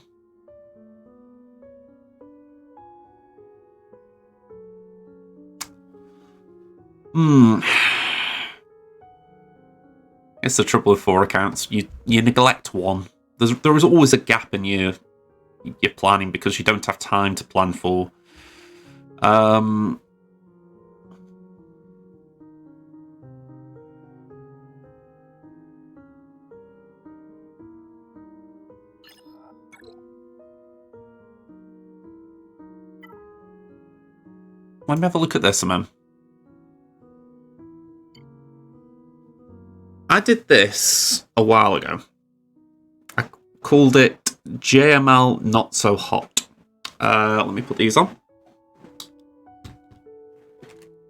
It's the trouble with 4 accounts. You neglect one. There is always a gap in your planning because you don't have time to plan for. Let me have a look at this, man. I did this a while ago. I called it JML Not So Hot. Let me put these on.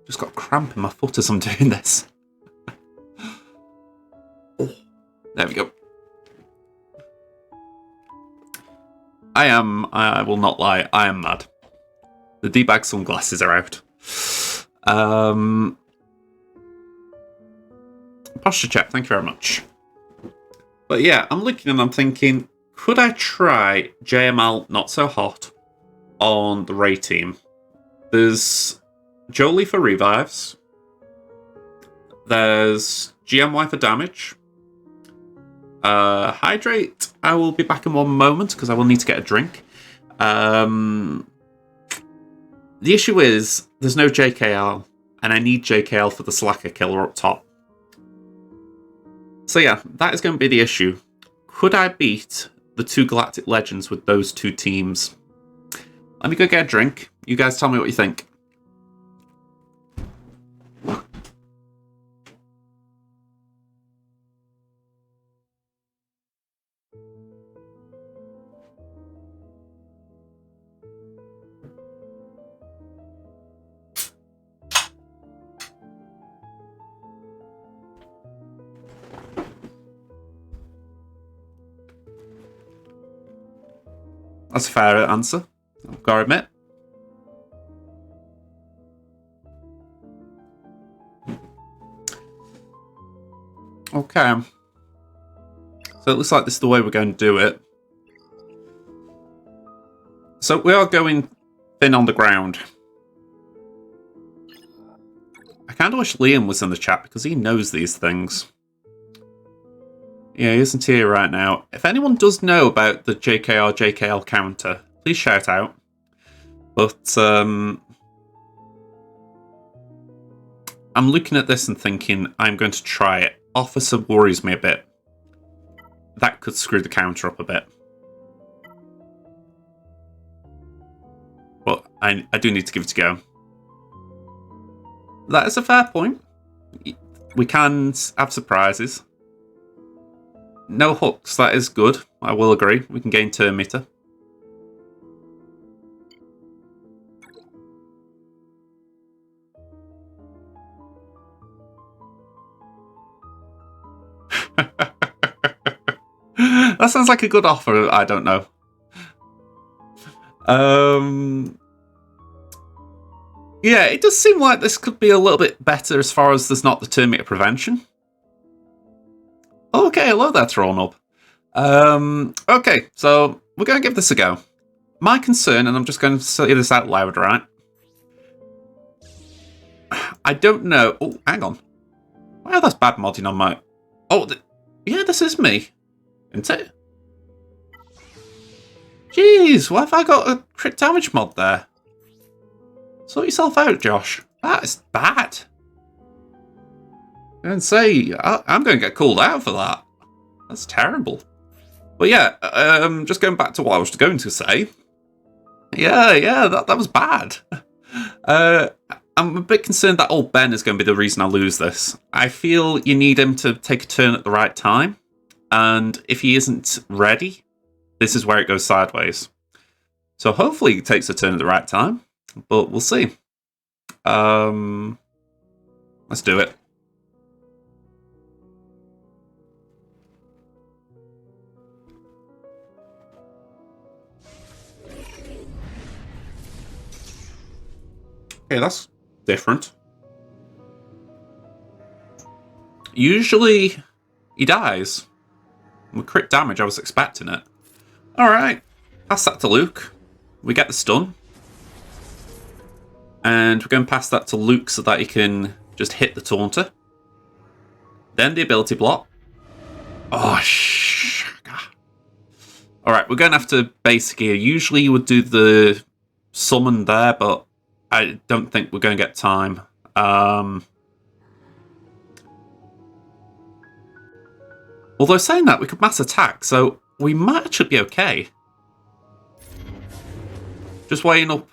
Just got a cramp in my foot as I'm doing this. Oh. There we go. I will not lie, I am mad. The D-bag sunglasses are out. Posture check, thank you very much. But yeah, I'm looking and I'm thinking, could I try JML Not So Hot on the Ray team? There's Jolie for revives. There's GMY for damage. Hydrate, I will be back in one moment because I will need to get a drink. The issue is, there's no JKL, and I need JKL for the Slacker killer up top. So yeah, that is going to be the issue. Could I beat the two Galactic Legends with those two teams? Let me go get a drink. You guys tell me what you think. That's a fair answer, I've got to admit. Okay. So it looks like this is the way we're going to do it. So we are going thin on the ground. I kind of wish Liam was in the chat because he knows these things. Yeah, he isn't here right now. If anyone does know about the JKR JKL counter, please shout out. But I'm looking at this and thinking I'm going to try it. Officer worries me a bit. That could screw the counter up a bit. But I do need to give it a go. That is a fair point. We can have surprises. No hooks, that is good. I will agree. We can gain turn meter. That sounds like a good offer, I don't know. Yeah, it does seem like this could be a little bit better as far as there's not the turn meter prevention. Okay, hello there, Thrawn Up. Okay, so we're going to give this a go. My concern, and I'm just going to say this out loud, right? I don't know. Oh, hang on. Wow, that's bad modding on my... Oh, yeah, this is me. Isn't it? Jeez, why have I got a crit damage mod there? Sort yourself out, Josh. That is bad. And say, I'm going to get called out for that. That's terrible. But yeah, just going back to what I was going to say. Yeah, that was bad. I'm a bit concerned that old Ben is going to be the reason I lose this. I feel you need him to take a turn at the right time. And if he isn't ready, this is where it goes sideways. So hopefully he takes a turn at the right time. But we'll see. Let's do it. Okay, that's different. Usually, he dies. With crit damage, I was expecting it. Alright, pass that to Luke. We get the stun. And we're going to pass that to Luke so that he can just hit the taunter. Then the ability block. Oh, Alright, we're going to have to base gear. Usually you would do the summon there, but I don't think we're going to get time. Although saying that, we could mass attack, so we might actually be okay. Just weighing up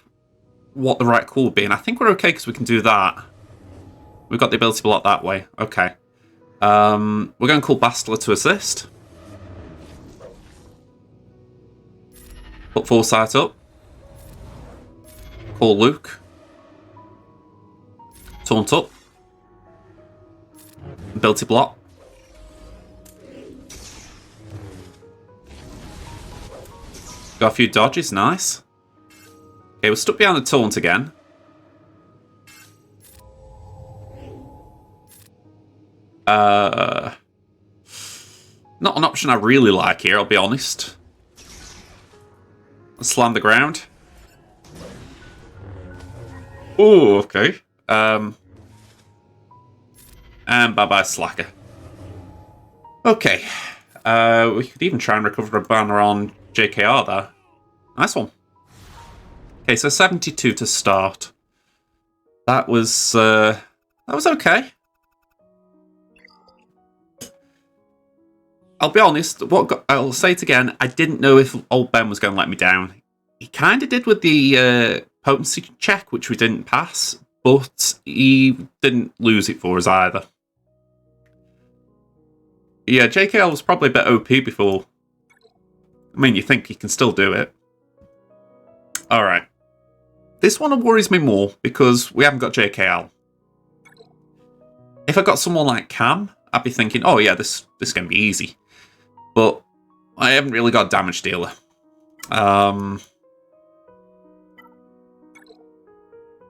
what the right call would be, and I think we're okay because we can do that. We've got the ability to block that way. Okay. We're going to call Bastila to assist. Put Foresight up. Call Luke. Taunt up. Ability block. Got a few dodges, nice. Okay, we're stuck behind the taunt again. Not an option I really like here, I'll be honest. Let's slam the ground. Oh, okay. And bye-bye, Slacker. Okay. We could even try and recover a banner on JKR there. Nice one. Okay, so 72 to start. That was okay. I'll be honest, I'll say it again, I didn't know if old Ben was going to let me down. He kind of did with the potency check, which we didn't pass, but he didn't lose it for us either. Yeah, JKL was probably a bit OP before. I mean, you think he can still do it. Alright. This one worries me more, because we haven't got JKL. If I got someone like Cam, I'd be thinking, oh yeah, this can be easy. But I haven't really got a damage dealer. Yeah,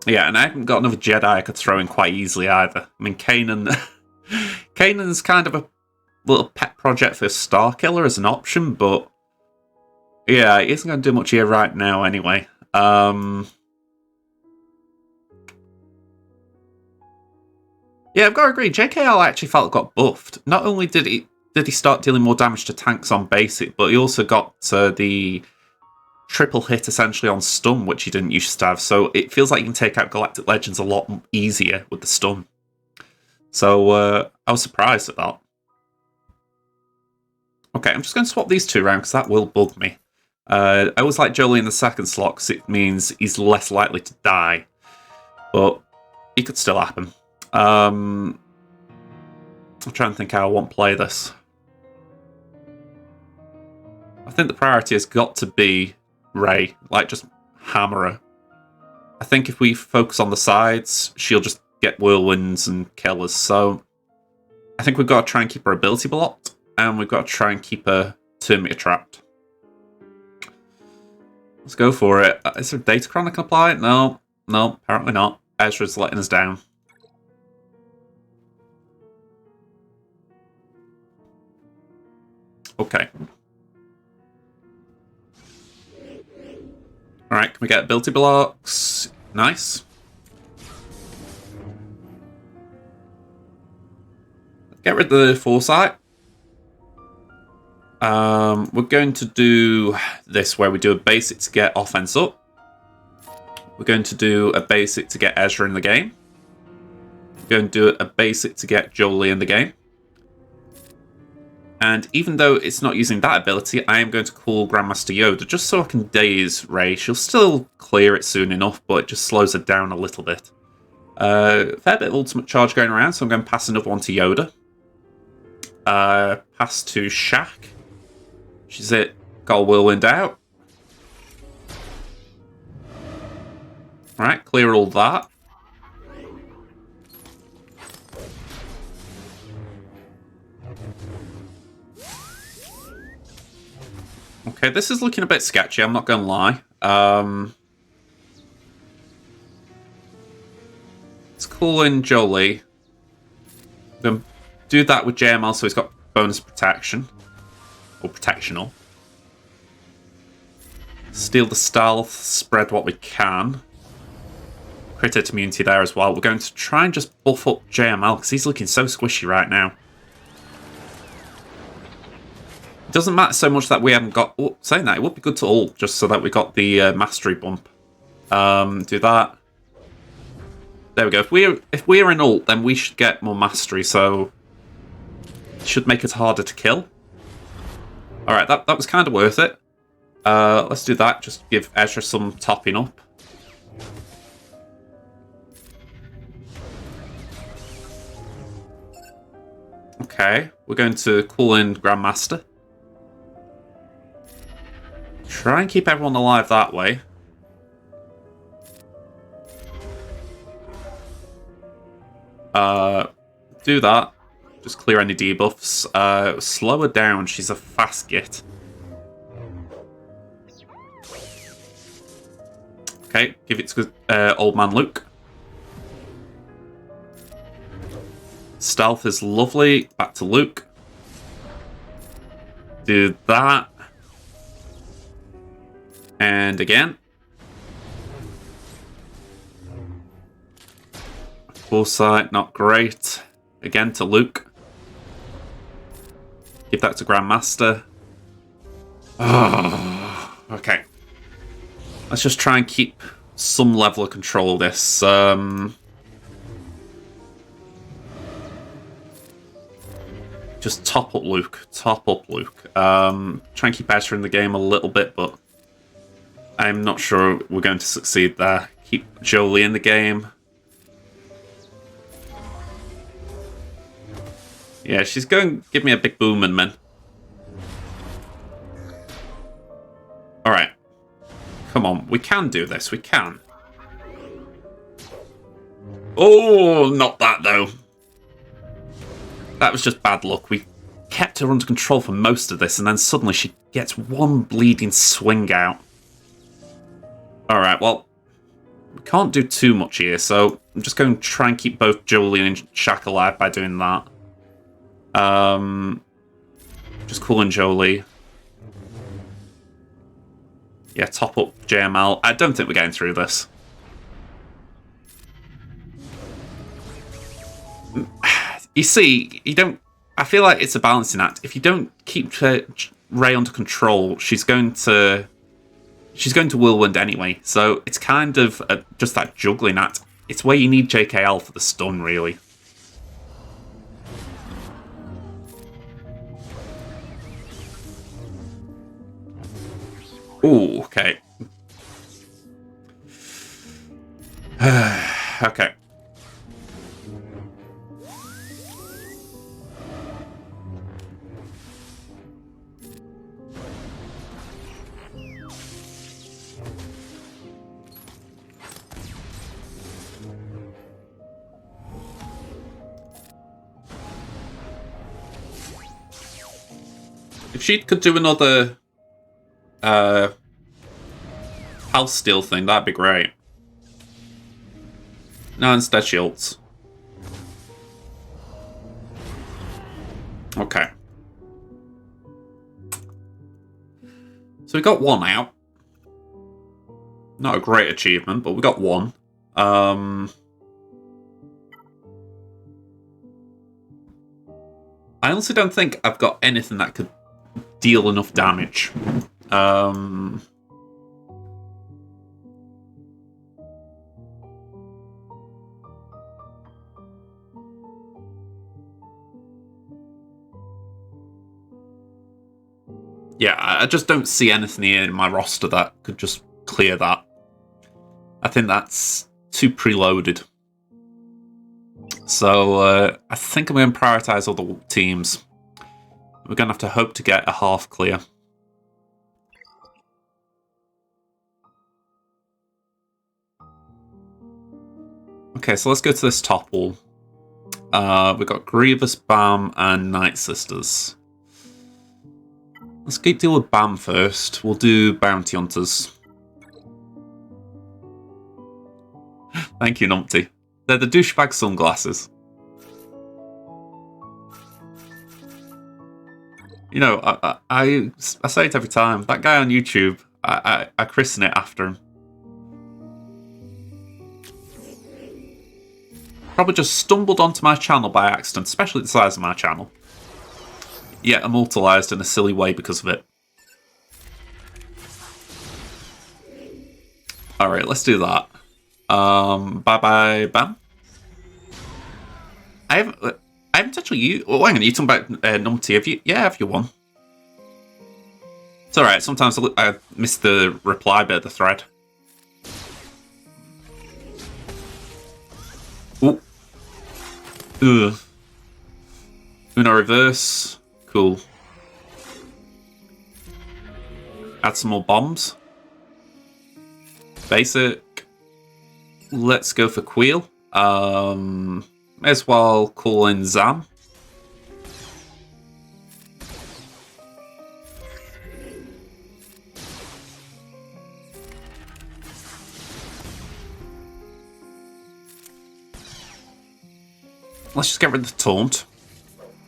and I haven't got another Jedi I could throw in quite easily either. I mean, Kanan's kind of a little pet project for Starkiller as an option, but yeah, it isn't going to do much here right now anyway. Yeah, I've got to agree, JKL actually felt got buffed. Not only did he start dealing more damage to tanks on basic, but he also got the triple hit essentially on stun, which he didn't used to have. So it feels like you can take out Galactic Legends a lot easier with the stun. So I was surprised at that. Okay, I'm just going to swap these two around because that will bug me. I always like Jolie in the second slot because it means he's less likely to die. But it could still happen. I'm trying to think how I want to play this. I think the priority has got to be Rey, like just hammer her. I think if we focus on the sides, she'll just get whirlwinds and kill us. So I think we've got to try and keep her ability blocked, and we've got to try and keep her Terminator trapped. Let's go for it. Is there data chron I can apply? No, apparently not. Ezra's letting us down. Okay. Alright, can we get ability blocks? Nice. Get rid of the foresight. We're going to do this where we do a basic to get offense up. We're going to do a basic to get Ezra in the game. We're going to do a basic to get Jolie in the game. And even though it's not using that ability, I am going to call Grandmaster Yoda just so I can daze Rey. She'll still clear it soon enough, but it just slows her down a little bit. Fair bit of ultimate charge going around, so I'm going to pass another one to Yoda. Pass to Shaq. She's it. Got a whirlwind out. Right, clear all that. Okay, this is looking a bit sketchy, I'm not going to lie. Let's call in Jolie. I'm going to do that with JML so he's got bonus protection. Or protectional. Steal the stealth, spread what we can. Crit hit immunity there as well. We're going to try and just buff up JML because he's looking so squishy right now. It doesn't matter so much that we haven't got... Oh, saying that, it would be good to ult just so that we got the mastery bump. Do that. There we go. If we're in ult, then we should get more mastery, so... It should make it harder to kill. Alright, that was kind of worth it. Let's do that. Just give Ezra some topping up. Okay, we're going to call in Grandmaster. Try and keep everyone alive that way. Do that. Just clear any debuffs. Slow her down. She's a fast git. Okay, give it to Old Man Luke. Stealth is lovely. Back to Luke. Do that. And again. Foresight, not great. Again to Luke. Give that to Grandmaster. Oh, okay. Let's just try and keep some level of control of this. Just top up Luke. Top up Luke. Try and keep Ezra in the game a little bit, but I'm not sure we're going to succeed there. Keep Jolie in the game. Yeah, she's going to give me a big boom and man. Alright. Come on, we can do this, we can. Oh, not that though. That was just bad luck. We kept her under control for most of this, and then suddenly she gets one bleeding swing out. Alright, well, we can't do too much here, so I'm just going to try and keep both Jolie and Shaq alive by doing that. Just cooling Jolie. Yeah, top up JML. I don't think we're getting through this. You see, you don't... I feel like it's a balancing act. If you don't keep Rey under control, she's going to whirlwind anyway. So it's kind of just that juggling act. It's where you need JKL for the stun, really. Ooh, okay. Okay. If she could do another house steal thing, that'd be great. No, instead she ults. Okay. So we got one out. Not a great achievement, but we got one. I honestly don't think I've got anything that could deal enough damage. Yeah, I just don't see anything here in my roster that could just clear that. I think that's too preloaded. So I think I'm going to prioritise other teams. We're going to have to hope to get a half clear. Okay, so let's go to this top wall. We've got Grievous, Bam, and Night Sisters. Let's deal with Bam first. We'll do Bounty Hunters. Thank you, Numpty. They're the douchebag sunglasses. You know, I say it every time. That guy on YouTube, I christen it after him. Probably just stumbled onto my channel by accident, especially the size of my channel. Yet immortalised in a silly way because of it. Alright, let's do that. Bye-bye, Bam. I haven't actually used... Oh, hang on, you talking about Numpty. Have you... Yeah, have you won? It's alright, sometimes I miss the reply bit of the thread. Ooh. Ugh. Uno reverse. Cool. Add some more bombs. Basic. Let's go for Queel. May as well call in Zam. Let's just get rid of the taunt.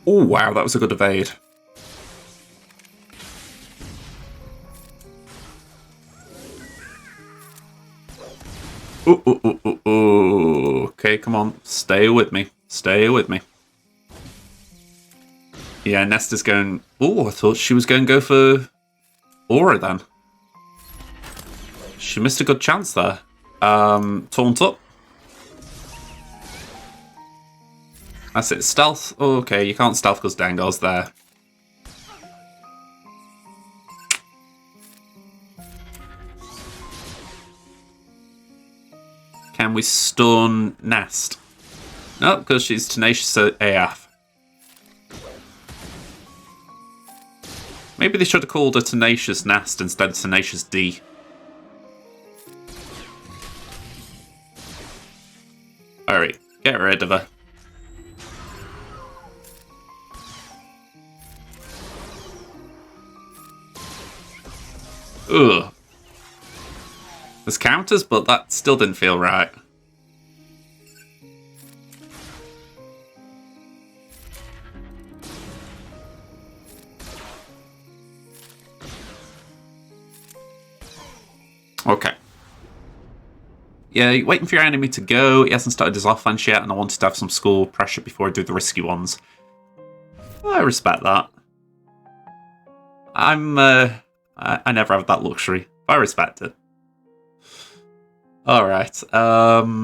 Oh, wow, that was a good evade. Ooh, ooh, ooh, ooh, ooh. Okay, come on. Stay with me. Stay with me. Yeah, Nesta's going... Oh, I thought she was going to go for Aura then. She missed a good chance there. Taunt up. That's it. Stealth. Oh, okay, you can't stealth because Dango's there. Can we stun Nest? No, because she's tenacious AF. Maybe they should have called her Tenacious Nest instead of Tenacious D. Alright, get rid of her. Ugh. There's counters, but that still didn't feel right. Okay. Yeah, you're waiting for your enemy to go. He hasn't started his offense yet, and I wanted to have some score pressure before I do the risky ones. I respect that. I never have that luxury. I respect it. Alright, I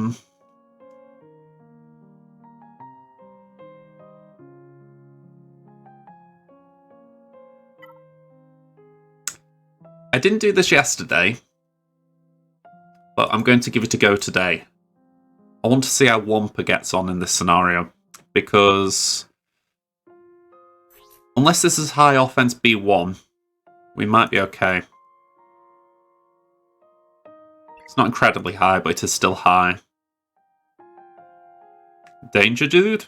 didn't do this yesterday, but I'm going to give it a go today. I want to see how Wampa gets on in this scenario, because unless this is high offense B1, we might be okay. It's not incredibly high, but it is still high. Danger, dude?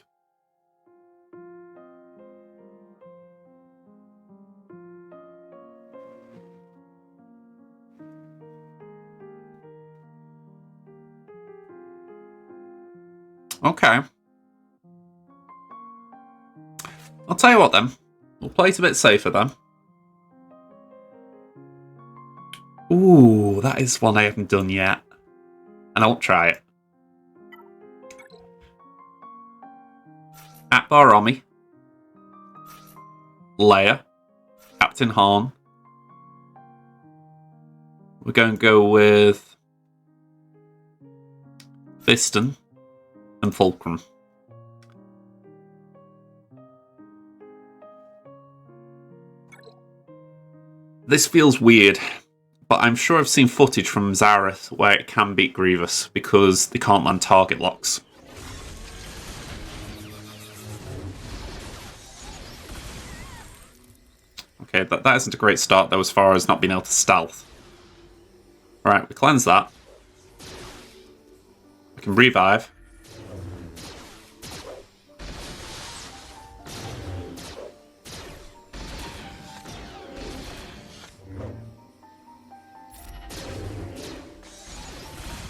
Okay. I'll tell you what then. We'll play it a bit safer then. Ooh, that is one I haven't done yet. And I won't try it. Akbar Omi. Leia. Captain Han. We're going to go with Fiston and Fulcrum. This feels weird, but I'm sure I've seen footage from Zareth where it can beat Grievous because they can't land target locks. Okay, that isn't a great start though as far as not being able to stealth. Alright, we cleanse that. We can revive.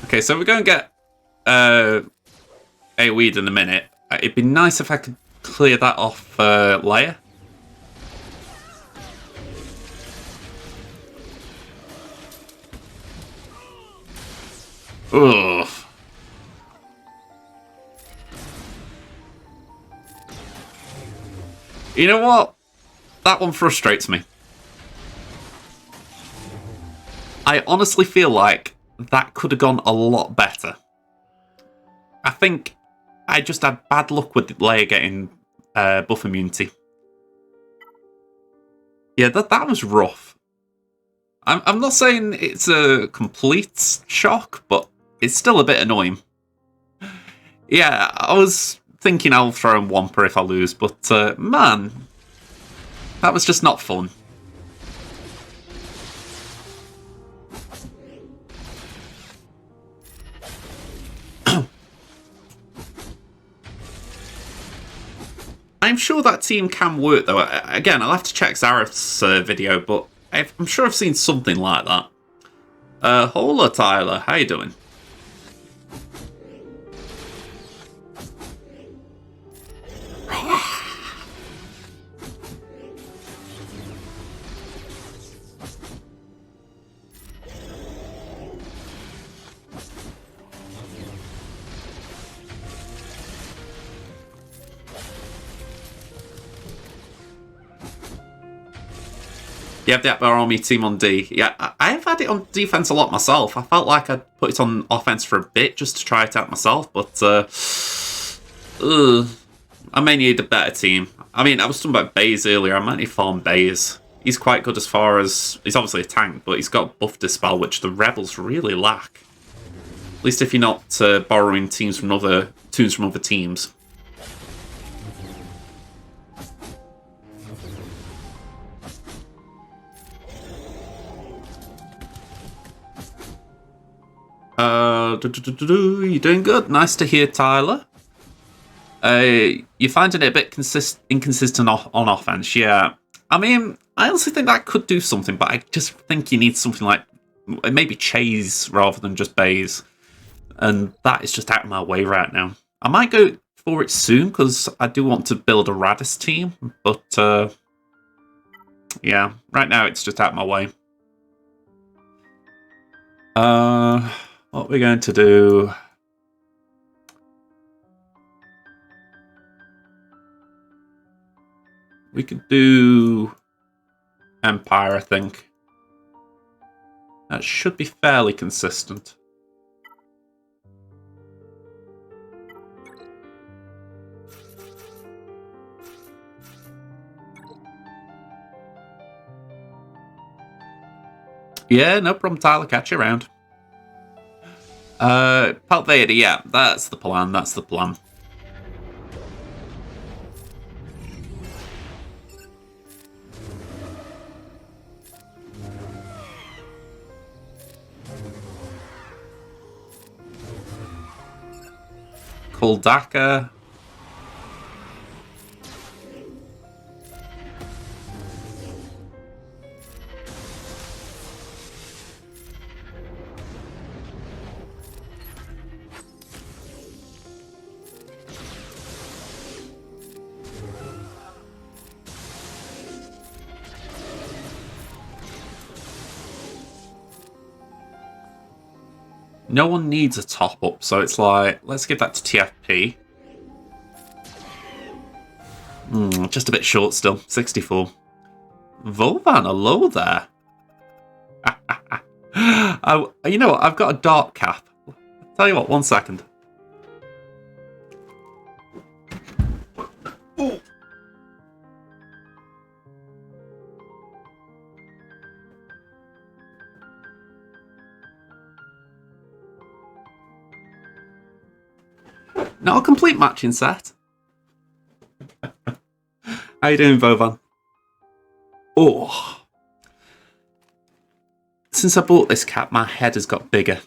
Okay, so we're going to get AoE'd in a minute. It'd be nice if I could clear that off Leia. Ugh. You know what? That one frustrates me. I honestly feel like that could have gone a lot better. I think I just had bad luck with Leia getting buff immunity. Yeah, that was rough. I'm not saying it's a complete shock, but it's still a bit annoying. Yeah, I was thinking I'll throw in Wampa if I lose, but man, that was just not fun. I'm sure that team can work, though. Again, I'll have to check Zareth's video, but I'm sure I've seen something like that. Hola, Tyler. How you doing? You have the army team on D. Yeah, I have had it on defense a lot myself. I felt like I'd put it on offense for a bit just to try it out myself, but I may need a better team. I mean, I was talking about Baze earlier. I might need farm Baze. He's quite good as far as... He's obviously a tank, but he's got buff dispel, which the rebels really lack. At least if you're not borrowing tunes from other teams. You're doing good. Nice to hear, Tyler. You're finding it a bit inconsistent on offense, yeah. I mean, I honestly think that could do something, but I just think you need something like maybe Chase rather than just Baze. And that is just out of my way right now. I might go for it soon, because I do want to build a Radis team, but yeah, right now it's just out of my way. What we're going to do... We could do Empire, I think. That should be fairly consistent. Yeah, no problem, Tyler. Catch you around. Palt Vader, yeah, that's the plan, that's the plan. Kuldaka. No one needs a top-up, so it's like, let's give that to TFP. Just a bit short still, 64. Volvan, hello there. You know what, I've got a dark cap. Tell you what, 1 second. Ooh. Not a complete matching set. How you doing, Vovan? Oh. Since I bought this cap, my head has got bigger.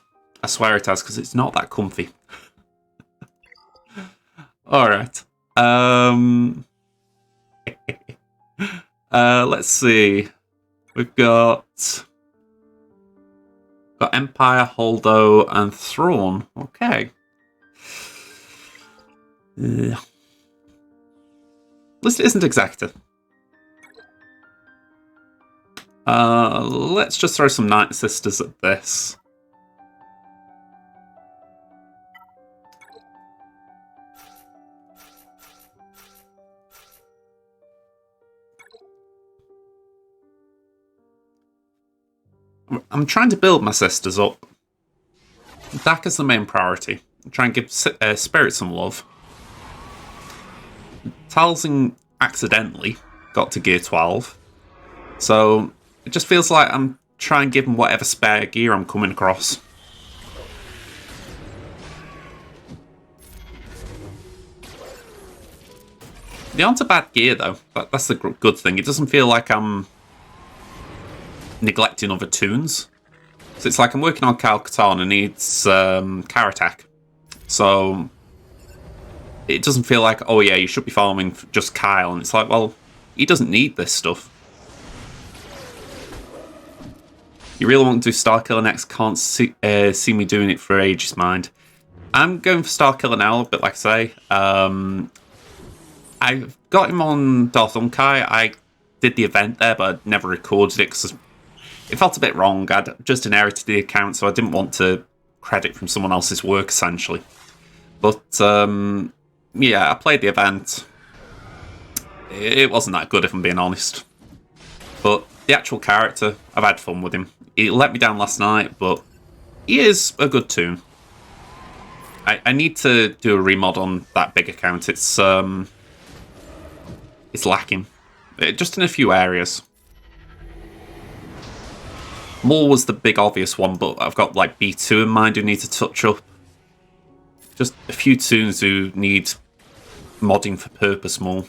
I swear it has, because it's not that comfy. Alright. Let's see. We've got Empire, Holdo, and Thrawn. Okay. At least it isn't Exacta. Let's just throw some Night Sisters at this. I'm trying to build my sisters up. Daka's the main priority. Try and give Spirit some love. Talzin accidentally got to gear 12. So it just feels like I'm trying to give him whatever spare gear I'm coming across. They aren't a bad gear though. That's the good thing. It doesn't feel like I'm neglecting other tunes. So it's like I'm working on Kyle Katarn and needs Karatak. So it doesn't feel like, oh yeah, you should be farming just Kyle. And it's like, well, he doesn't need this stuff. You really want to do Starkiller next? Can't see me doing it for Aegis Mind. I'm going for Starkiller now, but like I say, I got him on DarthUnkei. I did the event there, but I never recorded it because it felt a bit wrong. I'd just inherited the account, so I didn't want to credit from someone else's work, essentially. But, yeah, I played the event. It wasn't that good, if I'm being honest. But the actual character, I've had fun with him. He let me down last night, but he is a good tune. I need to do a remod on that big account. It's lacking. Just in a few areas. More was the big obvious one, but I've got like B2 in mind who need to touch up. Just a few tunes who need modding for purpose more.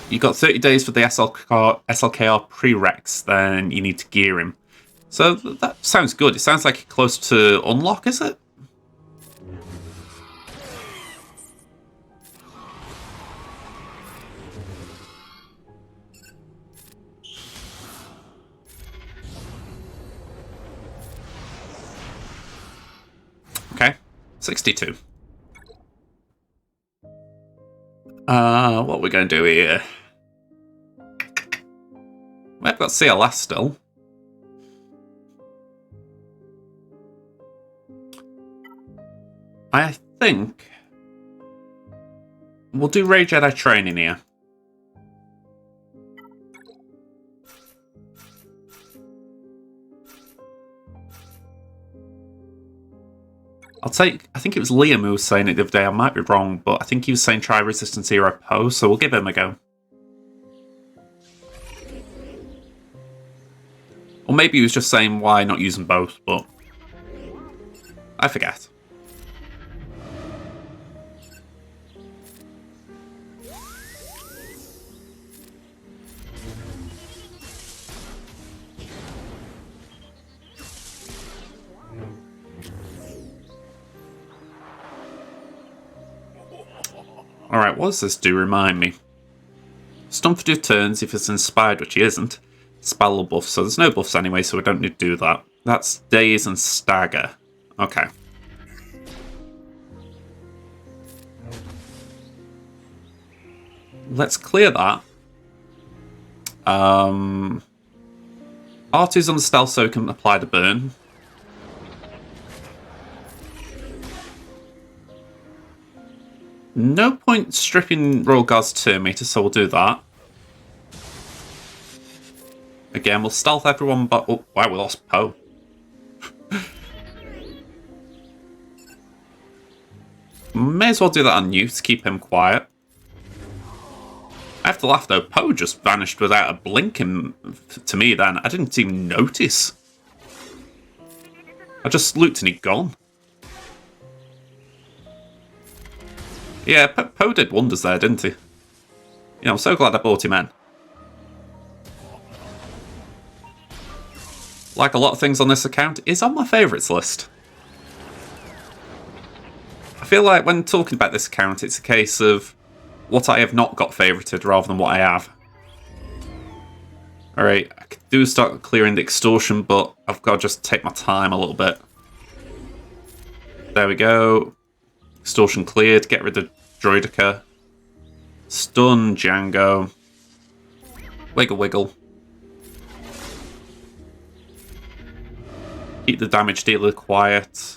You got 30 days for the SLKR prereqs, then you need to gear him. So that sounds good. It sounds like you're close to unlock, is it? Okay, 62. What we're going to do here? We've got CLS still. I think we'll do Ray Jedi training here. I think it was Liam who was saying it the other day. I might be wrong, but I think he was saying try Resistance Hero Poe, so we'll give him a go. Or maybe he was just saying why not use them both, but I forget. Alright, what does this do? Remind me. Stun for 2 turns if it's inspired, which he isn't. Spell buff, so there's no buffs anyway, so we don't need to do that. That's Daze and Stagger. Okay. Let's clear that. R2's on the stealth so we can apply the burn. No point stripping Royal Guard's turn meter, so we'll do that. Again, we'll stealth everyone, but... Oh, wow, we lost Poe. May as well do that on Newt to keep him quiet. I have to laugh, though. Poe just vanished without a blink to me then. I didn't even notice. I just looked and he'd gone. Yeah, Poe did wonders there, didn't he? You know, I'm so glad I brought him in. Like a lot of things on this account, is on my favourites list. I feel like when talking about this account, it's a case of what I have not got favourited rather than what I have. Alright, I could do start clearing the extortion, but I've got to just take my time a little bit. There we go. Extortion cleared, get rid of Droidica. Stun Django. Wiggle wiggle. Keep the damage dealer quiet.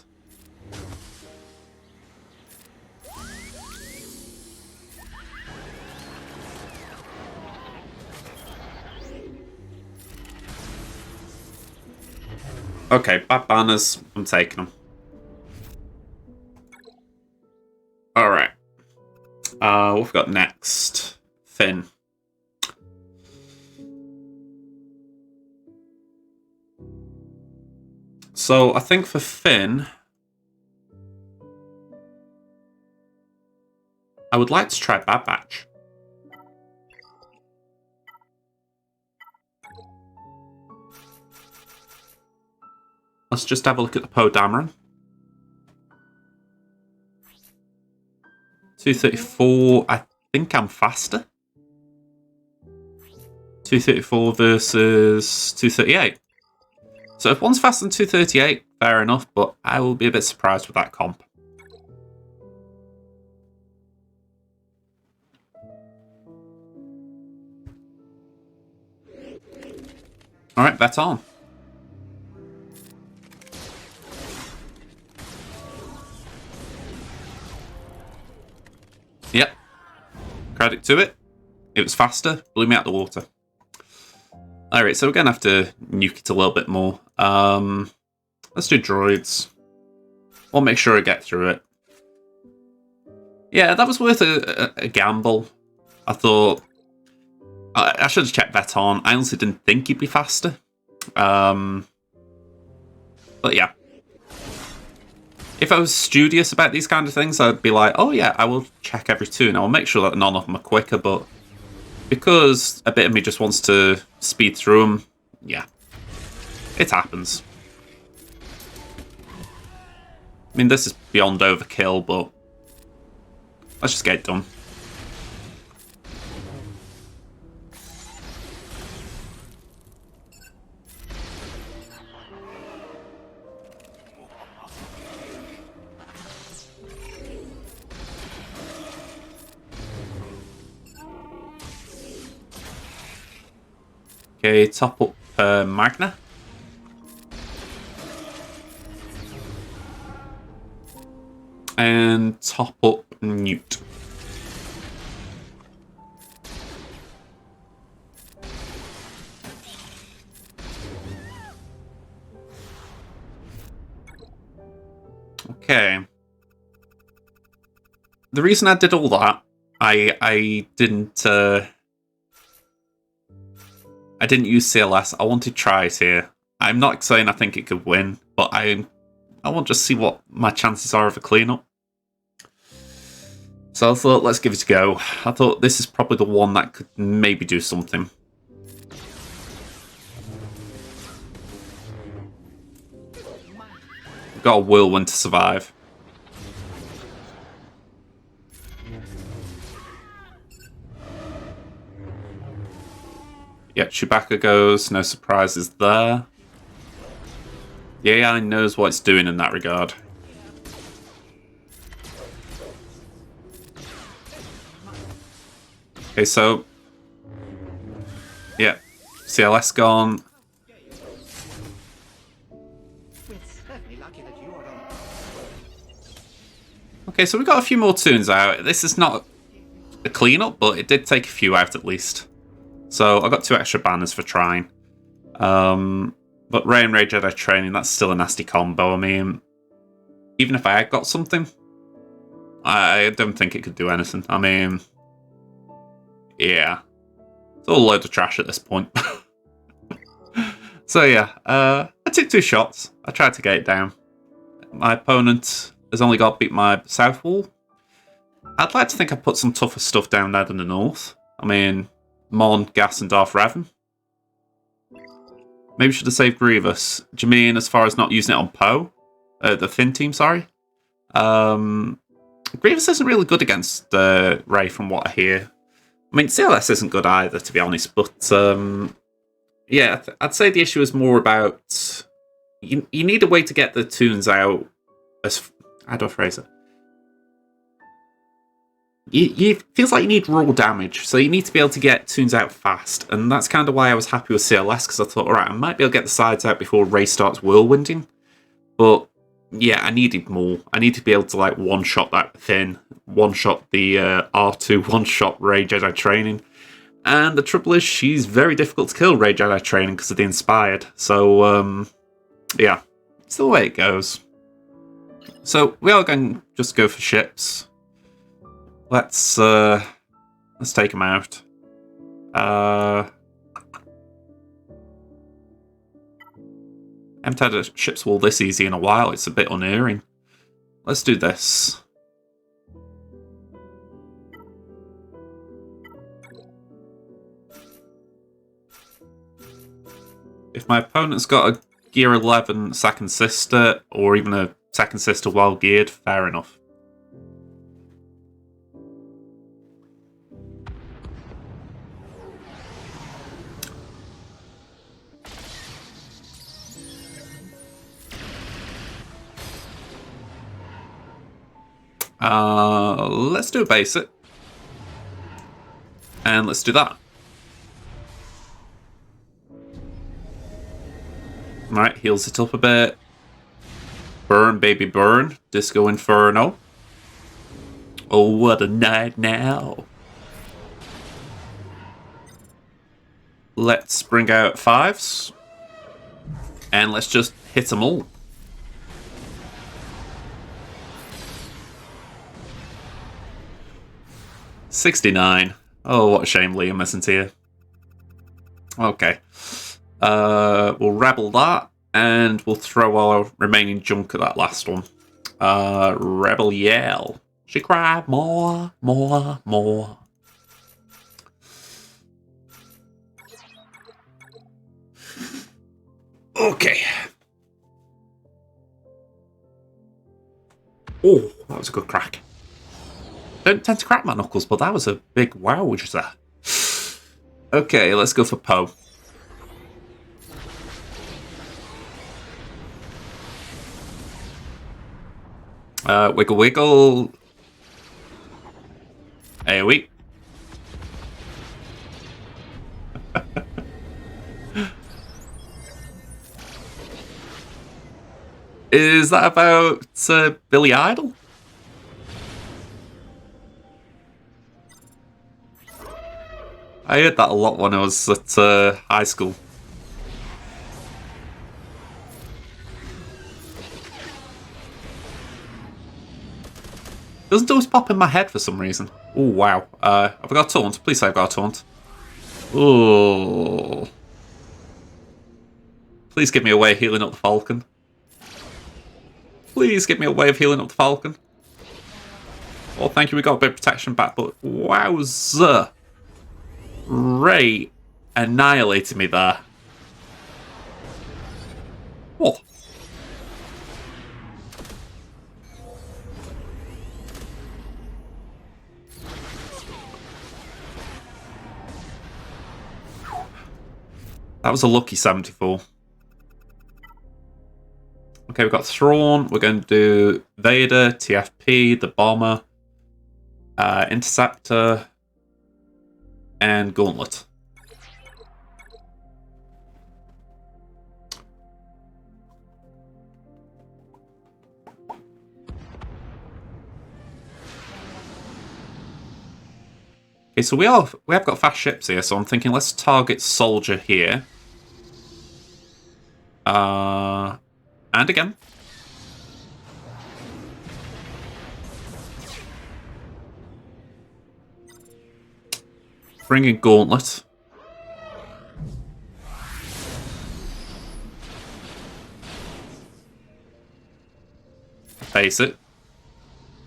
Okay, bad banners. I'm taking them. Alright. What have we got next? Finn. So, I think for Finn, I would like to try Bad Batch. Let's just have a look at the Poe Dameron. 234, I think I'm faster. 234 versus 238. So if one's faster than 238, fair enough, but I will be a bit surprised with that comp. Alright, bet on. applied it to it. It was faster, blew me out the water. Alright, so we're going to have to nuke it a little bit more. Let's do droids. I'll make sure I get through it. Yeah, that was worth a gamble. I thought... I should have checked Veton. I honestly didn't think he'd be faster. But yeah. If I was studious about these kind of things, I'd be like, oh yeah, I will check every tune. I'll make sure that none of them are quicker, but because a bit of me just wants to speed through them, yeah. It happens. I mean, this is beyond overkill, but let's just get it done. Okay, top up Magna. And top up Newt. Okay. The reason I did all that, I didn't use CLS. I wanted to try it here. I'm not saying I think it could win, but I want to see what my chances are of a cleanup. So I thought, let's give it a go. I thought this is probably the one that could maybe do something. We've got a whirlwind to survive. Yeah, Chewbacca goes, no surprises there. The AI knows what it's doing in that regard. Okay, so... yeah, CLS gone. Okay, so we've got a few more tunes out. This is not a cleanup, but it did take a few out at least. So I got 2 extra banners for trying. But Rey and Rey Jedi Training, that's still a nasty combo. I mean, even if I had got something, I don't think it could do anything. I mean, yeah. It's all a load of trash at this point. So yeah, I took 2 shots. I tried to get it down. My opponent has only got to beat my south wall. I'd like to think I put some tougher stuff down there than the north. I mean... Mon, Gas, and Darth Revan. Maybe should have saved Grievous. Do you mean as far as not using it on Poe? The Finn team, sorry. Grievous isn't really good against Rey from what I hear. I mean, CLS isn't good either, to be honest, but yeah, I'd say the issue is more about... You need a way to get the tunes out as... How do I phrase it? You feels like you need raw damage, so you need to be able to get tunes out fast, and that's kind of why I was happy with CLS, because I thought, alright, I might be able to get the sides out before Rey starts whirlwinding, but yeah, I needed more. I need to be able to like one-shot that Finn, one-shot the R2, one-shot Rey Jedi Training, and the trouble is she's very difficult to kill Rey Jedi Training because of the Inspired, so yeah, it's the way it goes. So we are going to just go for ships. Let's take him out. I haven't had a ship's wall this easy in a while. It's a bit unerring. Let's do this. If my opponent's got a Gear 11 second sister, or even a second sister well geared, fair enough. Let's do a basic. And let's do that. Right, heals it up a bit. Burn, baby, burn. Disco Inferno. Oh, what a night now. Let's bring out 5s. And let's just hit them all. $69. Oh, what a shame Liam isn't here. Okay. We'll rebel that, and we'll throw our remaining junk at that last one. Rebel yell. She cried more. Okay. Oh, that was a good crack. Don't tend to crack my knuckles, but that was a big wowage there. Okay, let's go for Poe. Wiggle wiggle. AoE. Is that about Billy Idol? I heard that a lot when I was at high school. Doesn't always pop in my head for some reason. Oh, wow. Have I got a taunt? Please say I've got a taunt. Oh. Please give me a way of healing up the Falcon. Please give me a way of healing up the Falcon. Oh, thank you. We got a bit of protection back, but wowza. Ray annihilated me there. Oh. That was a lucky 74. Okay, we've got Thrawn. We're going to do Vader, TFP, the Bomber, Interceptor, and Gauntlet. Okay, so we have got fast ships here, so I'm thinking let's target Soldier here. And again. Bring in Gauntlet. Face it.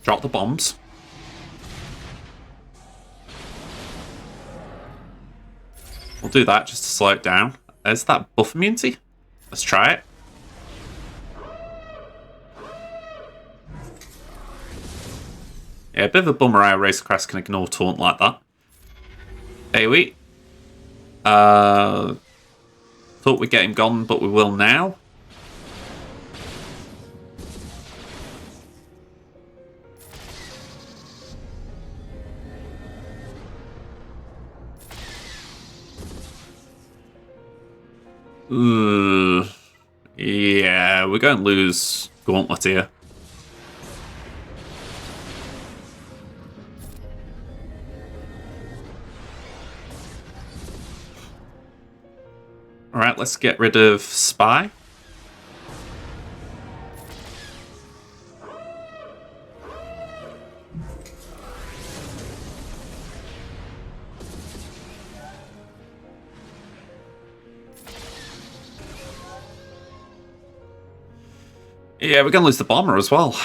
Drop the bombs. We'll do that just to slow it down. Is that buff immunity? Let's try it. Yeah, a bit of a bummer how Racercrest can ignore taunt like that. AoE. Thought we'd get him gone, but we will now. Yeah, we're going to lose Gauntlet here. Alright, let's get rid of Spy. Yeah, we're going to lose the Bomber as well.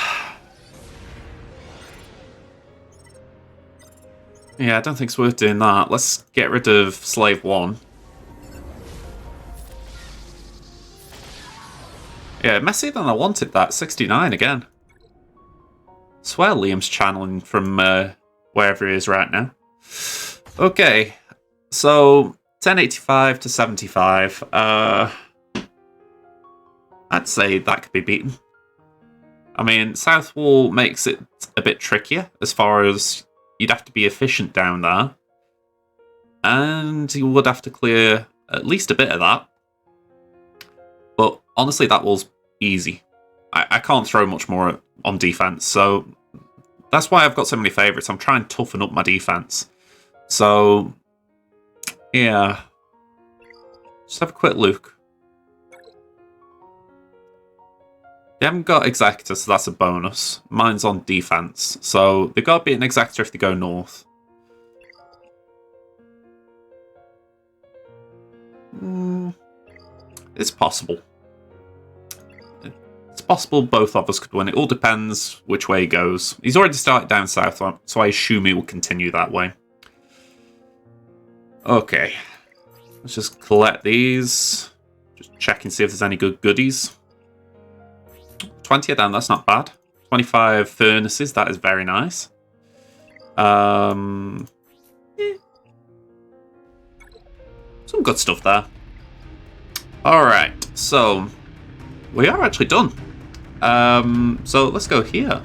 Yeah, I don't think it's worth doing that. Let's get rid of Slave 1. Yeah, messier than I wanted that. 69 again. Swear Liam's channeling from wherever he is right now. Okay, so 1085 to 75. I'd say that could be beaten. I mean, South Wall makes it a bit trickier as far as you'd have to be efficient down there. And you would have to clear at least a bit of that. But honestly, that wall's easy. I can't throw much more on defense, so that's why I've got so many favorites. I'm trying to toughen up my defense. So, yeah. Just have a quick look. They haven't got Executor, so that's a bonus. Mine's on defense, so they've got to beat an Executor if they go north. It's possible. It's possible both of us could win. It all depends which way he goes. He's already started down south, so I assume he will continue that way. Okay. Let's just collect these. Just check and see if there's any good goodies. 20 down, that's not bad. 25 furnaces, that is very nice. Some good stuff there. Alright, so we are actually done. So let's go here.